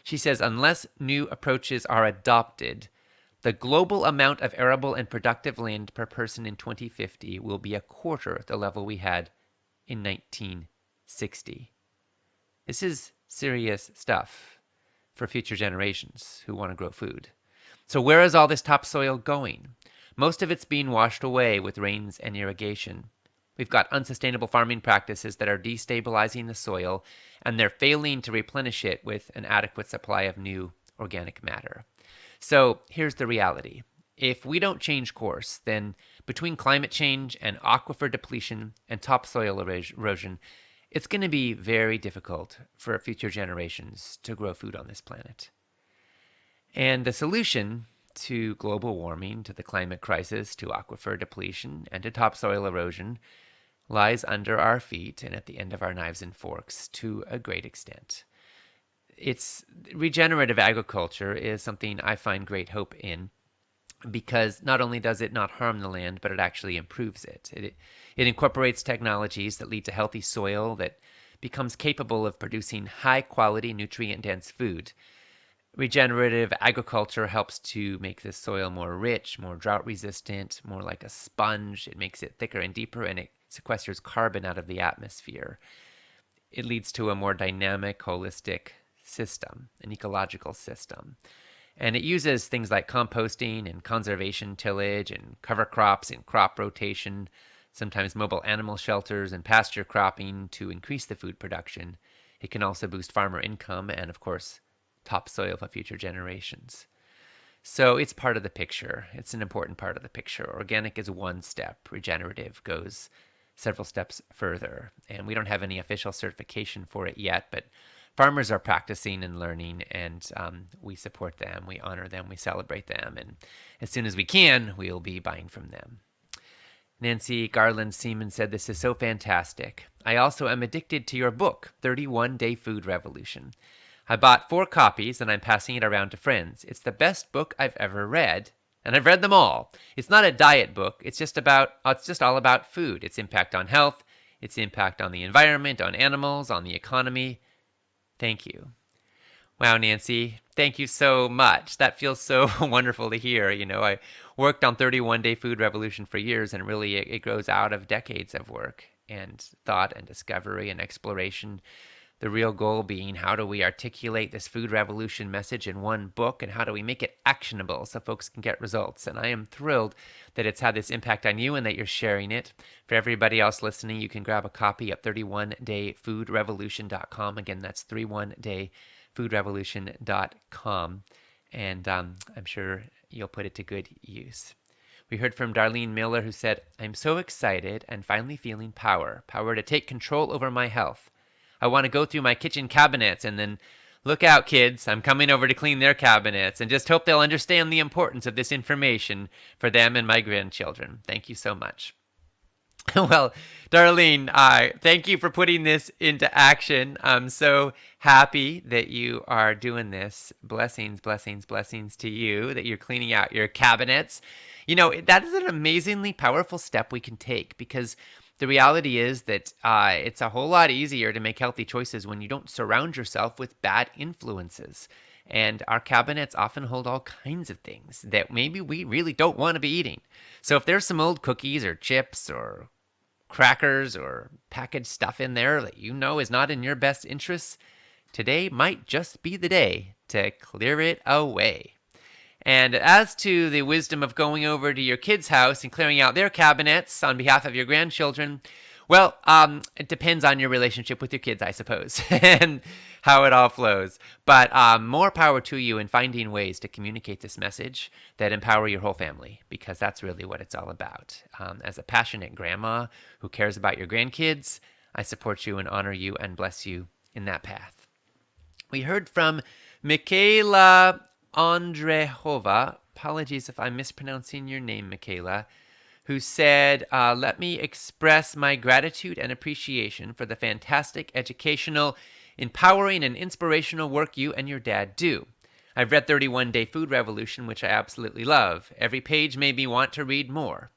she says unless new approaches are adopted, the global amount of arable and productive land per person in 2050 will be a quarter the level we had in 1960. This is serious stuff for future generations who want to grow food. So where is all this topsoil going? Most of it's being washed away with rains and irrigation. We've got unsustainable farming practices that are destabilizing the soil, and they're failing to replenish it with an adequate supply of new organic matter. So here's the reality. If we don't change course, then between climate change and aquifer depletion and topsoil erosion, it's going to be very difficult for future generations to grow food on this planet. And the solution to global warming, to the climate crisis, to aquifer depletion, and to topsoil erosion lies under our feet and at the end of our knives and forks to a great extent. Regenerative agriculture is something I find great hope in, because not only does it not harm the land, but it actually improves it. It incorporates technologies that lead to healthy soil that becomes capable of producing high-quality, nutrient-dense food. Regenerative agriculture helps to make the soil more rich, more drought-resistant, more like a sponge. It makes it thicker and deeper, and it sequesters carbon out of the atmosphere. It leads to a more dynamic, holistic system, an ecological system. And it uses things like composting and conservation tillage and cover crops and crop rotation, sometimes mobile animal shelters and pasture cropping to increase the food production. It can also boost farmer income and, of course, topsoil for future generations. So it's part of the picture. It's an important part of the picture. Organic is one step. Regenerative goes several steps further. And we don't have any official certification for it yet, but farmers are practicing and learning, and we support them, we honor them, we celebrate them, and as soon as we can, we'll be buying from them. Nancy Garland Seaman said, "This is so fantastic. I also am addicted to your book, 31 Day Food Revolution. I bought 4 copies, and I'm passing it around to friends. It's the best book I've ever read, and I've read them all. It's not a diet book. It's just all about food, its impact on health, its impact on the environment, on animals, on the economy. Thank you." Wow, Nancy, thank you so much. That feels so wonderful to hear. You know, I worked on 31 Day Food Revolution for years, and really it grows out of decades of work and thought and discovery and exploration. The real goal being, how do we articulate this food revolution message in one book, and how do we make it actionable so folks can get results? And I am thrilled that it's had this impact on you and that you're sharing it. For everybody else listening, you can grab a copy at 31dayfoodrevolution.com. Again, that's 31dayfoodrevolution.com. And I'm sure you'll put it to good use. We heard from Darlene Miller, who said, I'm so excited and finally feeling power to take control over my health. I want to go through my kitchen cabinets and then look out, kids. I'm coming over to clean their cabinets, and just hope they'll understand the importance of this information for them and my grandchildren. Thank you so much. Well, Darlene, thank you for putting this into action. I'm so happy that you are doing this. Blessings, blessings, blessings to you that you're cleaning out your cabinets. You know, that is an amazingly powerful step we can take, because the reality is that it's a whole lot easier to make healthy choices when you don't surround yourself with bad influences. And our cabinets often hold all kinds of things that maybe we really don't want to be eating. So if there's some old cookies or chips or crackers or packaged stuff in there that you know is not in your best interests, today might just be the day to clear it away. And as to the wisdom of going over to your kids' house and clearing out their cabinets on behalf of your grandchildren, well, it depends on your relationship with your kids, I suppose, and how it all flows. But more power to you in finding ways to communicate this message that empower your whole family, because that's really what it's all about. As a passionate grandma who cares about your grandkids, I support you and honor you and bless you in that path. We heard from Michaela Andrehova, apologies if I'm mispronouncing your name, Michaela, who said, let me express my gratitude and appreciation for the fantastic educational, empowering, and inspirational work you and your dad do. I've read 31 Day Food Revolution, which I absolutely love. Every page made me want to read more.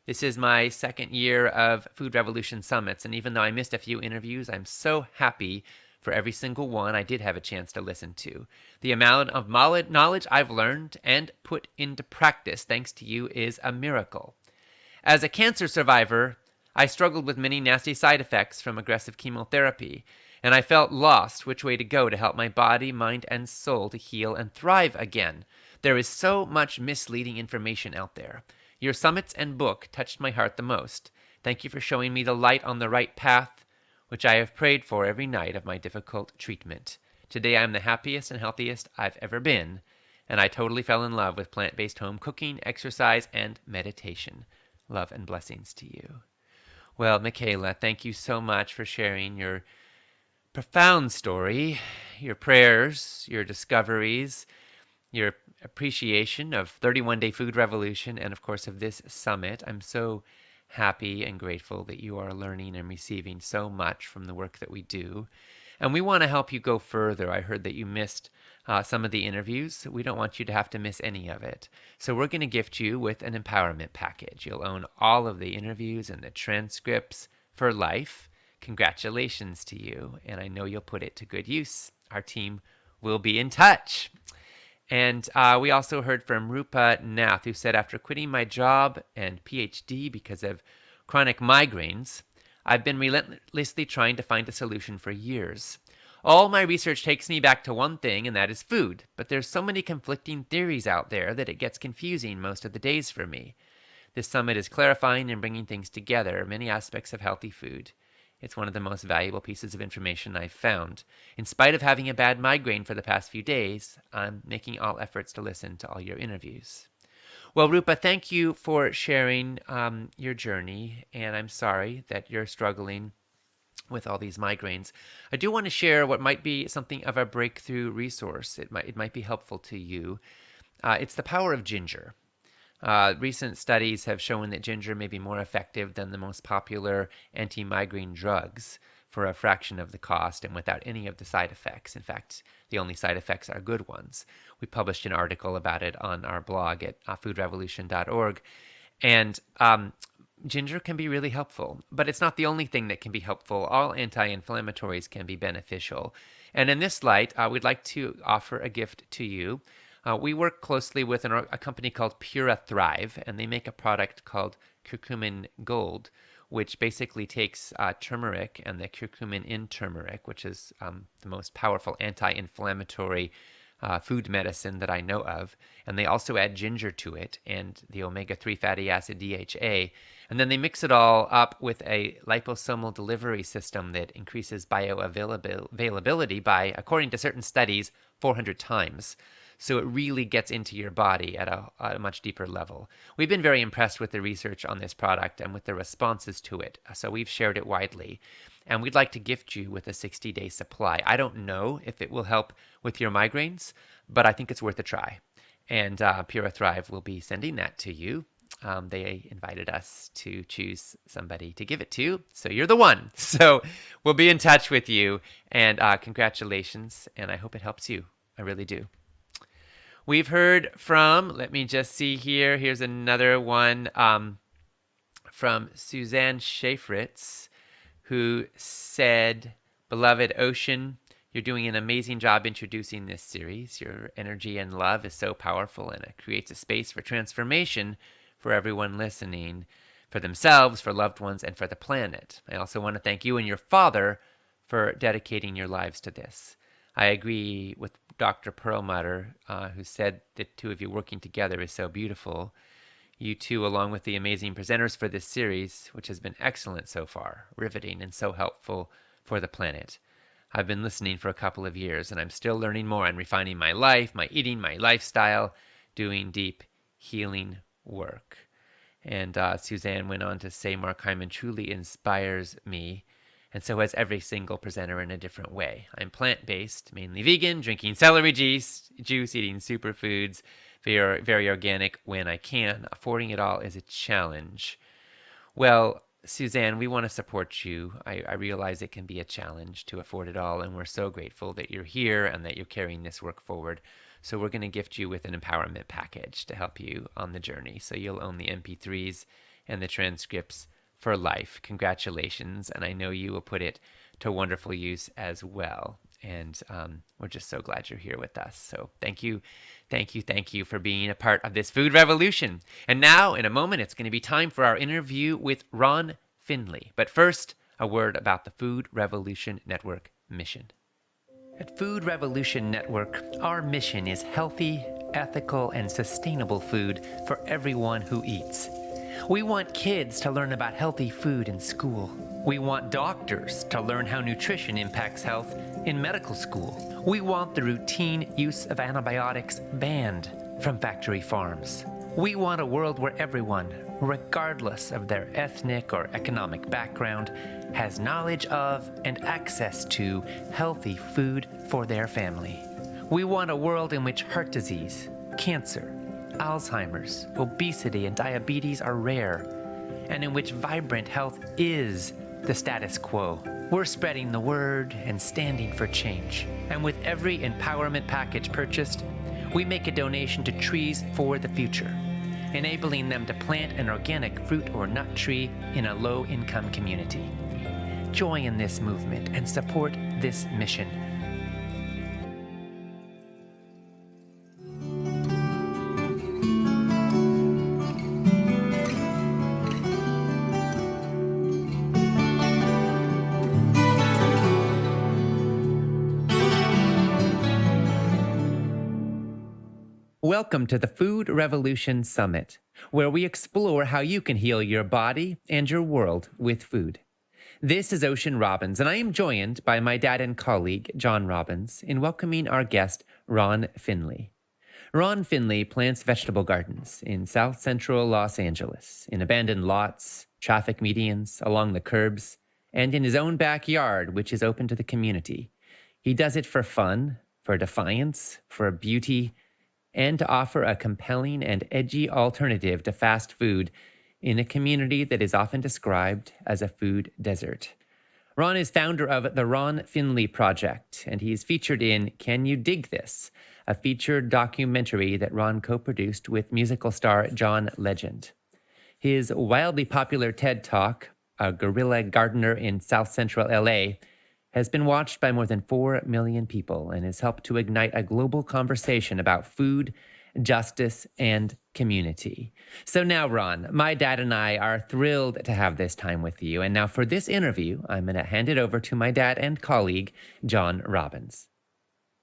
This is my second year of Food Revolution Summits, and even though I missed a few interviews, I'm so happy for every single one I did have a chance to listen to. The amount of knowledge I've learned and put into practice thanks to you is a miracle. As a cancer survivor, I struggled with many nasty side effects from aggressive chemotherapy, and I felt lost which way to go to help my body, mind, and soul to heal and thrive again. There is so much misleading information out there. Your summits and book touched my heart the most. Thank you for showing me the light on the right path, which I have prayed for every night of my difficult treatment. Today I am the happiest and healthiest I've ever been, and I totally fell in love with plant-based home cooking, exercise, and meditation. Love and blessings to you. Well, Michaela, thank you so much for sharing your profound story, your prayers, your discoveries, your appreciation of 31 Day Food Revolution, and of course of this summit. I'm so happy and grateful that you are learning and receiving so much from the work that we do. And we want to help you go further. I heard that you missed some of the interviews. We don't want you to have to miss any of it. So we're going to gift you with an empowerment package. You'll own all of the interviews and the transcripts for life. Congratulations to you. And I know you'll put it to good use. Our team will be in touch. And we also heard from Rupa Nath, who said, after quitting my job and PhD because of chronic migraines, I've been relentlessly trying to find a solution for years. All my research takes me back to one thing, and that is food. But there's so many conflicting theories out there that it gets confusing most of the days for me. This summit is clarifying and bringing things together, many aspects of healthy food. It's one of the most valuable pieces of information I've found. In spite of having a bad migraine for the past few days, I'm making all efforts to listen to all your interviews. Well, Rupa, thank you for sharing your journey, and I'm sorry that you're struggling with all these migraines. I do want to share what might be something of a breakthrough resource. It might be helpful to you. It's the power of ginger. Recent studies have shown that ginger may be more effective than the most popular anti-migraine drugs for a fraction of the cost and without any of the side effects. In fact, the only side effects are good ones. We published an article about it on our blog at foodrevolution.org. And ginger can be really helpful, but it's not the only thing that can be helpful. All anti-inflammatories can be beneficial. And in this light, we'd like to offer a gift to you. We work closely with a company called Pura Thrive, and they make a product called Curcumin Gold, which basically takes turmeric and the curcumin in turmeric, which is the most powerful anti-inflammatory food medicine that I know of. And they also add ginger to it and the omega-3 fatty acid DHA. And then they mix it all up with a liposomal delivery system that increases bioavailability by, according to certain studies, 400 times. So it really gets into your body at a much deeper level. We've been very impressed with the research on this product and with the responses to it. So we've shared it widely. And we'd like to gift you with a 60-day supply. I don't know if it will help with your migraines, but I think it's worth a try. And Pura Thrive will be sending that to you. They invited us to choose somebody to give it to. So you're the one. So we'll be in touch with you. And congratulations. And I hope it helps you. I really do. We've heard from, let me just see here. Here's another one from Suzanne Schaefritz, who said, "Beloved Ocean, you're doing an amazing job introducing this series. Your energy and love is so powerful, and it creates a space for transformation for everyone listening, for themselves, for loved ones, and for the planet. I also want to thank you and your father for dedicating your lives to this. I agree with Dr. Perlmutter, who said the two of you working together is so beautiful. You two, along with the amazing presenters for this series, which has been excellent so far, riveting and so helpful for the planet. I've been listening for a couple of years, and I'm still learning more and refining my life, my eating, my lifestyle, doing deep healing work." And Suzanne went on to say, "Mark Hyman truly inspires me, and so has every single presenter in a different way. I'm plant-based, mainly vegan, drinking celery juice, eating superfoods, very organic when I can. Affording it all is a challenge." Well, Suzanne, we want to support you. I realize it can be a challenge to afford it all, and we're so grateful that you're here and that you're carrying this work forward. So we're going to gift you with an empowerment package to help you on the journey. So you'll own the MP3s and the transcripts for life. Congratulations. And I know you will put it to wonderful use as well. And we're just so glad you're here with us. So thank you for being a part of this food revolution. And now, in a moment, it's going to be time for our interview with Ron Finley. But first, a word about the Food Revolution Network mission. At Food Revolution Network, our mission is healthy, ethical, and sustainable food for everyone who eats. We want kids to learn about healthy food in school. We want doctors to learn how nutrition impacts health in medical school. We want the routine use of antibiotics banned from factory farms. We want a world where everyone, regardless of their ethnic or economic background, has knowledge of and access to healthy food for their family. We want a world in which heart disease, cancer, Alzheimer's, obesity, and diabetes are rare, and in which vibrant health is the status quo. We're spreading the word and standing for change. And with every empowerment package purchased, we make a donation to Trees for the Future, enabling them to plant an organic fruit or nut tree in a low-income community. Join this movement and support this mission. Welcome to the Food Revolution Summit, where we explore how you can heal your body and your world with food. This is Ocean Robbins, and I am joined by my dad and colleague, John Robbins, in welcoming our guest, Ron Finley. Ron Finley plants vegetable gardens in South Central Los Angeles, in abandoned lots, traffic medians, along the curbs, and in his own backyard, which is open to the community. He does it for fun, for defiance, for beauty, and to offer a compelling and edgy alternative to fast food in a community that is often described as a food desert. Ron is founder of the Ron Finley Project, and he's featured in Can You Dig This?, a featured documentary that Ron co-produced with musical star John Legend. His wildly popular TED Talk, A Guerrilla Gardener in South Central LA, has been watched by more than 4 million people and has helped to ignite a global conversation about food, justice, and community. So now, Ron, my dad and I are thrilled to have this time with you. And now for this interview, I'm going to hand it over to my dad and colleague, John Robbins.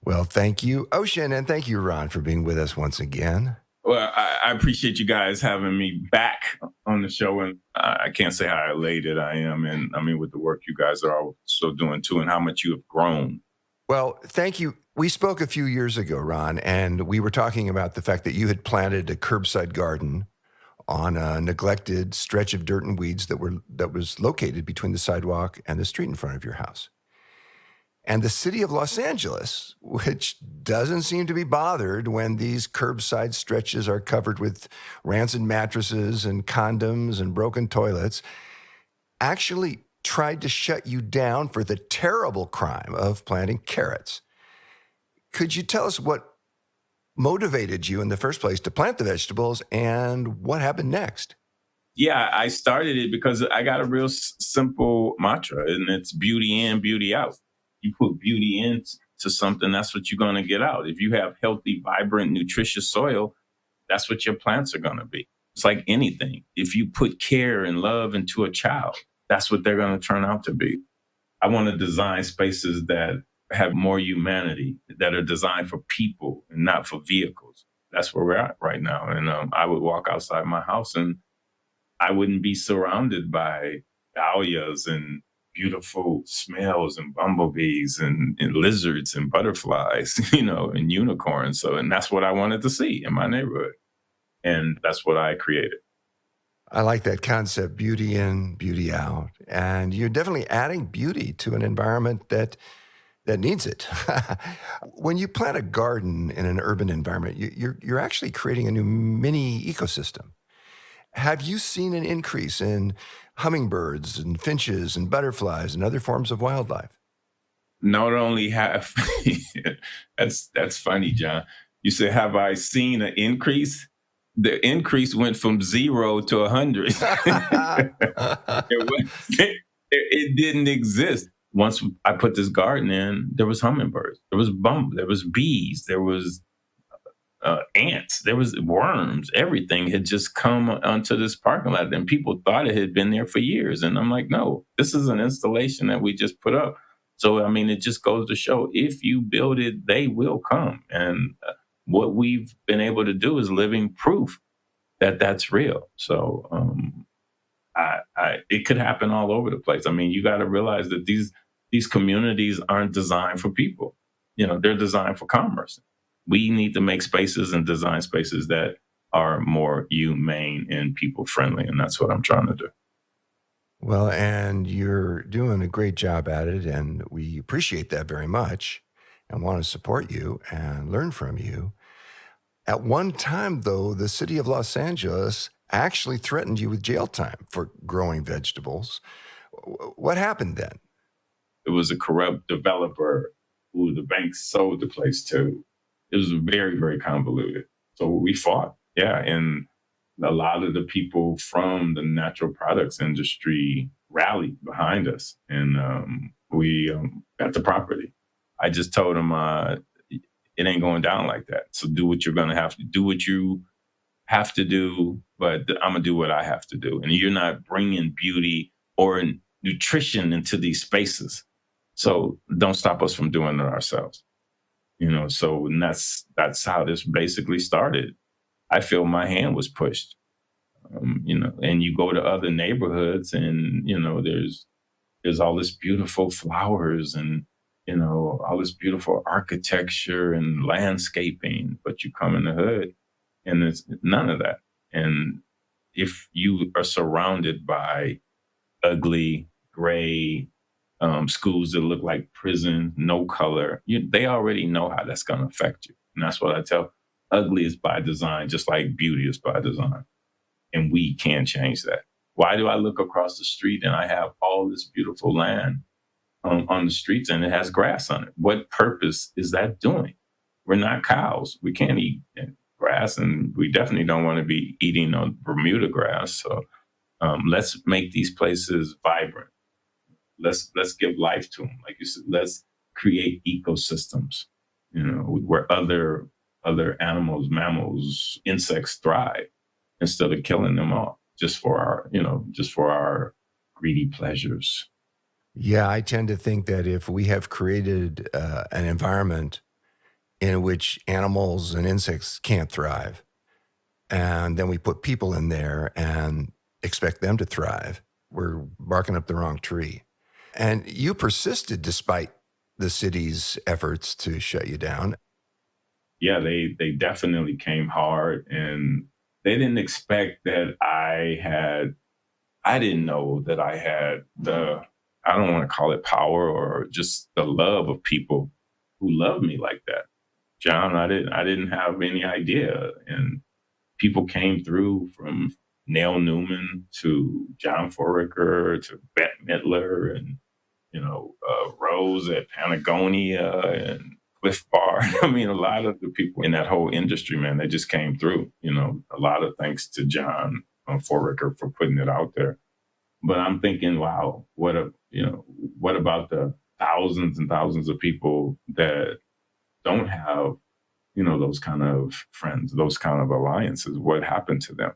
Well, thank you, Ocean, and thank you, Ron, for being with us once again. Well, I appreciate you guys having me back on the show, and I can't say how elated I am, and I mean with the work you guys are also doing too, and how much you have grown. Well, thank you. We spoke a few years ago, Ron, and we were talking about the fact that you had planted a curbside garden on a neglected stretch of dirt and weeds that was located between the sidewalk and the street in front of your house. And the city of Los Angeles, which doesn't seem to be bothered when these curbside stretches are covered with rancid mattresses and condoms and broken toilets, actually tried to shut you down for the terrible crime of planting carrots. Could you tell us what motivated you in the first place to plant the vegetables and what happened next? Yeah, I started it because I got a real simple mantra, and it's beauty in, beauty out. You put beauty into something, that's what you're going to get out. If you have healthy, vibrant, nutritious soil, that's what your plants are going to be. It's like anything. If you put care and love into a child, that's what they're going to turn out to be. I want to design spaces that have more humanity, that are designed for people and not for vehicles. That's where we're at right now. And I would walk outside my house and I wouldn't be surrounded by dahlias and beautiful smells and bumblebees and lizards and butterflies, and unicorns. And that's what I wanted to see in my neighborhood. And that's what I created. I like that concept, beauty in, beauty out. And you're definitely adding beauty to an environment that needs it. When you plant a garden in an urban environment, you're actually creating a new mini ecosystem. Have you seen an increase in hummingbirds and finches and butterflies and other forms of wildlife? Not only have, that's funny, John. You say, have I seen an increase? The increase went from 0 to 100. It didn't exist. Once I put this garden in, there was hummingbirds, there was bees, there was ants, there was worms. Everything had just come onto this parking lot, and people thought it had been there for years. And I'm like, no, this is an installation that we just put up. So, I mean, it just goes to show, if you build it, they will come. And what we've been able to do is living proof that that's real. So it could happen all over the place. I mean, you got to realize that these communities aren't designed for people. They're designed for commerce. We need to make spaces and design spaces that are more humane and people friendly. And that's what I'm trying to do. Well, and you're doing a great job at it, and we appreciate that very much and want to support you and learn from you. At one time, though, the city of Los Angeles actually threatened you with jail time for growing vegetables. What happened then? It was a corrupt developer who the bank sold the place to. It was very, very convoluted. So we fought. Yeah. And a lot of the people from the natural products industry rallied behind us. And we got the property. I just told them it ain't going down like that. So do what you're going to have to do, what you have to do, but I'm going to do what I have to do. And you're not bringing beauty or nutrition into these spaces. So don't stop us from doing it ourselves. So that's how this basically started. I feel my hand was pushed, and you go to other neighborhoods and, there's all this beautiful flowers and, all this beautiful architecture and landscaping, but you come in the hood and there's none of that. And if you are surrounded by ugly, gray, schools that look like prison, no color, they already know how that's going to affect you. And that's what I tell. Ugly is by design, just like beauty is by design. And we can change that. Why do I look across the street and I have all this beautiful land on the streets and it has grass on it? What purpose is that doing? We're not cows. We can't eat grass, and we definitely don't want to be eating on Bermuda grass. So let's make these places vibrant. let's give life to them. Like you said, let's create ecosystems, where other animals, mammals, insects thrive instead of killing them all just for our greedy pleasures. Yeah, I tend to think that if we have created an environment in which animals and insects can't thrive, and then we put people in there and expect them to thrive, we're barking up the wrong tree. And you persisted despite the city's efforts to shut you down. Yeah, they definitely came hard, and they didn't expect that I didn't know that I had I don't want to call it power, or just the love of people who love me like that. John, I didn't have any idea. And people came through, from Neil Newman to John Foraker to Bette Midler, and Rose at Patagonia and Cliff Bar. I mean, a lot of the people in that whole industry, man, they just came through. A lot of thanks to John Foraker for putting it out there. But I'm thinking, wow, what about the thousands and thousands of people that don't have, those kind of friends, those kind of alliances? What happened to them?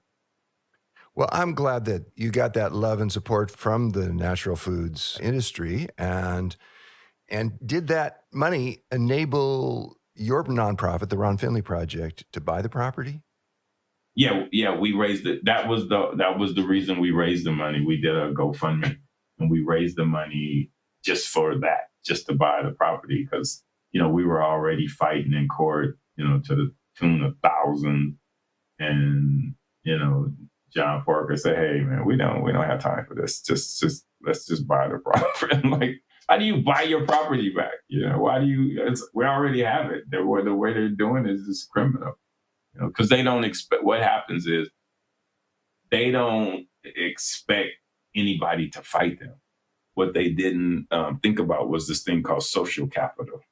Well, I'm glad that you got that love and support from the natural foods industry. And did that money enable your nonprofit, the Ron Finley Project, to buy the property? Yeah, we raised it. That was the reason we raised the money. We did a GoFundMe, and we raised the money just for that, just to buy the property, because we were already fighting in court, to the tune of thousands, and John Parker said, "Hey, man, we don't have time for this. Just let's just buy the property." I'm like, how do you buy your property back? Why do you? We already have it. The way they're doing it is just criminal. Because they don't expect. What happens is they don't expect anybody to fight them. What they didn't think about was this thing called social capital.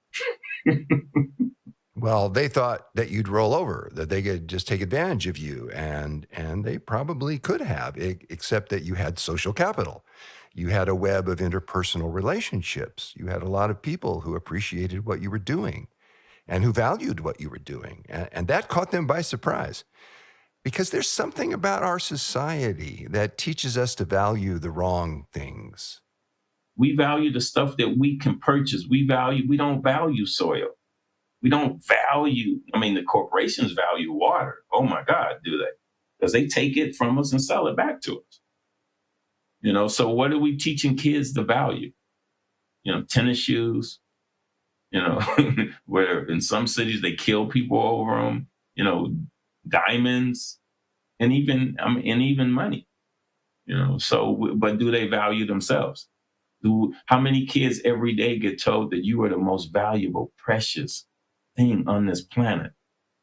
Well, they thought that you'd roll over, that they could just take advantage of you, and they probably could have, except that you had social capital. You had a web of interpersonal relationships. You had a lot of people who appreciated what you were doing and who valued what you were doing. And that caught them by surprise, because there's something about our society that teaches us to value the wrong things. We value the stuff that we can purchase. We don't value soil. We don't value, the corporations value water. Oh my God, do they? Because they take it from us and sell it back to us. So what are we teaching kids to value? Tennis shoes, where in some cities they kill people over them, diamonds, and even money, so, but do they value themselves? How many kids every day get told that you are the most valuable, precious thing on this planet?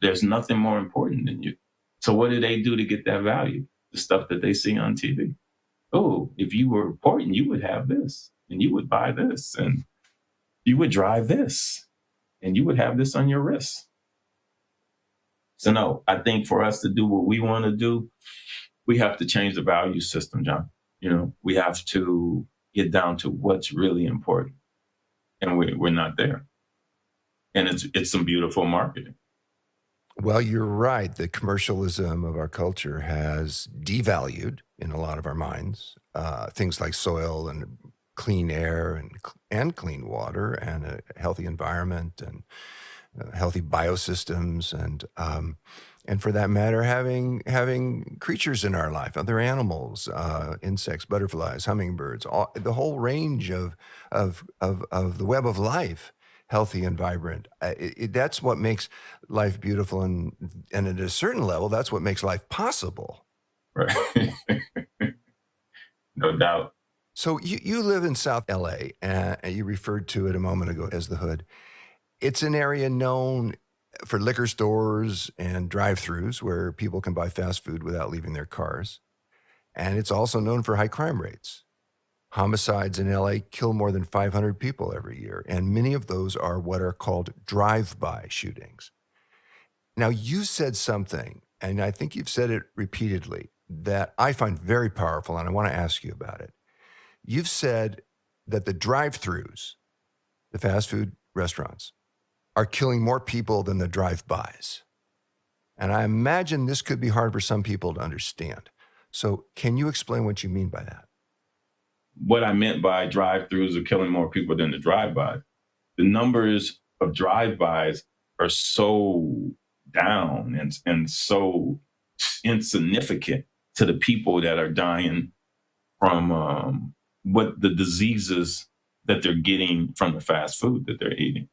There's nothing more important than you. So what do they do to get that value? The stuff that they see on TV. Oh, if you were important, you would have this, and you would buy this, and you would drive this, and you would have this on your wrist. So no, I think for us to do what we want to do, we have to change the value system, John. We have to get down to what's really important, and we're not there. And it's some beautiful marketing. Well, you're right. The commercialism of our culture has devalued in a lot of our minds things like soil and clean air and clean water and a healthy environment and healthy biosystems and for that matter, having creatures in our life, other animals, insects, butterflies, hummingbirds, the whole range of the web of life, healthy and vibrant. That's what makes life beautiful, and at a certain level, that's what makes life possible. Right. No doubt. So you live in South LA, and you referred to it a moment ago as the Hood. It's an area known for liquor stores and drive-throughs where people can buy fast food without leaving their cars. And it's also known for high crime rates. Homicides in LA kill more than 500 people every year, and many of those are what are called drive-by shootings. Now, you said something, and I think you've said it repeatedly, that I find very powerful, and I want to ask you about it. You've said that the drive-throughs, the fast food restaurants, are killing more people than the drive-bys. And I imagine this could be hard for some people to understand. So can you explain what you mean by that? What I meant by drive-throughs are killing more people than the drive-bys. The numbers of drive-bys are so down and so insignificant to the people that are dying from what the diseases that they're getting from the fast food that they're eating.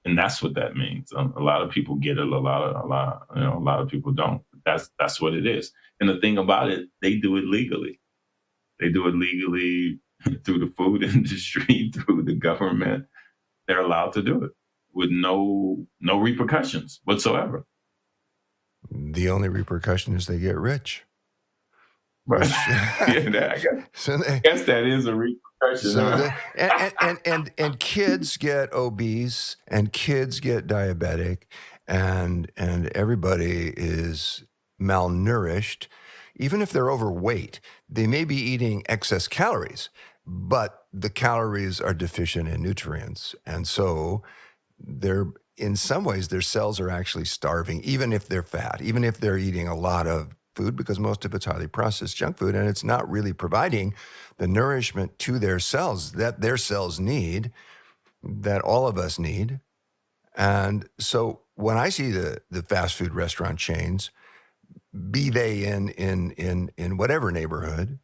And that's what that means. A lot of people get it. A lot of people don't. That's what it is. And the thing about it, they do it legally. They do it legally through the food industry, through the government. They're allowed to do it with no repercussions whatsoever. The only repercussion is they get rich. But I guess that is a repercussion. So and kids get obese, and kids get diabetic, and everybody is malnourished. Even if they're overweight, they may be eating excess calories, but the calories are deficient in nutrients, and so they're, in some ways, their cells are actually starving, even if they're fat, even if they're eating a lot of food, because most of it's highly processed junk food, and it's not really providing the nourishment to their cells that their cells need, that all of us need. And so when I see the fast food restaurant chains, be they in whatever neighborhood,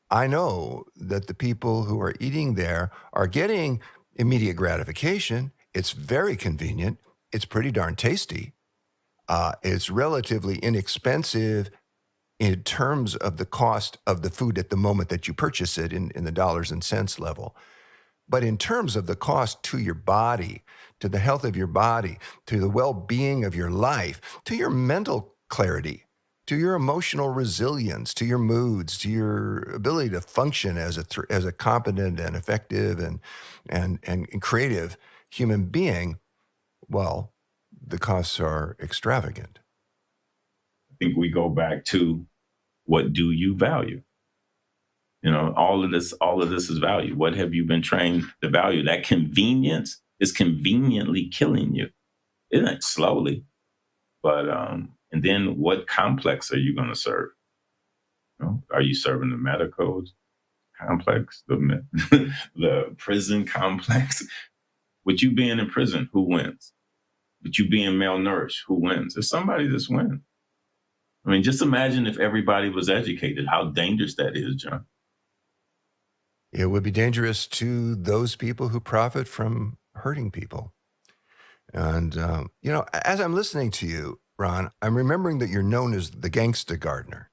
I know that the people who are eating there are getting immediate gratification. It's very convenient. It's pretty darn tasty. It's relatively inexpensive in terms of the cost of the food at the moment that you purchase it in the dollars and cents level. But in terms of the cost to your body, to the health of your body, to the well-being of your life, to your mental clarity, to your emotional resilience, to your moods, to your ability to function as a competent and effective and creative human being, well, the costs are extravagant. I think we go back to, what do you value? All of this is value. What have you been trained to value? That convenience is conveniently killing you. It ain't slowly, but and then what complex are you going to serve? Are you serving the medical complex, the prison complex? With you being in prison, who wins? With you being malnourished, who wins? There's somebody that's winning. I mean, just imagine if everybody was educated, how dangerous that is, John. It would be dangerous to those people who profit from hurting people. And, as I'm listening to you, Ron, I'm remembering that you're known as the gangsta gardener.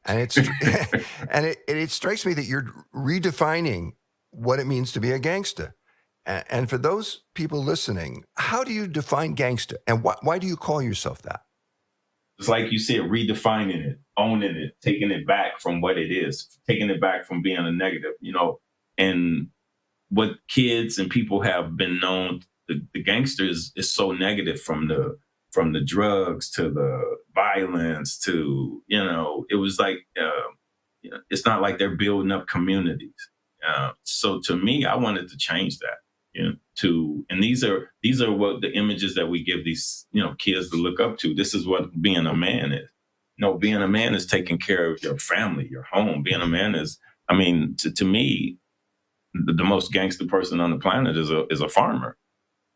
And it strikes me that you're redefining what it means to be a gangsta. And for those people listening, how do you define gangsta? And why do you call yourself that? It's like you said, redefining it, owning it, taking it back from what it is, taking it back from being a negative, and what kids and people have been known, the gangsters is so negative, from the drugs to the violence to, it was like, it's not like they're building up communities. So to me, I wanted to change that. And these are what the images that we give these kids to look up to. This is what being a man is. Being a man is taking care of your family, your home. Being a man is, to me, the most gangster person on the planet is a farmer.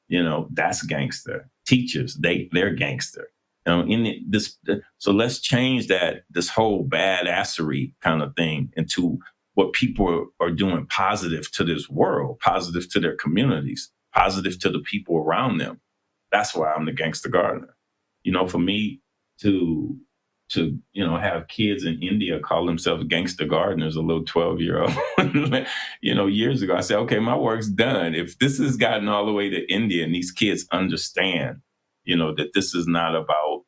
That's gangster. Teachers, they're gangster. So let's change this whole badassery kind of thing into what people are doing positive to this world, positive to their communities, positive to the people around them. That's why I'm the gangster gardener. For me to have kids in India call themselves gangster gardeners, a little 12-year-old, years ago, I said, okay, my work's done. If this has gotten all the way to India and these kids understand, that this is not about,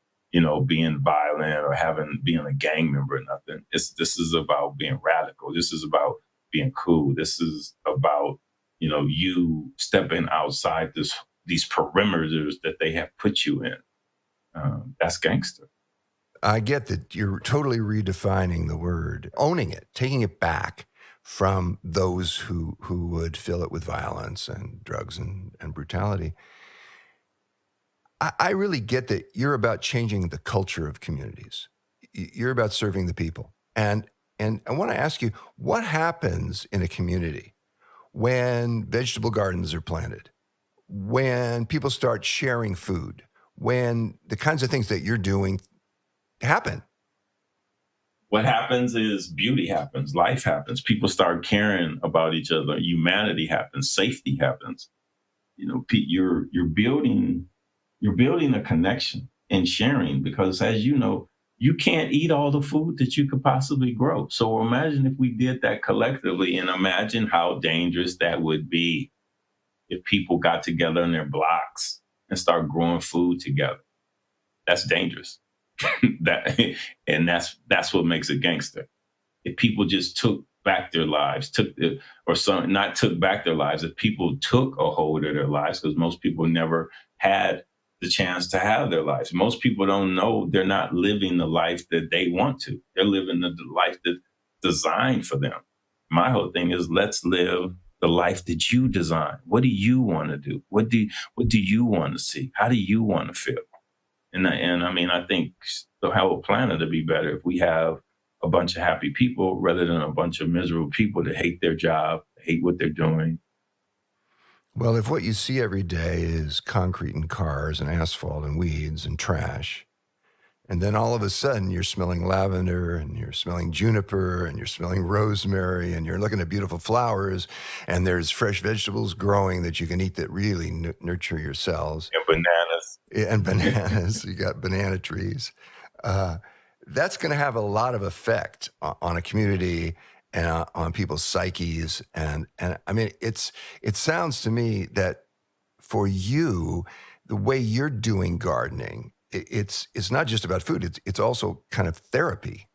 being violent or being a gang member or nothing. This is about being radical. This is about being cool. This is about, you stepping outside these perimeters that they have put you in. That's gangster. I get that you're totally redefining the word, owning it, taking it back from those who would fill it with violence and drugs and brutality. I really get that you're about changing the culture of communities. You're about serving the people. And I want to ask you, what happens in a community when vegetable gardens are planted, when people start sharing food, when the kinds of things that you're doing happen? What happens is beauty happens, life happens. People start caring about each other. Humanity happens. Safety happens. You know, you're building a connection and sharing because, as you know, you can't eat all the food that you could possibly grow. So imagine if we did that collectively, and imagine how dangerous that would be if people got together in their blocks and start growing food together. That's dangerous. that and that's what makes it gangster. If people just took back their lives, not took back their lives, if people took a hold of their lives, because most people never had the chance to have their lives. Most people don't know they're not living the life that they want to. They're living the life that's designed for them. My whole thing is, let's live the life that you design. What do you want to do? What do you want to see? How do you want to feel? And I mean, I think the whole planet would be better if we have a bunch of happy people rather than a bunch of miserable people that hate their job, hate what they're doing. Well, if what you see every day is concrete and cars and asphalt and weeds and trash, and then all of a sudden you're smelling lavender and you're smelling juniper and you're smelling rosemary and you're looking at beautiful flowers and there's fresh vegetables growing that you can eat that really nurture your cells. And bananas. And bananas, you got banana trees. That's going to have a lot of effect on a community and on people's psyches. And I mean, it sounds to me that for you, the way you're doing gardening, it's not just about food. It's also kind of therapy.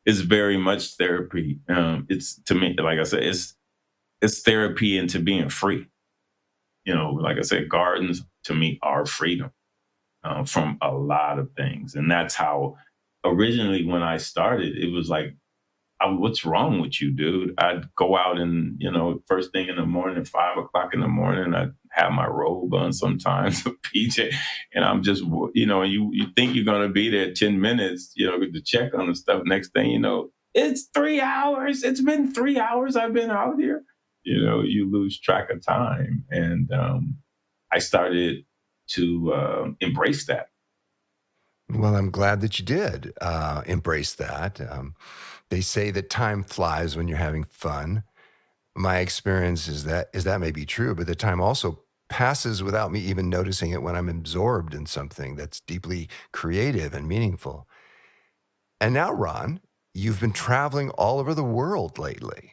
It's very much therapy. It's, to me, like I said, it's therapy into being free. You know, like I said, gardens to me are freedom from a lot of things, and that's how originally when I started, it was like, what's wrong with you, dude? I'd go out and, first thing in the morning, at 5 o'clock in the morning, I'd have my robe on, sometimes a PJ, and I'm just, you think you're going to be there 10 minutes, to check on the stuff. Next thing you know, it's 3 hours. It's been 3 hours I've been out here. You lose track of time. And I started to embrace that. Well, I'm glad that you did embrace that. They say that time flies when you're having fun. My experience is that may be true, but the time also passes without me even noticing it when I'm absorbed in something that's deeply creative and meaningful. And now, Ron, you've been traveling all over the world lately.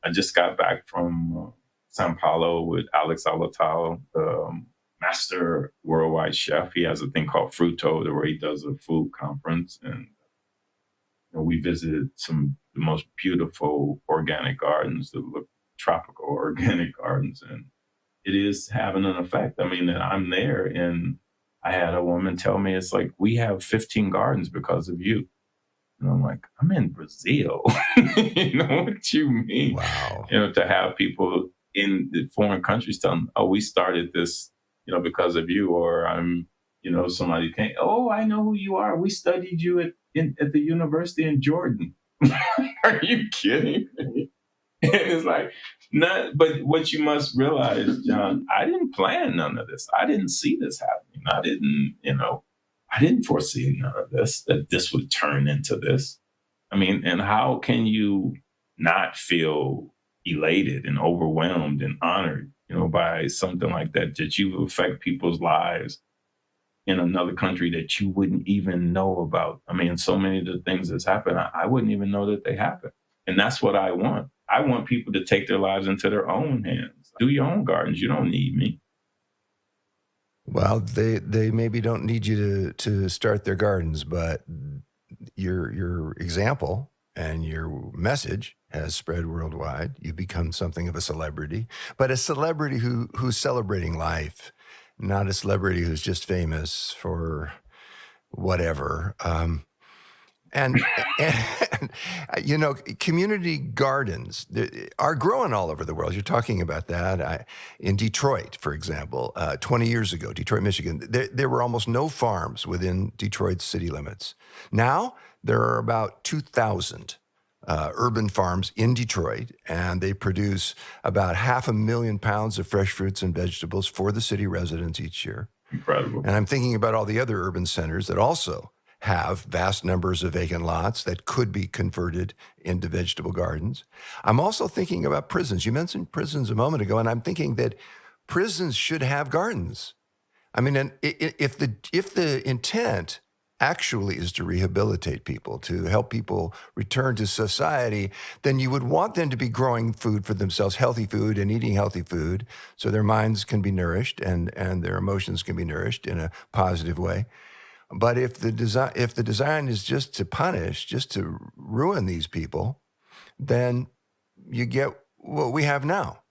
I just got back from Sao Paulo with Alex Alatalo, the master worldwide chef. He has a thing called Fruto, where he does a food conference. And we visited some of the most beautiful organic gardens that look tropical organic gardens. And it is having an effect. I mean, I'm there, and I had a woman tell me, it's like, we have 15 gardens because of you. And I'm like, I'm in Brazil. You know what you mean? Wow. To have people in the foreign countries tell them, oh, we started this, because of you. Or I'm, somebody came, oh, I know who you are. We studied you at the university in Jordan. Are you kidding me? And it's like, but what you must realize, John, I didn't plan none of this. I didn't see this happening. I didn't foresee none of this, that this would turn into this. I mean, and how can you not feel elated and overwhelmed and honored, by something like that you affect people's lives in another country that you wouldn't even know about? I mean, so many of the things that's happened, I wouldn't even know that they happen. And that's what I want. I want people to take their lives into their own hands. Do your own gardens. You don't need me. Well, they maybe don't need you to start their gardens, but your example and your message has spread worldwide. You've become something of a celebrity, but a celebrity who's celebrating life, not a celebrity who's just famous for whatever. And you know, community gardens are growing all over the world. You're talking about that. In Detroit, for example, 20 years ago, Detroit, Michigan, there were almost no farms within Detroit's city limits. Now there are about 2,000 urban farms in Detroit, and they produce about 500,000 pounds of fresh fruits and vegetables for the city residents each year. Incredible. And I'm thinking about all the other urban centers that also have vast numbers of vacant lots that could be converted into vegetable gardens. I'm also thinking about prisons. You mentioned prisons a moment ago, and I'm thinking that prisons should have gardens. I mean, and if the intent actually is to rehabilitate people, to help people return to society, then you would want them to be growing food for themselves, healthy food, and eating healthy food, so their minds can be nourished and their emotions can be nourished in a positive way. But if the design is just to punish, just to ruin these people, then you get what we have now.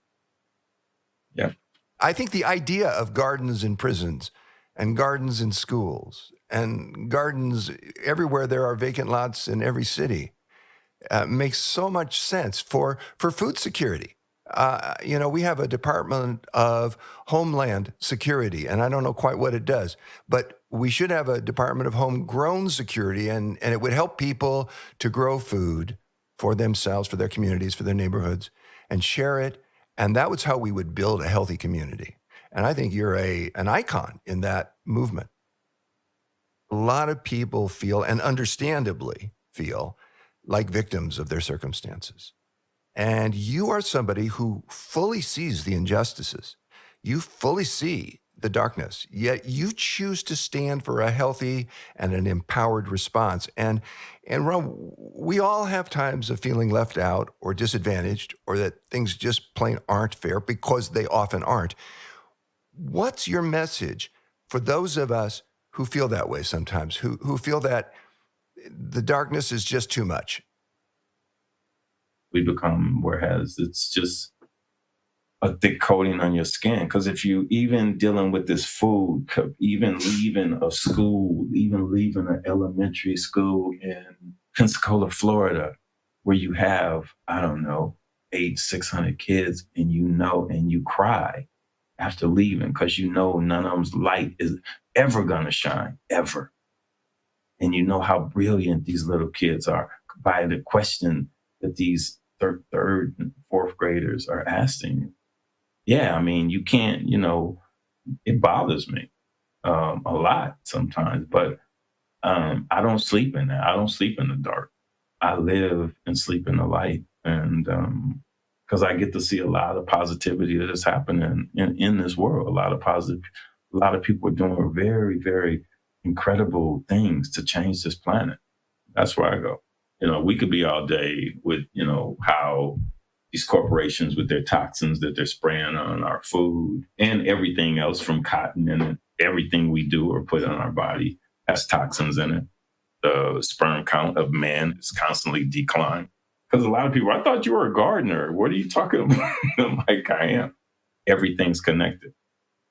Yeah. I think the idea of gardens in prisons and gardens in schools and gardens everywhere there are vacant lots in every city makes so much sense for food security. You know, we have a Department of Homeland Security, and I don't know quite what it does, but we should have a Department of Homegrown Security, and it would help people to grow food for themselves, for their communities, for their neighborhoods, and share it. And that was how we would build a healthy community. And I think you're an icon in that movement. A lot of people feel, and understandably feel, like victims of their circumstances. And you are somebody who fully sees the injustices. You fully see the darkness, yet you choose to stand for a healthy and an empowered response. And Ron, we all have times of feeling left out or disadvantaged, or that things just plain aren't fair, because they often aren't. What's your message for those of us who feel that way sometimes, who feel that the darkness is just too much? We become, whereas it's just a thick coating on your skin. Because if you even dealing with this food, even leaving a school, even leaving an elementary school in Pensacola, Florida, where you have, I don't know, 600 kids, and you cry after leaving, because you know none of them's light is ever gonna shine, ever. And you know how brilliant these little kids are by the question that these third and fourth graders are asking you. Yeah, I mean, you can't, it bothers me a lot sometimes, but I don't sleep in that. I don't sleep in the dark. I live and sleep in the light. And because I get to see a lot of positivity that is happening in this world. A lot of people are doing very, very incredible things to change this planet. That's where I go. We could be all day with, how these corporations with their toxins that they're spraying on our food and everything else, from cotton and everything we do or put on our body has toxins in it. The sperm count of man is constantly declining. Because a lot of people, I thought you were a gardener. What are you talking about? I'm like, I am. Everything's connected.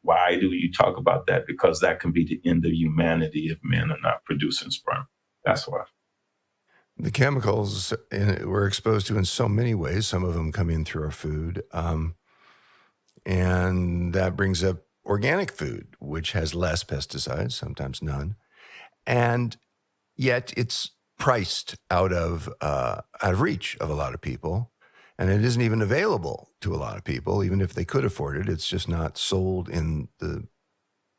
Why do you talk about that? Because that can be the end of humanity if men are not producing sperm. That's why. The chemicals we're exposed to in so many ways, some of them come in through our food. And that brings up organic food, which has less pesticides, sometimes none. And yet it's priced out of reach of a lot of people. And it isn't even available to a lot of people, even if they could afford it. It's just not sold in the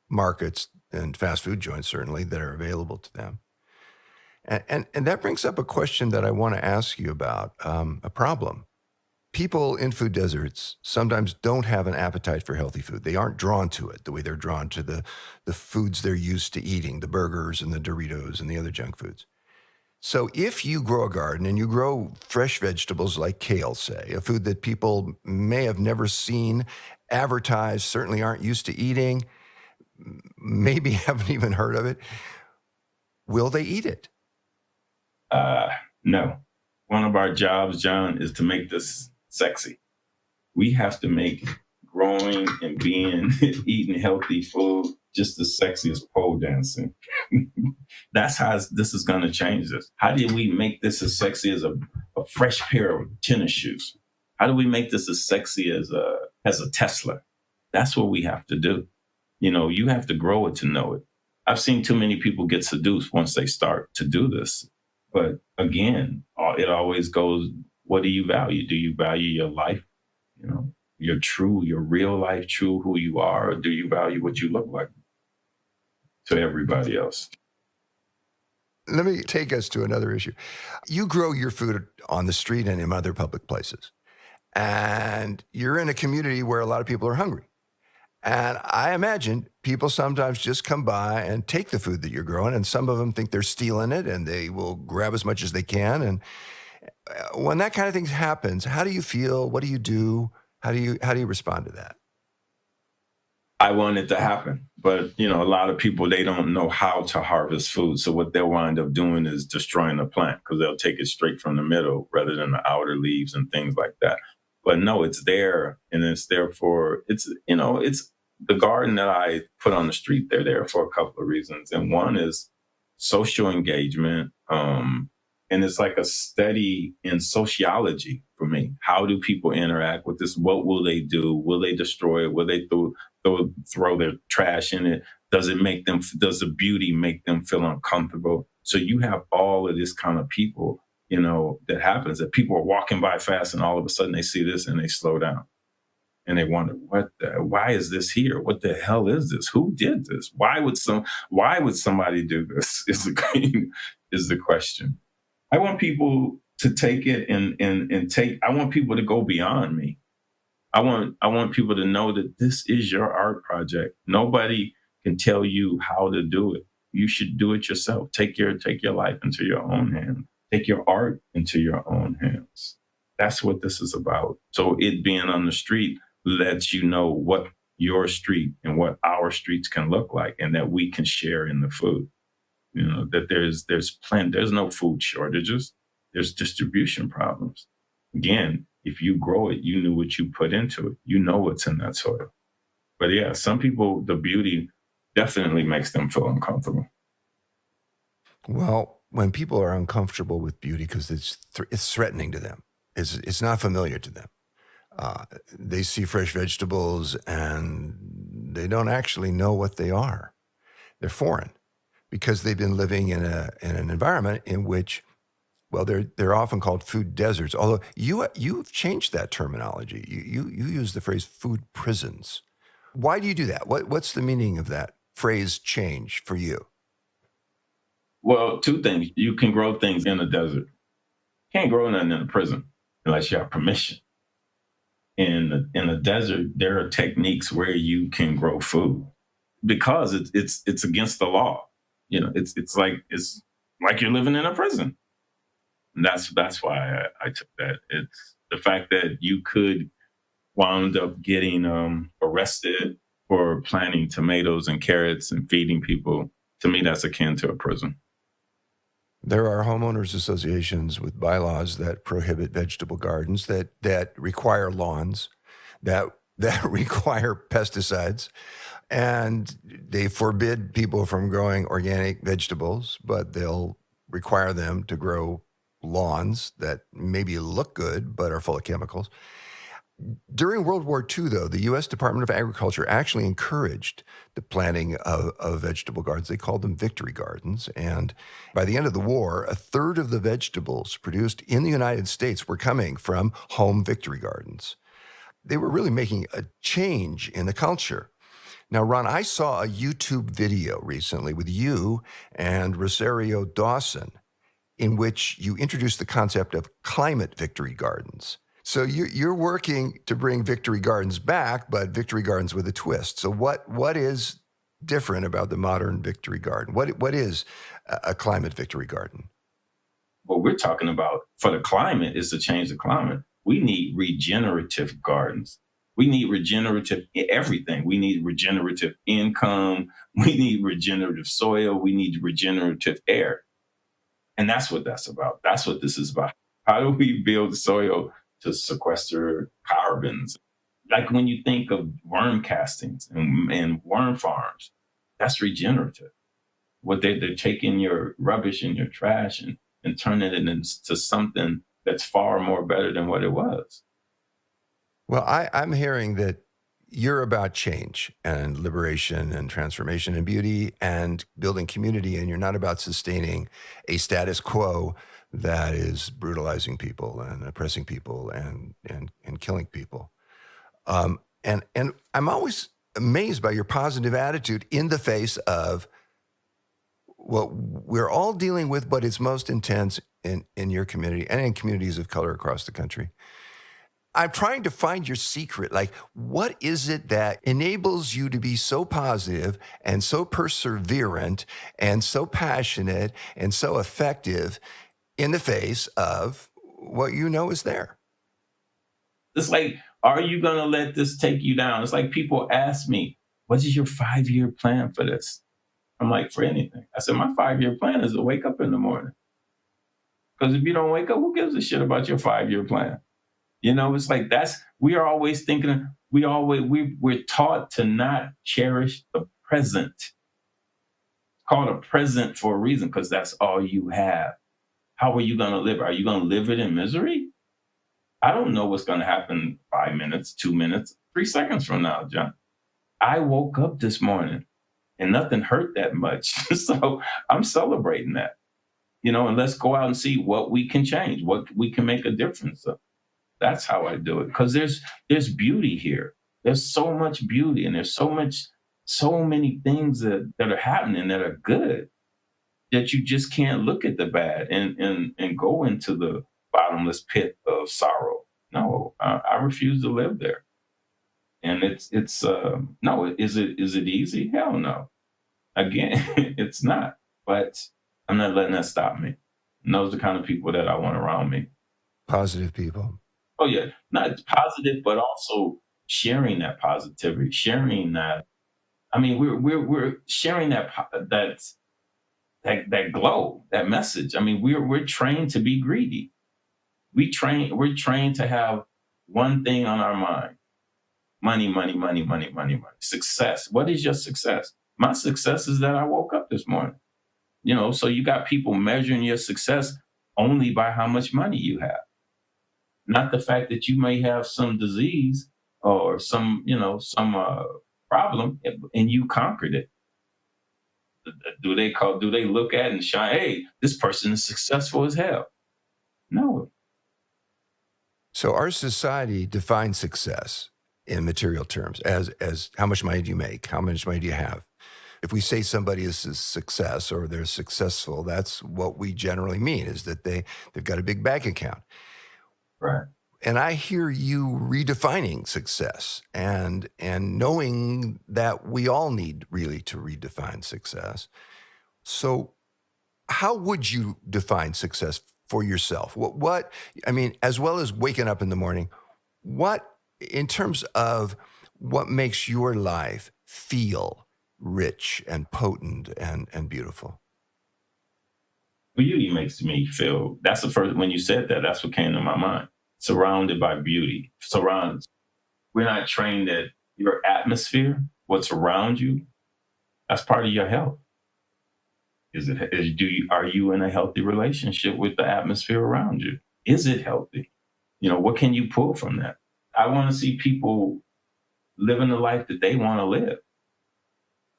markets and fast food joints, certainly, that are available to them. And that brings up a question that I want to ask you about, a problem. People in food deserts sometimes don't have an appetite for healthy food. They aren't drawn to it the way they're drawn to the foods they're used to eating, the burgers and the Doritos and the other junk foods. So if you grow a garden and you grow fresh vegetables like kale, say, a food that people may have never seen advertised, certainly aren't used to eating, maybe haven't even heard of it, will they eat it? No. One of our jobs, John, is to make this sexy. We have to make growing and eating healthy food just as sexy as pole dancing. That's how this is going to change this. How do we make this as sexy as a fresh pair of tennis shoes? How do we make this as sexy as a Tesla? That's what we have to do. You have to grow it to know it. I've seen too many people get seduced once they start to do this. But again, it always goes, what do you value? Do you value your life? Your real life, true who you are, or do you value what you look like to everybody else? Let me take us to another issue. You grow your food on the street and in other public places. And you're in a community where a lot of people are hungry. And I imagine people sometimes just come by and take the food that you're growing, and some of them think they're stealing it and they will grab as much as they can. And when that kind of thing happens, how do you feel? What do you do? How do you respond to that? I want it to happen, but a lot of people, they don't know how to harvest food. So what they'll wind up doing is destroying the plant, because they'll take it straight from the middle rather than the outer leaves and things like that. But no, it's there, and it's there for it's the garden that I put on the street. They're there for a couple of reasons, and one is social engagement. And it's like a study in sociology for me. How do people interact with this? What will they do? Will they destroy it? Will they throw their trash in it? Does the beauty make them feel uncomfortable? So you have all of this kind of people, that happens, that people are walking by fast and all of a sudden they see this and they slow down. And they wonder, why is this here? What the hell is this? Who did this? Why would somebody do this? Is the question. I want people to take it I want people to go beyond me. I want people to know that this is your art project. Nobody can tell you how to do it. You should do it yourself. Take your life into your own hands. Take your art into your own hands. That's what this is about. So it being on the street lets you know what your street and what our streets can look like, and that we can share in the food. That there's no food shortages. There's distribution problems. Again, if you grow it, you knew what you put into it. You know what's in that soil. But yeah, some people, the beauty definitely makes them feel uncomfortable. Well, when people are uncomfortable with beauty because it's threatening to them, it's not familiar to them. They see fresh vegetables and they don't actually know what they are. They're foreign, because they've been living in an environment in which, well, they're often called food deserts. Although you've changed that terminology. You use the phrase food prisons. Why do you do that? What's the meaning of that phrase change for you? Well, two things. You can grow things in a desert. Can't grow nothing in a prison unless you have permission. In a desert, there are techniques where you can grow food because it's against the law. It's like you're living in a prison. And that's why I took that. It's the fact that you could wound up getting arrested for planting tomatoes and carrots and feeding people. To me, that's akin to a prison. There are homeowners associations with bylaws that prohibit vegetable gardens, that require lawns, that require pesticides, and they forbid people from growing organic vegetables, but they'll require them to grow lawns that maybe look good but are full of chemicals. During World War II, though, the U.S. Department of Agriculture actually encouraged the planting of vegetable gardens. They called them victory gardens. And by the end of the war, a third of the vegetables produced in the United States were coming from home victory gardens. They were really making a change in the culture. Now, Ron, I saw a YouTube video recently with you and Rosario Dawson in which you introduced the concept of climate victory gardens. So you're working to bring victory gardens back, but victory gardens with a twist. So what is different about the modern victory garden? What is a climate victory garden? What we're talking about for the climate is to change the climate. We need regenerative gardens. We need regenerative everything. We need regenerative income. We need regenerative soil. We need regenerative air. And that's what that's about. That's what this is about. How do we build soil to sequester carbons? Like when you think of worm castings and worm farms, That's regenerative. What they're taking your rubbish and your trash and turning it into something that's far more better than what it was. Well, I'm hearing that you're about change and liberation and transformation and beauty and building community, and you're not about sustaining a status quo that is brutalizing people and oppressing people and killing people. And I'm always amazed by your positive attitude in the face of what we're all dealing with, but it's most intense in your community and in communities of color across the country. I'm trying to find your secret. Like, what is it that enables you to be so positive and so perseverant and so passionate and so effective in the face of what you know is there? It's like, are you going to let this take you down? It's like people ask me, what is your 5-year plan for this? I'm like, for anything. I said, my 5-year plan is to wake up in the morning. Because if you don't wake up, who gives a shit about your 5-year plan? You know, it's like we are always thinking, we're taught to not cherish the present. It's called a present for a reason, because that's all you have. How are you going to live? Are you going to live it in misery? I don't know what's going to happen 5 minutes, 2 minutes, 3 seconds from now, John. I woke up this morning and nothing hurt that much. So I'm celebrating that, and let's go out and see what we can change, what we can make a difference of. That's how I do it. Because there's beauty here. There's so much beauty, and there's so many things that are happening that are good, that you just can't look at the bad and go into the bottomless pit of sorrow. No, I refuse to live there. And it's no. Is it easy? Hell no. Again, it's not. But I'm not letting that stop me. And those are the kind of people that I want around me. Positive people. Oh yeah, not positive, but also sharing that positivity, sharing that. I mean, we're sharing that glow, that message. I mean, we're trained to be greedy. We're trained to have one thing on our mind: money, money, money, money, money, money. Success. What is your success? My success is that I woke up this morning. So you got people measuring your success only by how much money you have. Not the fact that you may have some disease or some problem and you conquered it. Do they look at and shine, hey, this person is successful as hell? No. So our society defines success in material terms as how much money do you make? How much money do you have? If we say somebody is a success or they're successful, that's what we generally mean, is that they've got a big bank account. Right. And I hear you redefining success and knowing that we all need really to redefine success. So how would you define success for yourself? What I mean, as well as waking up in the morning, what, in terms of what makes your life feel rich and potent and beautiful? Beauty makes me feel, that's the first, when you said that, that's what came to my mind. Surrounded by beauty. We're not trained that your atmosphere, what's around you, that's part of your health. Are you in a healthy relationship with the atmosphere around you? Is it healthy? What can you pull from that? I want to see people living the life that they want to live,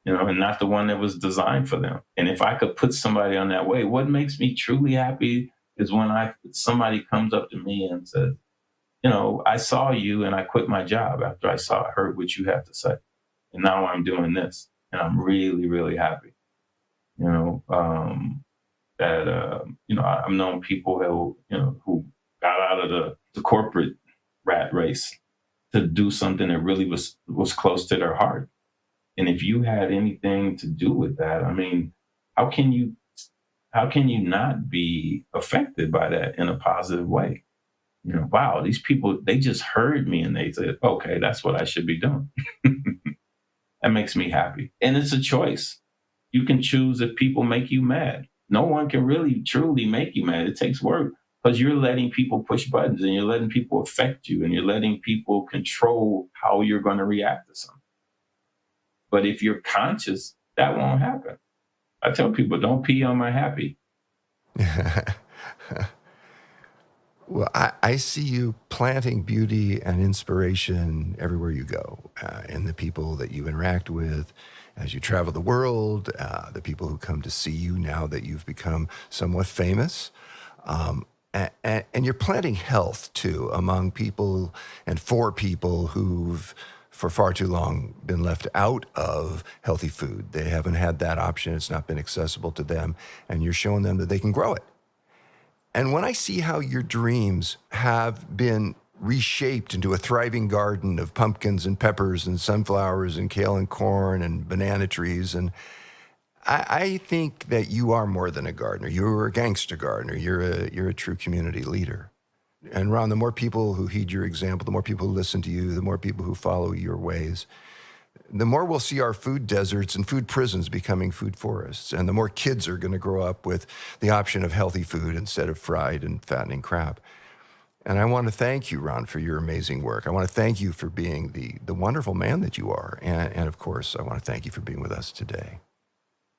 and not the one that was designed for them. And if I could put somebody on that way, what makes me truly happy is when somebody comes up to me and says, I saw you and I quit my job after I heard what you had to say. And now I'm doing this and I'm really, really happy. I've known people who got out of the corporate rat race to do something that really was close to their heart. And if you had anything to do with that, I mean, how can you not be affected by that in a positive way? Wow, these people, they just heard me and they said, okay, that's what I should be doing. That makes me happy. And it's a choice. You can choose if people make you mad. No one can really truly make you mad. It takes work, because you're letting people push buttons and you're letting people affect you and you're letting people control how you're going to react to something. But if you're conscious That won't happen. I tell people, don't pee on my happy. Well, I see you planting beauty and inspiration everywhere you go, in the people that you interact with as you travel the world, the people who come to see you now that you've become somewhat famous. And you're planting health too among people and for people who've for far too long been left out of healthy food. They haven't had that option. It's not been accessible to them. And you're showing them that they can grow it. And when I see how your dreams have been reshaped into a thriving garden of pumpkins and peppers and sunflowers and kale and corn and banana trees, and I think that you are more than a gardener. You're a gangster gardener. You're a true community leader. And Ron, the more people who heed your example, the more people who listen to you, the more people who follow your ways, the more we'll see our food deserts and food prisons becoming food forests. And the more kids are going to grow up with the option of healthy food instead of fried and fattening crap. And I want to thank you, Ron, for your amazing work. I want to thank you for being the wonderful man that you are. And of course, I want to thank you for being with us today.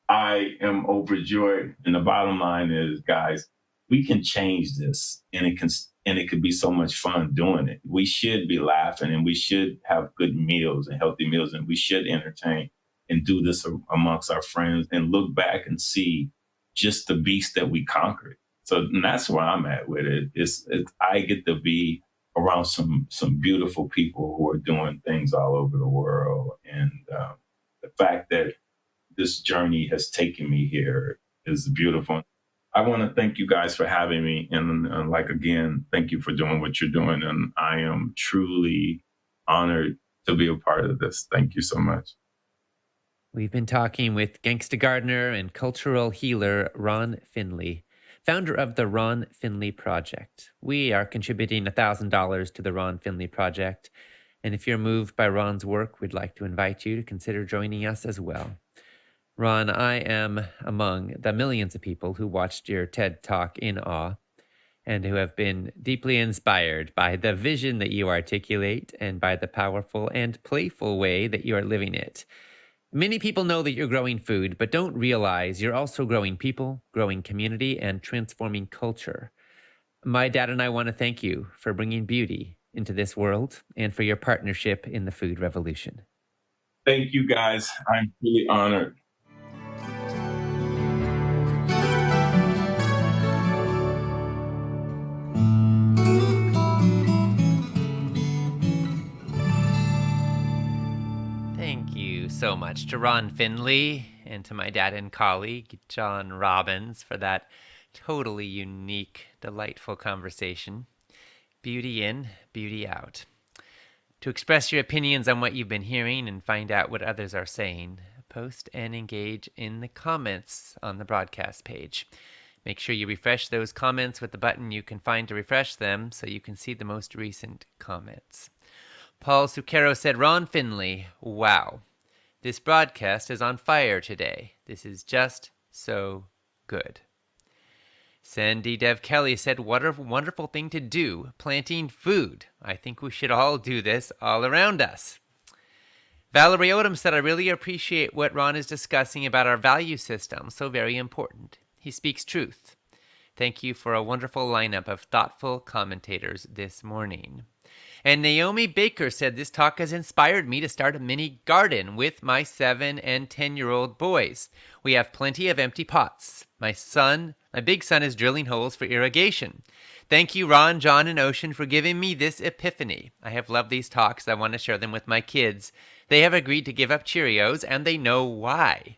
I am overjoyed. And the bottom line is, guys, we can change this, and it could be so much fun doing it. We should be laughing, and we should have good meals and healthy meals, and we should entertain and do this amongst our friends and look back and see just the beast that we conquered. So and that's where I'm at with it. I get to be around some beautiful people who are doing things all over the world, and the fact that this journey has taken me here is beautiful. I want to thank you guys for having me. And again, thank you for doing what you're doing. And I am truly honored to be a part of this. Thank you so much. We've been talking with gangsta gardener and cultural healer Ron Finley, founder of the Ron Finley Project. We are contributing $1,000 to the Ron Finley Project. And if you're moved by Ron's work, we'd like to invite you to consider joining us as well. Ron, I am among the millions of people who watched your TED Talk in awe and who have been deeply inspired by the vision that you articulate and by the powerful and playful way that you are living it. Many people know that you're growing food, but don't realize you're also growing people, growing community, and transforming culture. My dad and I want to thank you for bringing beauty into this world and for your partnership in the food revolution. Thank you, guys. I'm really honored. Thank you so much to Ron Finley and to my dad and colleague, John Robbins, for that totally unique, delightful conversation. Beauty in, beauty out. To express your opinions on what you've been hearing and find out what others are saying, post and engage in the comments on the broadcast page. Make sure you refresh those comments with the button you can find to refresh them so you can see the most recent comments. Paul Zucchero said, Ron Finley, wow. This broadcast is on fire today. This is just so good. Sandy Dev Kelly said, what a wonderful thing to do, planting food. I think we should all do this all around us. Valerie Odom said, I really appreciate what Ron is discussing about our value system. So very important. He speaks truth. Thank you for a wonderful lineup of thoughtful commentators this morning. And Naomi Baker said, this talk has inspired me to start a mini garden with my 7 and 10-year-old boys. We have plenty of empty pots. My big son is drilling holes for irrigation. Thank you, Ron, John, and Ocean, for giving me this epiphany. I have loved these talks. I want to share them with my kids. They have agreed to give up Cheerios, and they know why.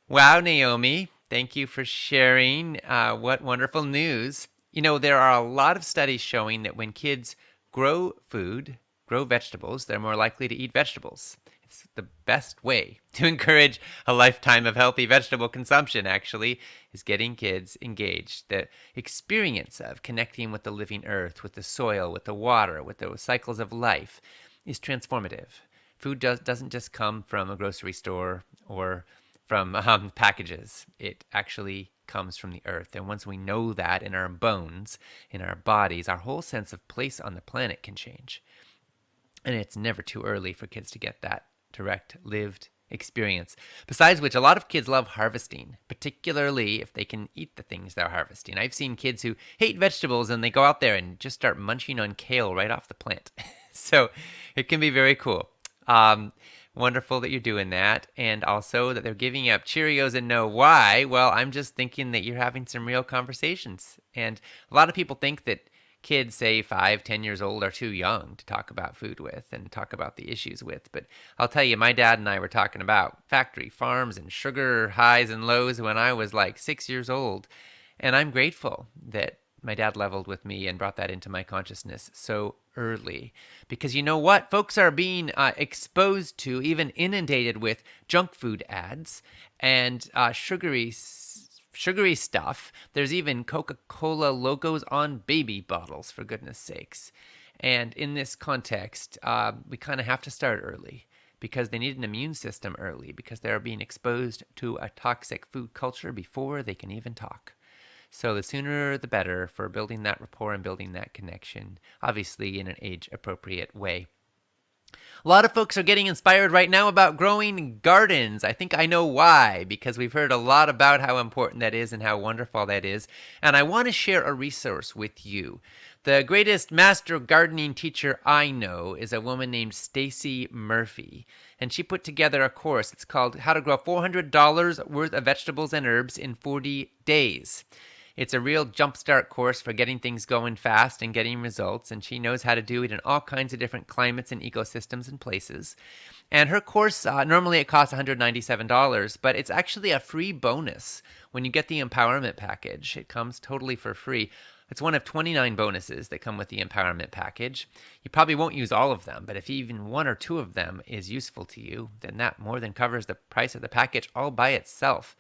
Wow, Naomi, thank you for sharing. What wonderful news. You know, there are a lot of studies showing that when kids grow vegetables, they're more likely to eat vegetables. It's the best way to encourage a lifetime of healthy vegetable consumption, actually, is getting kids engaged. The experience of connecting with the living earth, with the soil, with the water, with the cycles of life is transformative. Food doesn't just come from a grocery store or from packages. It actually comes from the earth. And once we know that in our bones, in our bodies, our whole sense of place on the planet can change. And it's never too early for kids to get that direct, lived experience. Besides which, a lot of kids love harvesting, particularly if they can eat the things they're harvesting. I've seen kids who hate vegetables and they go out there and just start munching on kale right off the plant. So it can be very cool. Wonderful that you're doing that, and also that they're giving up Cheerios and know why. Well, I'm just thinking that you're having some real conversations. And a lot of people think that kids, say 5, 10 years old, are too young to talk about food with and talk about the issues with. But I'll tell you, my dad and I were talking about factory farms and sugar highs and lows when I was like 6 years old. And I'm grateful that my dad leveled with me and brought that into my consciousness so early. Because you know what? Folks are being exposed to, even inundated with junk food ads and sugary stuff. There's even Coca-Cola logos on baby bottles, for goodness sakes. And in this context, we kind of have to start early because they need an immune system early because they're being exposed to a toxic food culture before they can even talk. So the sooner the better for building that rapport and building that connection, obviously in an age-appropriate way. A lot of folks are getting inspired right now about growing gardens. I think I know why, because we've heard a lot about how important that is and how wonderful that is. And I want to share a resource with you. The greatest master gardening teacher I know is a woman named Stacy Murphy. And she put together a course. It's called How to Grow $400 Worth of Vegetables and Herbs in 40 Days. It's a real jumpstart course for getting things going fast and getting results, and she knows how to do it in all kinds of different climates and ecosystems and places. And her course, normally it costs $197, but it's actually a free bonus when you get the empowerment package. It comes totally for free. It's one of 29 bonuses that come with the empowerment package. You probably won't use all of them, but if even one or two of them is useful to you, then that more than covers the price of the package all by itself.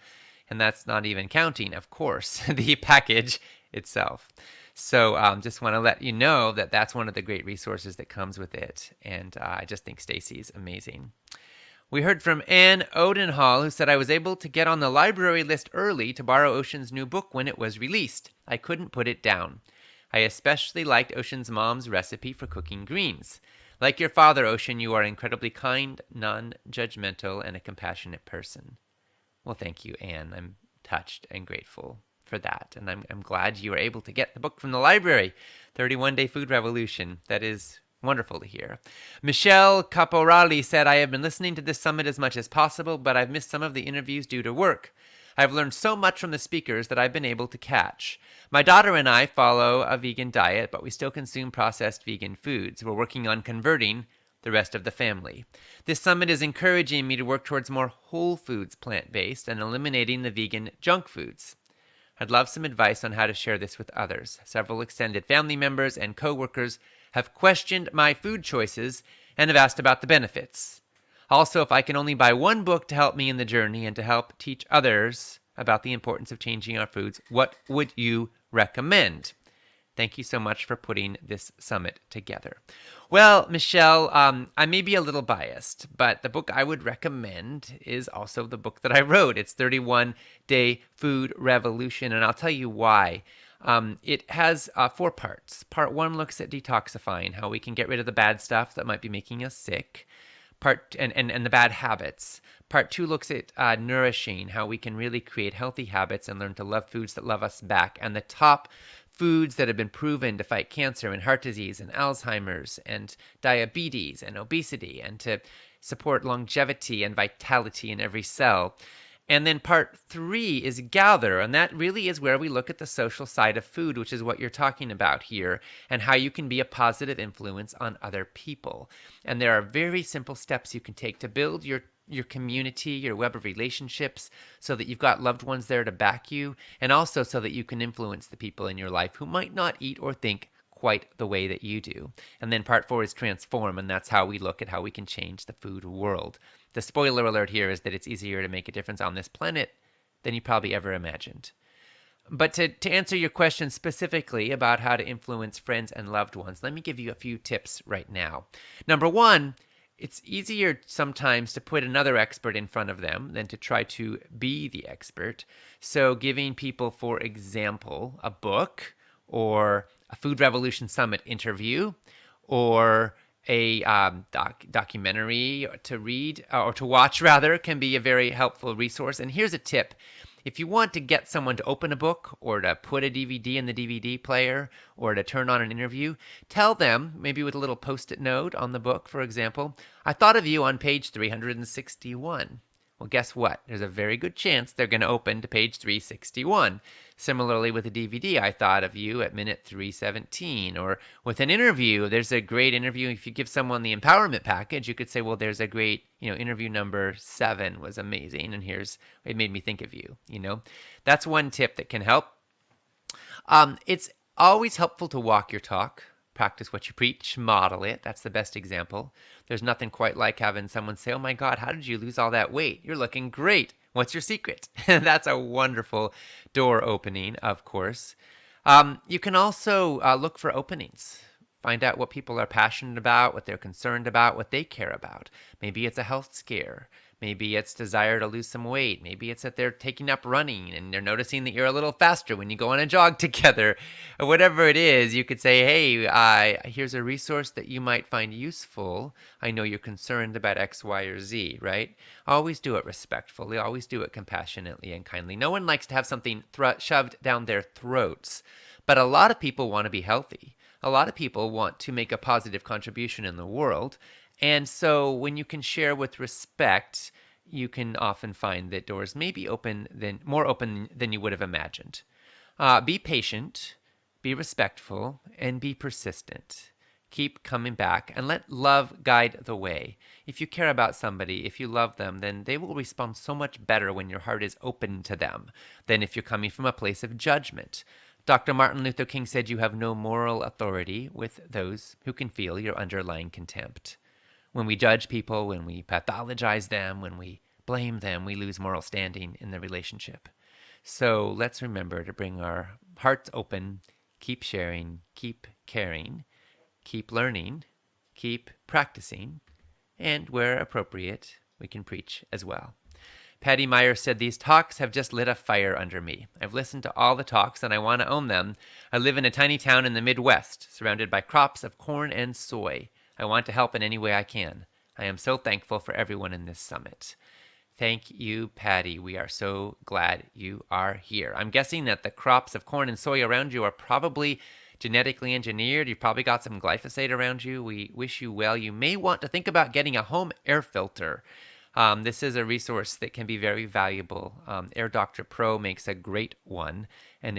And that's not even counting, of course, the package itself. So just want to let you know that that's one of the great resources that comes with it. And I just think Stacy's amazing. We heard from Anne Odenhall, who said, I was able to get on the library list early to borrow Ocean's new book when it was released. I couldn't put it down. I especially liked Ocean's mom's recipe for cooking greens. Like your father, Ocean, you are incredibly kind, non-judgmental, and a compassionate person. Well, thank you, Anne. I'm touched and grateful for that. And I'm glad you were able to get the book from the library, 31 Day Food Revolution. That is wonderful to hear. Michelle Caporali said, I have been listening to this summit as much as possible, but I've missed some of the interviews due to work. I've learned so much from the speakers that I've been able to catch. My daughter and I follow a vegan diet, but we still consume processed vegan foods. We're working on converting the rest of the family. This summit is encouraging me to work towards more whole foods plant-based and eliminating the vegan junk foods. I'd love some advice on how to share this with others. Several extended family members and coworkers have questioned my food choices and have asked about the benefits. Also, if I can only buy one book to help me in the journey and to help teach others about the importance of changing our foods, what would you recommend? Thank you so much for putting this summit together. Well, Michelle, I may be a little biased, but the book I would recommend is also the book that I wrote. It's 31 Day Food Revolution, and I'll tell you why. It has 4 parts. Part 1 looks at detoxifying, how we can get rid of the bad stuff that might be making us sick, and the bad habits. Part 2 looks at nourishing, how we can really create healthy habits and learn to love foods that love us back. And the top foods that have been proven to fight cancer and heart disease and Alzheimer's and diabetes and obesity and to support longevity and vitality in every cell. And then part 3 is gather, and that really is where we look at the social side of food, which is what you're talking about here, and how you can be a positive influence on other people. And there are very simple steps you can take to build your community, your web of relationships, so that you've got loved ones there to back you, and also so that you can influence the people in your life who might not eat or think quite the way that you do. And then part 4 is transform, and that's how we look at how we can change the food world. The spoiler alert here is that it's easier to make a difference on this planet than you probably ever imagined. But to answer your question specifically about how to influence friends and loved ones, let me give you a few tips right now. Number 1, it's easier sometimes to put another expert in front of them than to try to be the expert. So giving people, for example, a book or a Food Revolution Summit interview or A documentary to read or to watch, rather, can be a very helpful resource. And here's a tip. If you want to get someone to open a book or to put a DVD in the DVD player or to turn on an interview, tell them, maybe with a little post-it note on the book, for example, I thought of you on page 361. Well, guess what? There's a very good chance they're going to open to page 361. Similarly, with a DVD, I thought of you at minute 317. Or with an interview, there's a great interview. If you give someone the empowerment package, you could say, well, there's a great, interview number 7 was amazing, and it made me think of you. That's one tip that can help. It's always helpful to walk your talk. Practice what you preach, model it. That's the best example. There's nothing quite like having someone say, oh my God, how did you lose all that weight? You're looking great. What's your secret? That's a wonderful door opening, of course. You can also look for openings. Find out what people are passionate about, what they're concerned about, what they care about. Maybe it's a health scare. Maybe it's desire to lose some weight. Maybe it's that they're taking up running and they're noticing that you're a little faster when you go on a jog together. Or whatever it is, you could say, hey, here's a resource that you might find useful. I know you're concerned about X, Y, or Z, right? Always do it respectfully. Always do it compassionately and kindly. No one likes to have something shoved down their throats. But a lot of people want to be healthy. A lot of people want to make a positive contribution in the world. And so when you can share with respect, you can often find that doors may be more open than you would have imagined. Be patient, be respectful, and be persistent. Keep coming back and let love guide the way. If you care about somebody, if you love them, then they will respond so much better when your heart is open to them than if you're coming from a place of judgment. Dr. Martin Luther King said you have no moral authority with those who can feel your underlying contempt. When we judge people, when we pathologize them, when we blame them, we lose moral standing in the relationship. So let's remember to bring our hearts open, keep sharing, keep caring, keep learning, keep practicing, and where appropriate, we can preach as well. Patty Meyer said, these talks have just lit a fire under me. I've listened to all the talks and I want to own them. I live in a tiny town in the Midwest, surrounded by crops of corn and soy. I want to help in any way I can. I am so thankful for everyone in this summit. Thank you, Patty. We are so glad you are here. I'm guessing that the crops of corn and soy around you are probably genetically engineered. You've probably got some glyphosate around you. We wish you well. You may want to think about getting a home air filter. This is a resource that can be very valuable. Air Doctor Pro makes a great one, and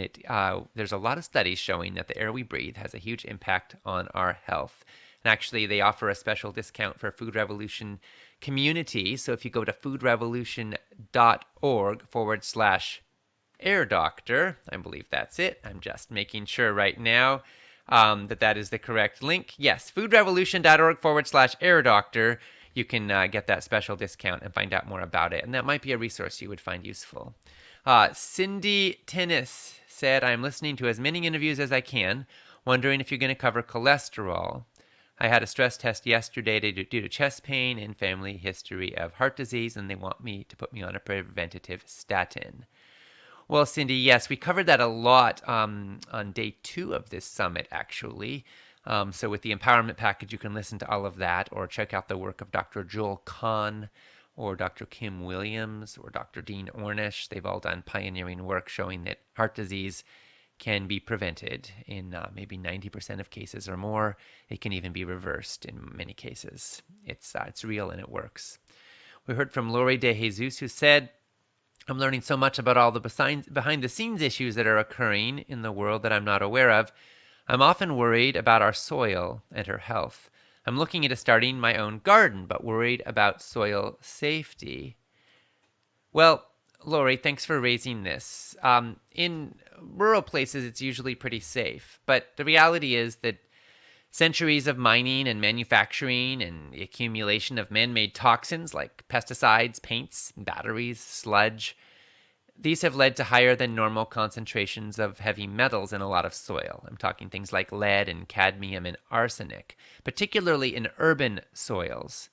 there's a lot of studies showing that the air we breathe has a huge impact on our health. And actually, they offer a special discount for Food Revolution community. So if you go to foodrevolution.org/air doctor, I believe that's it. I'm just making sure right now that is the correct link. Yes, foodrevolution.org/air doctor. You can get that special discount and find out more about it. And that might be a resource you would find useful. Cindy Tennis said, I'm listening to as many interviews as I can, wondering if you're going to cover cholesterol. I had a stress test yesterday due to chest pain and family history of heart disease, and they want me to put me on a preventative statin. Well, Cindy, yes, we covered that a lot on day 2 of this summit, actually. So with the empowerment package, you can listen to all of that or check out the work of Dr. Joel Kahn or Dr. Kim Williams or Dr. Dean Ornish. They've all done pioneering work showing that heart disease can be prevented in maybe 90% of cases or more. It can even be reversed in many cases. It's real and it works. We heard from Lori De Jesus, who said, I'm learning so much about all the behind-the-scenes issues that are occurring in the world that I'm not aware of. I'm often worried about our soil and her health. I'm looking into starting my own garden, but worried about soil safety. Well, Lori, thanks for raising this. In rural places, it's usually pretty safe, but the reality is that centuries of mining and manufacturing and the accumulation of man-made toxins like pesticides, paints, batteries, sludge, these have led to higher than normal concentrations of heavy metals in a lot of soil. I'm talking things like lead and cadmium and arsenic, particularly in urban soils.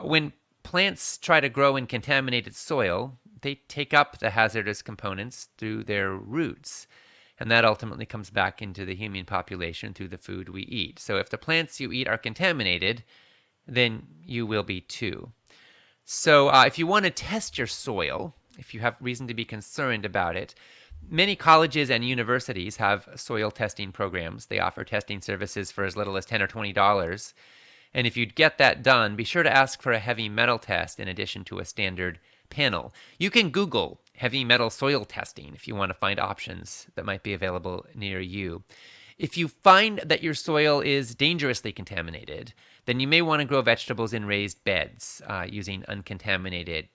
When plants try to grow in contaminated soil, they take up the hazardous components through their roots. And that ultimately comes back into the human population through the food we eat. So if the plants you eat are contaminated, then you will be too. So if you want to test your soil, if you have reason to be concerned about it, many colleges and universities have soil testing programs. They offer testing services for as little as $10 or $20. And if you'd get that done, be sure to ask for a heavy metal test in addition to a standard panel. You can Google heavy metal soil testing if you want to find options that might be available near you. If you find that your soil is dangerously contaminated, then you may want to grow vegetables in raised beds using uncontaminated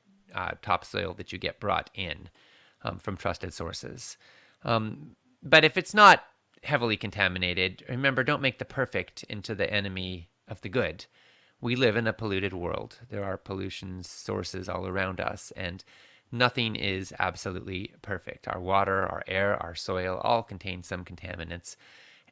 topsoil that you get brought in from trusted sources. But if it's not heavily contaminated, remember, don't make the perfect into the enemy of the good. We live in a polluted world. There are pollution sources all around us, and nothing is absolutely perfect. Our water, our air, our soil all contain some contaminants.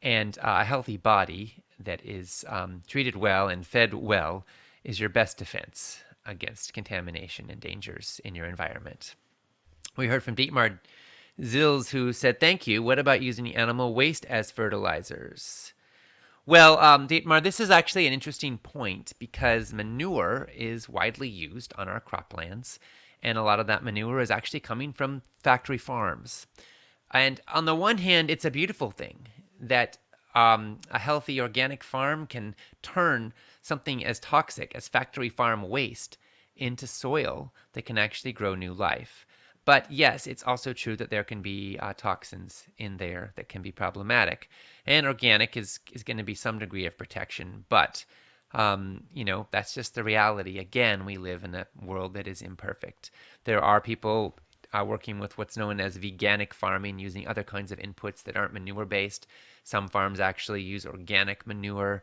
And a healthy body that is treated well and fed well is your best defense against contamination and dangers in your environment. We heard from Dietmar Zils, who said, thank you. What about using animal waste as fertilizers? Well, Dietmar, this is actually an interesting point because manure is widely used on our croplands, and a lot of that manure is actually coming from factory farms. And on the one hand, it's a beautiful thing that a healthy organic farm can turn something as toxic as factory farm waste into soil that can actually grow new life. But yes, it's also true that there can be toxins in there that can be problematic. And organic is going to be some degree of protection. But, that's just the reality. Again, we live in a world that is imperfect. There are people working with what's known as veganic farming, using other kinds of inputs that aren't manure-based. Some farms actually use organic manure.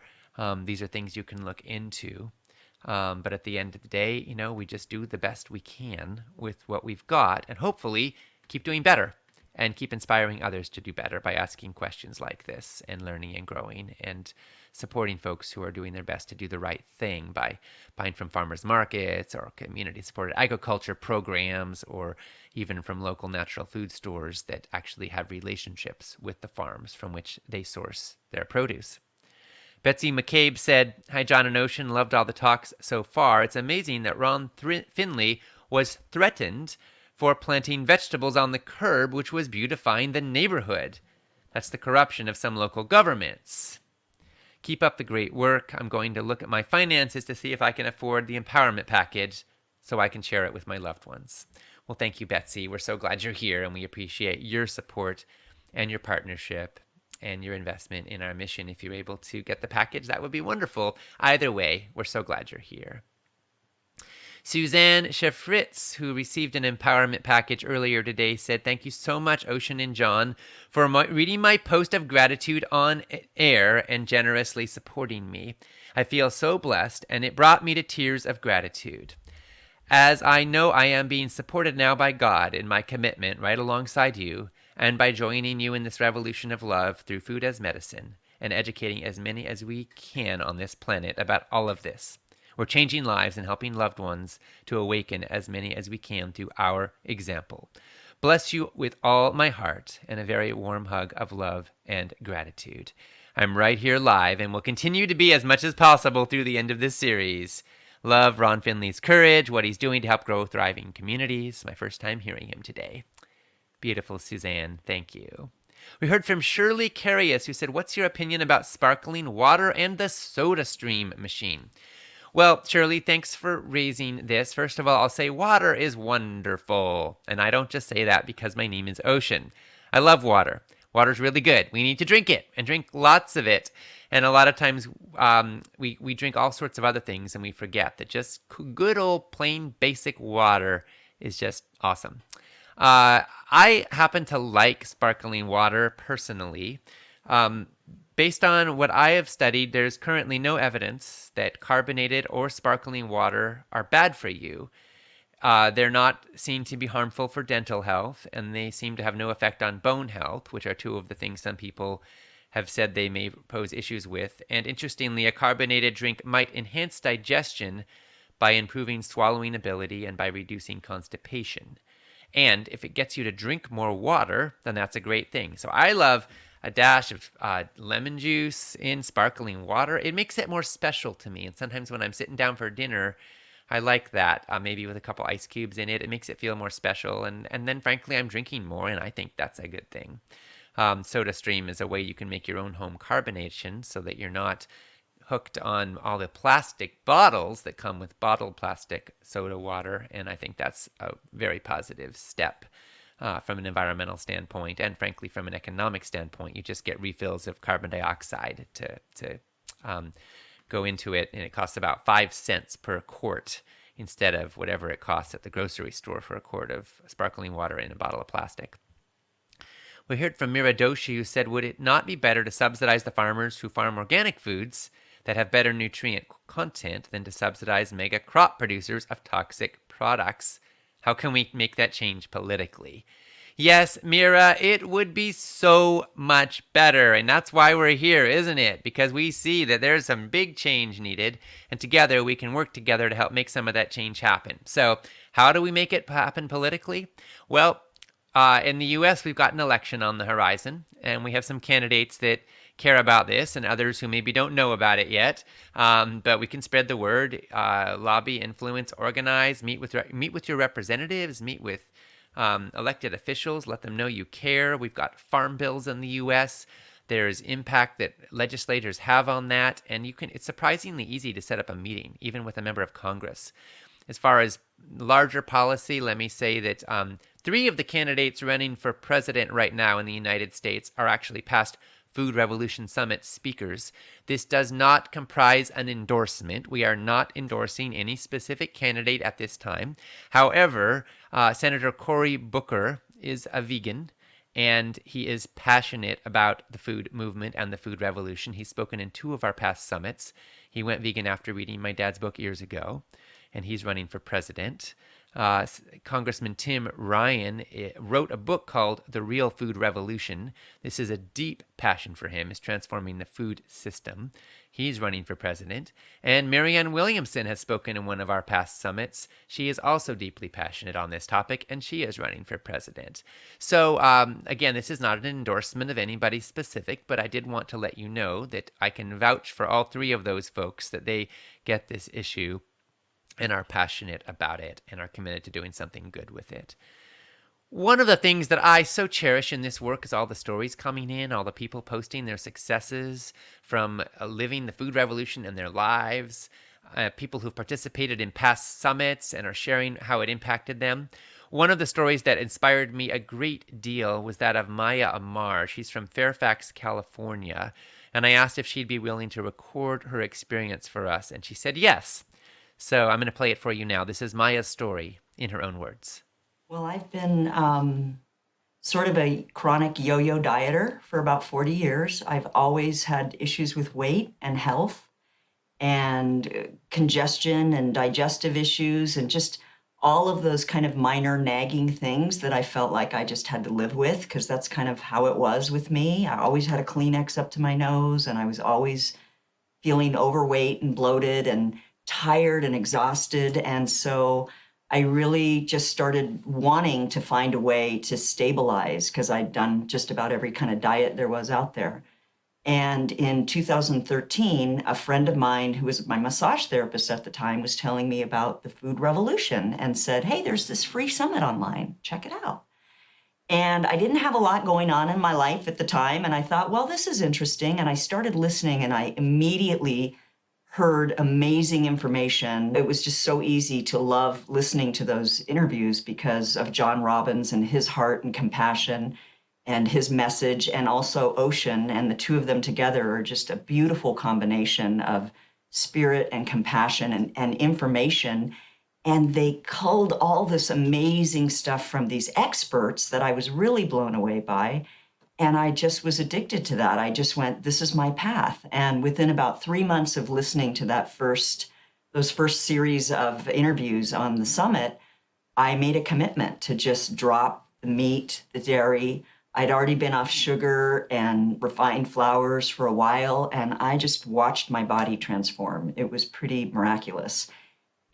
These are things you can look into. But at the end of the day, we just do the best we can with what we've got and hopefully keep doing better and keep inspiring others to do better by asking questions like this and learning and growing and supporting folks who are doing their best to do the right thing by buying from farmers markets or community-supported agriculture programs or even from local natural food stores that actually have relationships with the farms from which they source their produce. Betsy McCabe said, hi, John and Ocean. Loved all the talks so far. It's amazing that Ron Finley was threatened for planting vegetables on the curb, which was beautifying the neighborhood. That's the corruption of some local governments. Keep up the great work. I'm going to look at my finances to see if I can afford the empowerment package so I can share it with my loved ones. Well, thank you, Betsy. We're so glad you're here, and we appreciate your support and your partnership and your investment in our mission. If you're able to get the package, that would be wonderful. Either way, we're so glad you're here. Suzanne Shefritz, who received an empowerment package earlier today, said, thank you so much, Ocean and John, for reading my post of gratitude on air and generously supporting me. I feel so blessed, and it brought me to tears of gratitude. As I know I am being supported now by God in my commitment right alongside you, and by joining you in this revolution of love through food as medicine and educating as many as we can on this planet about all of this. We're changing lives and helping loved ones to awaken as many as we can through our example. Bless you with all my heart and a very warm hug of love and gratitude. I'm right here live and will continue to be as much as possible through the end of this series. Love Ron Finley's courage, what he's doing to help grow thriving communities. My first time hearing him today. Beautiful, Suzanne. Thank you. We heard from Shirley Carius, who said, what's your opinion about sparkling water and the SodaStream machine? Well, Shirley, thanks for raising this. First of all, I'll say water is wonderful. And I don't just say that because my name is Ocean. I love water. Water's really good. We need to drink it and drink lots of it. And a lot of times we drink all sorts of other things and we forget that just good old plain basic water is just awesome. I happen to like sparkling water personally. Based on what I have studied, there's currently no evidence that carbonated or sparkling water are bad for you. They're not seen to be harmful for dental health, and they seem to have no effect on bone health, which are two of the things some people have said they may pose issues with. And interestingly, a carbonated drink might enhance digestion by improving swallowing ability and by reducing constipation. And if it gets you to drink more water, then that's a great thing. So I love a dash of lemon juice in sparkling water. It makes it more special to me. And sometimes when I'm sitting down for dinner, I like that, maybe with a couple ice cubes in it. It makes it feel more special. And then, frankly, I'm drinking more, and I think that's a good thing. SodaStream is a way you can make your own home carbonation so that you're not hooked on all the plastic bottles that come with bottled plastic soda water. And I think that's a very positive step from an environmental standpoint, and frankly, from an economic standpoint. You just get refills of carbon dioxide to go into it, and it costs about 5 cents per quart instead of whatever it costs at the grocery store for a quart of sparkling water in a bottle of plastic. We heard from Mira Doshi, who said, would it not be better to subsidize the farmers who farm organic foods that have better nutrient content than to subsidize mega crop producers of toxic products? How can we make that change politically? Yes, Mira, it would be so much better. And that's why we're here, isn't it? Because we see that there's some big change needed, and together we can work together to help make some of that change happen. So how do we make it happen politically? Well, in the U.S., we've got an election on the horizon, and we have some candidates that care about this and others who maybe don't know about it yet. But we can spread the word, lobby, influence, organize, meet with your representatives, meet with elected officials, let them know you care. We've got farm bills in the U.S. There's impact that legislators have on that, and it's surprisingly easy to set up a meeting, even with a member of Congress. As far as larger policy, let me say that 3 of the candidates running for president right now in the United States are actually past Food Revolution Summit speakers. This does not comprise an endorsement. We are not endorsing any specific candidate at this time. However, Senator Cory Booker is a vegan, and he is passionate about the food movement and the food revolution. He's spoken in 2 of our past summits. He went vegan after reading my dad's book years ago, and he's running for president. Congressman Tim Ryan wrote a book called The Real Food Revolution. This is a deep passion for him, is transforming the food system. He's running for president. And Marianne Williamson has spoken in one of our past summits. She is also deeply passionate on this topic, and she is running for president. So, again, this is not an endorsement of anybody specific, but I did want to let you know that I can vouch for all 3 of those folks, that they get this issue and are passionate about it and are committed to doing something good with it. One of the things that I so cherish in this work is all the stories coming in, all the people posting their successes from living the food revolution in their lives, people who've participated in past summits and are sharing how it impacted them. One of the stories that inspired me a great deal was that of Maya Amar. She's from Fairfax, California, and I asked if she'd be willing to record her experience for us, and she said yes. So I'm going to play it for you now. This is Maya's story in her own words. Well, I've been sort of a chronic yo-yo dieter for about 40 years. I've always had issues with weight and health and congestion and digestive issues and just all of those kind of minor nagging things that I felt like I just had to live with, because that's kind of how it was with me. I always had a Kleenex up to my nose, and I was always feeling overweight and bloated and tired and exhausted. And so I really just started wanting to find a way to stabilize, because I'd done just about every kind of diet there was out there. And in 2013, a friend of mine who was my massage therapist at the time was telling me about the food revolution and said, hey, there's this free summit online. Check it out. And I didn't have a lot going on in my life at the time. And I thought, well, this is interesting. And I started listening, and I immediately heard amazing information. It was just so easy to love listening to those interviews because of John Robbins and his heart and compassion and his message, and also Ocean. And the 2 of them together are just a beautiful combination of spirit and compassion and information. And they culled all this amazing stuff from these experts that I was really blown away by. And I just was addicted to that. I just went, this is my path. And within about 3 months of listening to those first series of interviews on the summit, I made a commitment to just drop the meat, the dairy. I'd already been off sugar and refined flours for a while, and I just watched my body transform. It was pretty miraculous.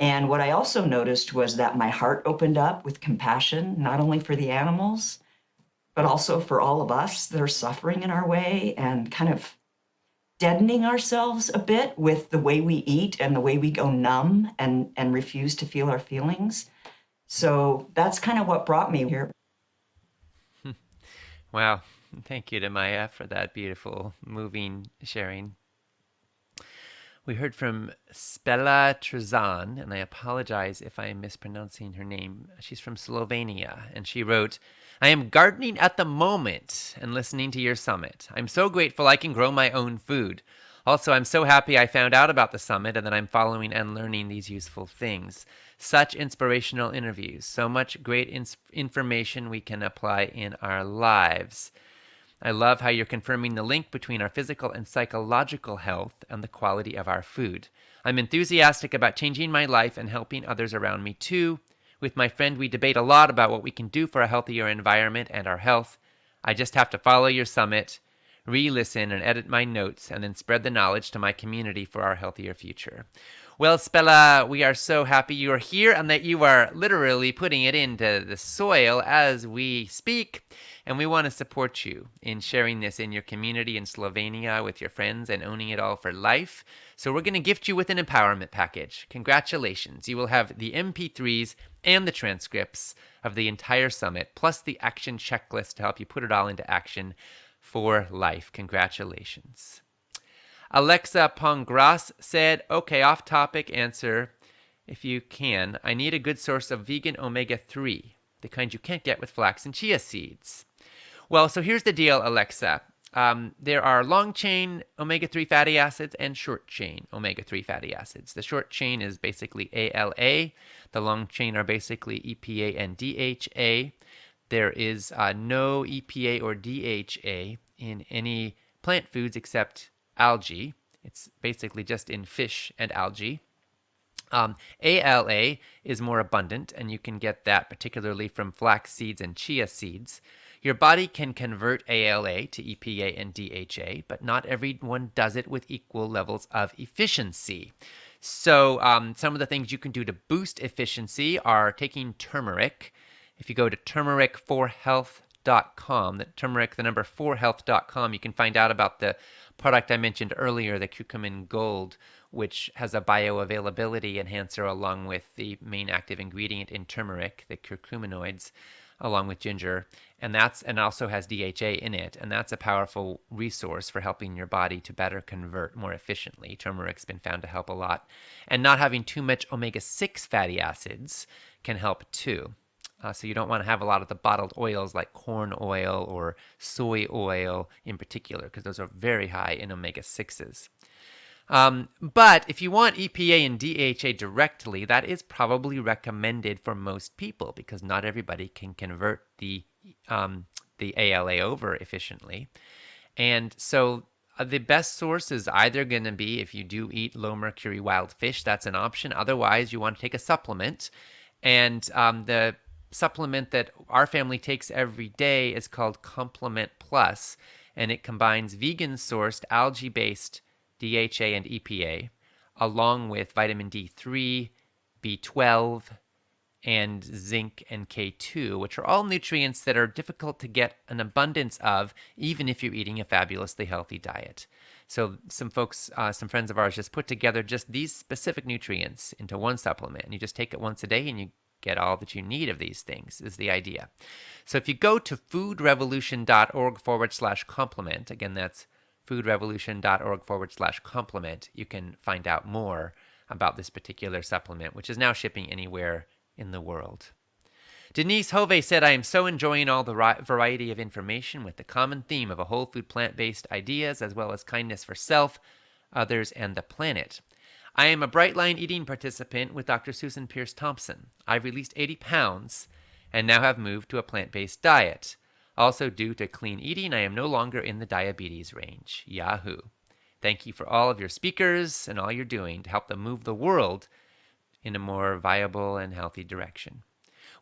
And what I also noticed was that my heart opened up with compassion, not only for the animals, but also for all of us that are suffering in our way, and kind of deadening ourselves a bit with the way we eat and the way we go numb and refuse to feel our feelings. So that's kind of what brought me here. Wow. Thank you to Maya for that beautiful, moving sharing. We heard from Spela Trzan, and I apologize if I am mispronouncing her name. She's from Slovenia, and she wrote, I am gardening at the moment and listening to your summit. I'm so grateful I can grow my own food. Also, I'm so happy I found out about the summit and that I'm following and learning these useful things. Such inspirational interviews, so much great information we can apply in our lives. I love how you're confirming the link between our physical and psychological health and the quality of our food. I'm enthusiastic about changing my life and helping others around me too. With my friend, we debate a lot about what we can do for a healthier environment and our health. I just have to follow your summit, re-listen and edit my notes, and then spread the knowledge to my community for our healthier future. Well, Spela, we are so happy you are here and that you are literally putting it into the soil as we speak. And we want to support you in sharing this in your community in Slovenia with your friends and owning it all for life. So we're going to gift you with an empowerment package. Congratulations. You will have the MP3s and the transcripts of the entire summit, plus the action checklist to help you put it all into action for life. Congratulations. Alexa Pongras said, okay, off topic answer. If you can, I need a good source of vegan omega-3, the kind you can't get with flax and chia seeds. Well, so here's the deal, Alexa. There are long-chain omega-3 fatty acids and short-chain omega-3 fatty acids. The short chain is basically ALA. The long chain are basically EPA and DHA. There is no EPA or DHA in any plant foods except algae. It's basically just in fish and algae. ALA is more abundant, and you can get that particularly from flax seeds and chia seeds. Your body can convert ALA to EPA and DHA, but not everyone does it with equal levels of efficiency. So some of the things you can do to boost efficiency are taking turmeric. If you go to turmeric4health.com, the turmeric, the number 4health.com, you can find out about the product I mentioned earlier, the Curcumin Gold, which has a bioavailability enhancer along with the main active ingredient in turmeric, the curcuminoids, along with ginger, and also has DHA in it, and that's a powerful resource for helping your body to better convert more efficiently. Turmeric's been found to help a lot, and not having too much omega-6 fatty acids can help too. So you don't want to have a lot of the bottled oils like corn oil or soy oil in particular, because those are very high in omega-6s. But if you want EPA and DHA directly, that is probably recommended for most people because not everybody can convert the ALA over efficiently. And so the best source is either going to be if you do eat low mercury wild fish, that's an option. Otherwise, you want to take a supplement. And the supplement that our family takes every day is called Complement Plus, and it combines vegan-sourced algae-based DHA and EPA, along with vitamin D3, B12, and zinc and K2, which are all nutrients that are difficult to get an abundance of, even if you're eating a fabulously healthy diet. So some folks, some friends of ours just put together just these specific nutrients into one supplement, and you just take it once a day and you get all that you need of these things is the idea. So if you go to foodrevolution.org/complement, again, that's foodrevolution.org/complement, you can find out more about this particular supplement, which is now shipping anywhere in the world. Denise Hove said, I am so enjoying all the variety of information with the common theme of a whole food plant-based ideas as well as kindness for self, others, and the planet. I am a Brightline Eating participant with Dr. Susan Pierce Thompson. I've released 80 pounds and now have moved to a plant-based diet. Also, due to clean eating, I am no longer in the diabetes range. Yahoo. Thank you for all of your speakers and all you're doing to help them move the world in a more viable and healthy direction.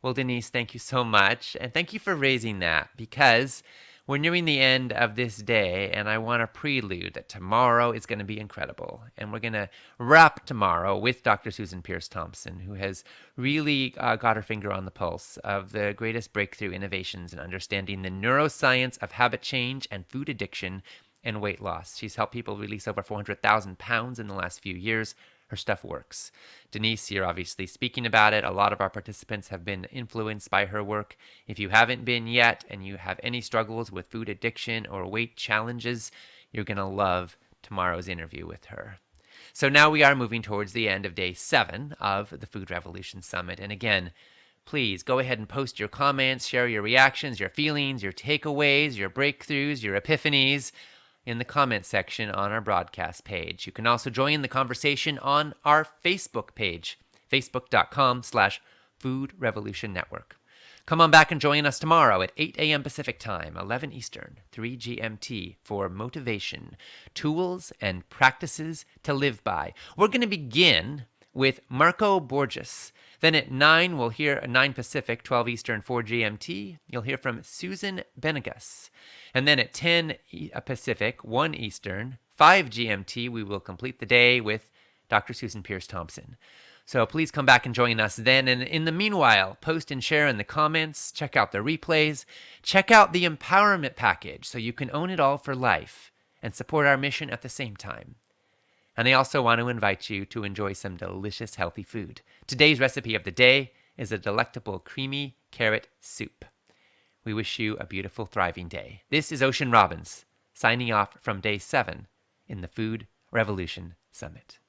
Well, Denise, thank you so much. And thank you for raising that because We're nearing the end of this day, and I want to prelude that tomorrow is going to be incredible. And we're going to wrap tomorrow with Dr. Susan Peirce Thompson, who has really got her finger on the pulse of the greatest breakthrough innovations in understanding the neuroscience of habit change and food addiction and weight loss. She's helped people release over 400,000 pounds in the last few years. Her stuff works. Denise, you're obviously speaking about it. A lot of our participants have been influenced by her work. If you haven't been yet and you have any struggles with food addiction or weight challenges, you're going to love tomorrow's interview with her. So now we are moving towards the end of day 7 of the Food Revolution Summit. And again, please go ahead and post your comments, share your reactions, your feelings, your takeaways, your breakthroughs, your epiphanies in the comment section on our broadcast page. You can also join the conversation on our Facebook page, facebook.com/Food Revolution Network. Come on back and join us tomorrow at 8 a.m. Pacific Time, 11 Eastern, 3 GMT for motivation, tools, and practices to live by. We're going to begin with Marco Borges. Then at 9, we'll hear 9 Pacific, 12 Eastern, 4 GMT. You'll hear from Susan Benegas. And then at 10 Pacific, 1 Eastern, 5 GMT, we will complete the day with Dr. Susan Peirce Thompson. So please come back and join us then. And in the meanwhile, post and share in the comments, check out the replays, check out the empowerment package so you can own it all for life and support our mission at the same time. And I also want to invite you to enjoy some delicious, healthy food. Today's recipe of the day is a delectable creamy carrot soup. We wish you a beautiful, thriving day. This is Ocean Robbins, signing off from day 7 in the Food Revolution Summit.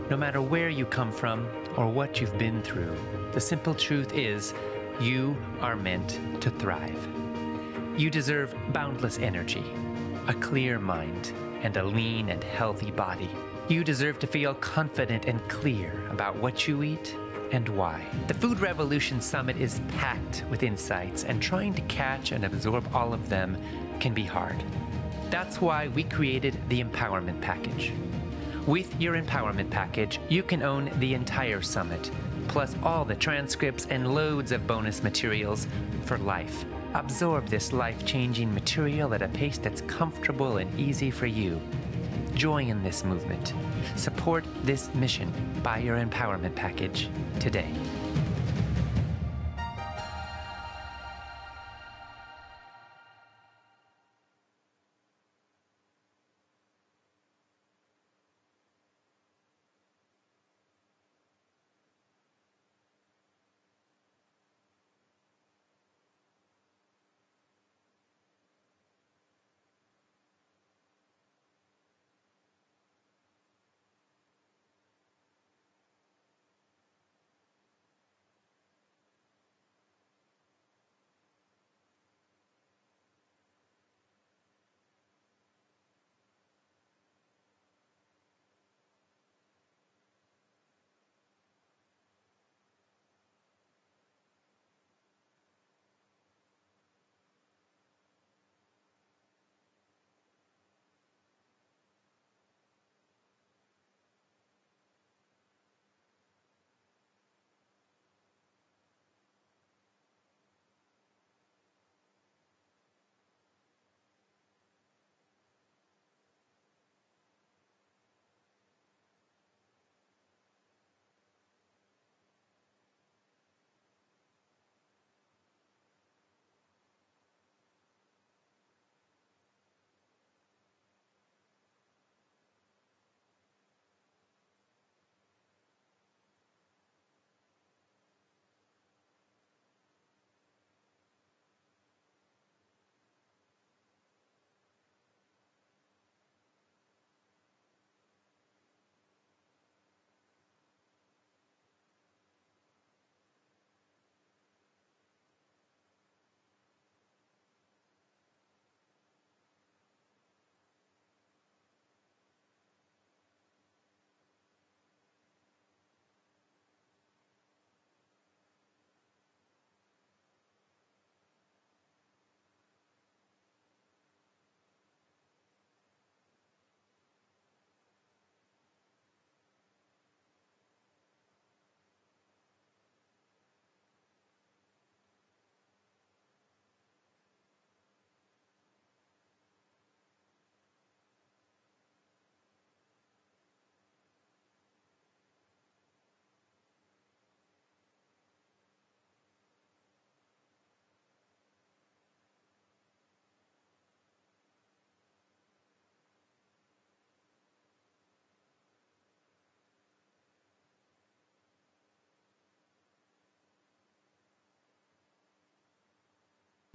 No matter where you come from or what you've been through, the simple truth is you are meant to thrive. You deserve boundless energy, a clear mind, and a lean and healthy body. You deserve to feel confident and clear about what you eat and why. The Food Revolution Summit is packed with insights, and trying to catch and absorb all of them can be hard. That's why we created the Empowerment Package. With your Empowerment Package, you can own the entire summit, plus all the transcripts and loads of bonus materials for life. Absorb this life-changing material at a pace that's comfortable and easy for you. Join in this movement. Support this mission. Buy your Empowerment Package today.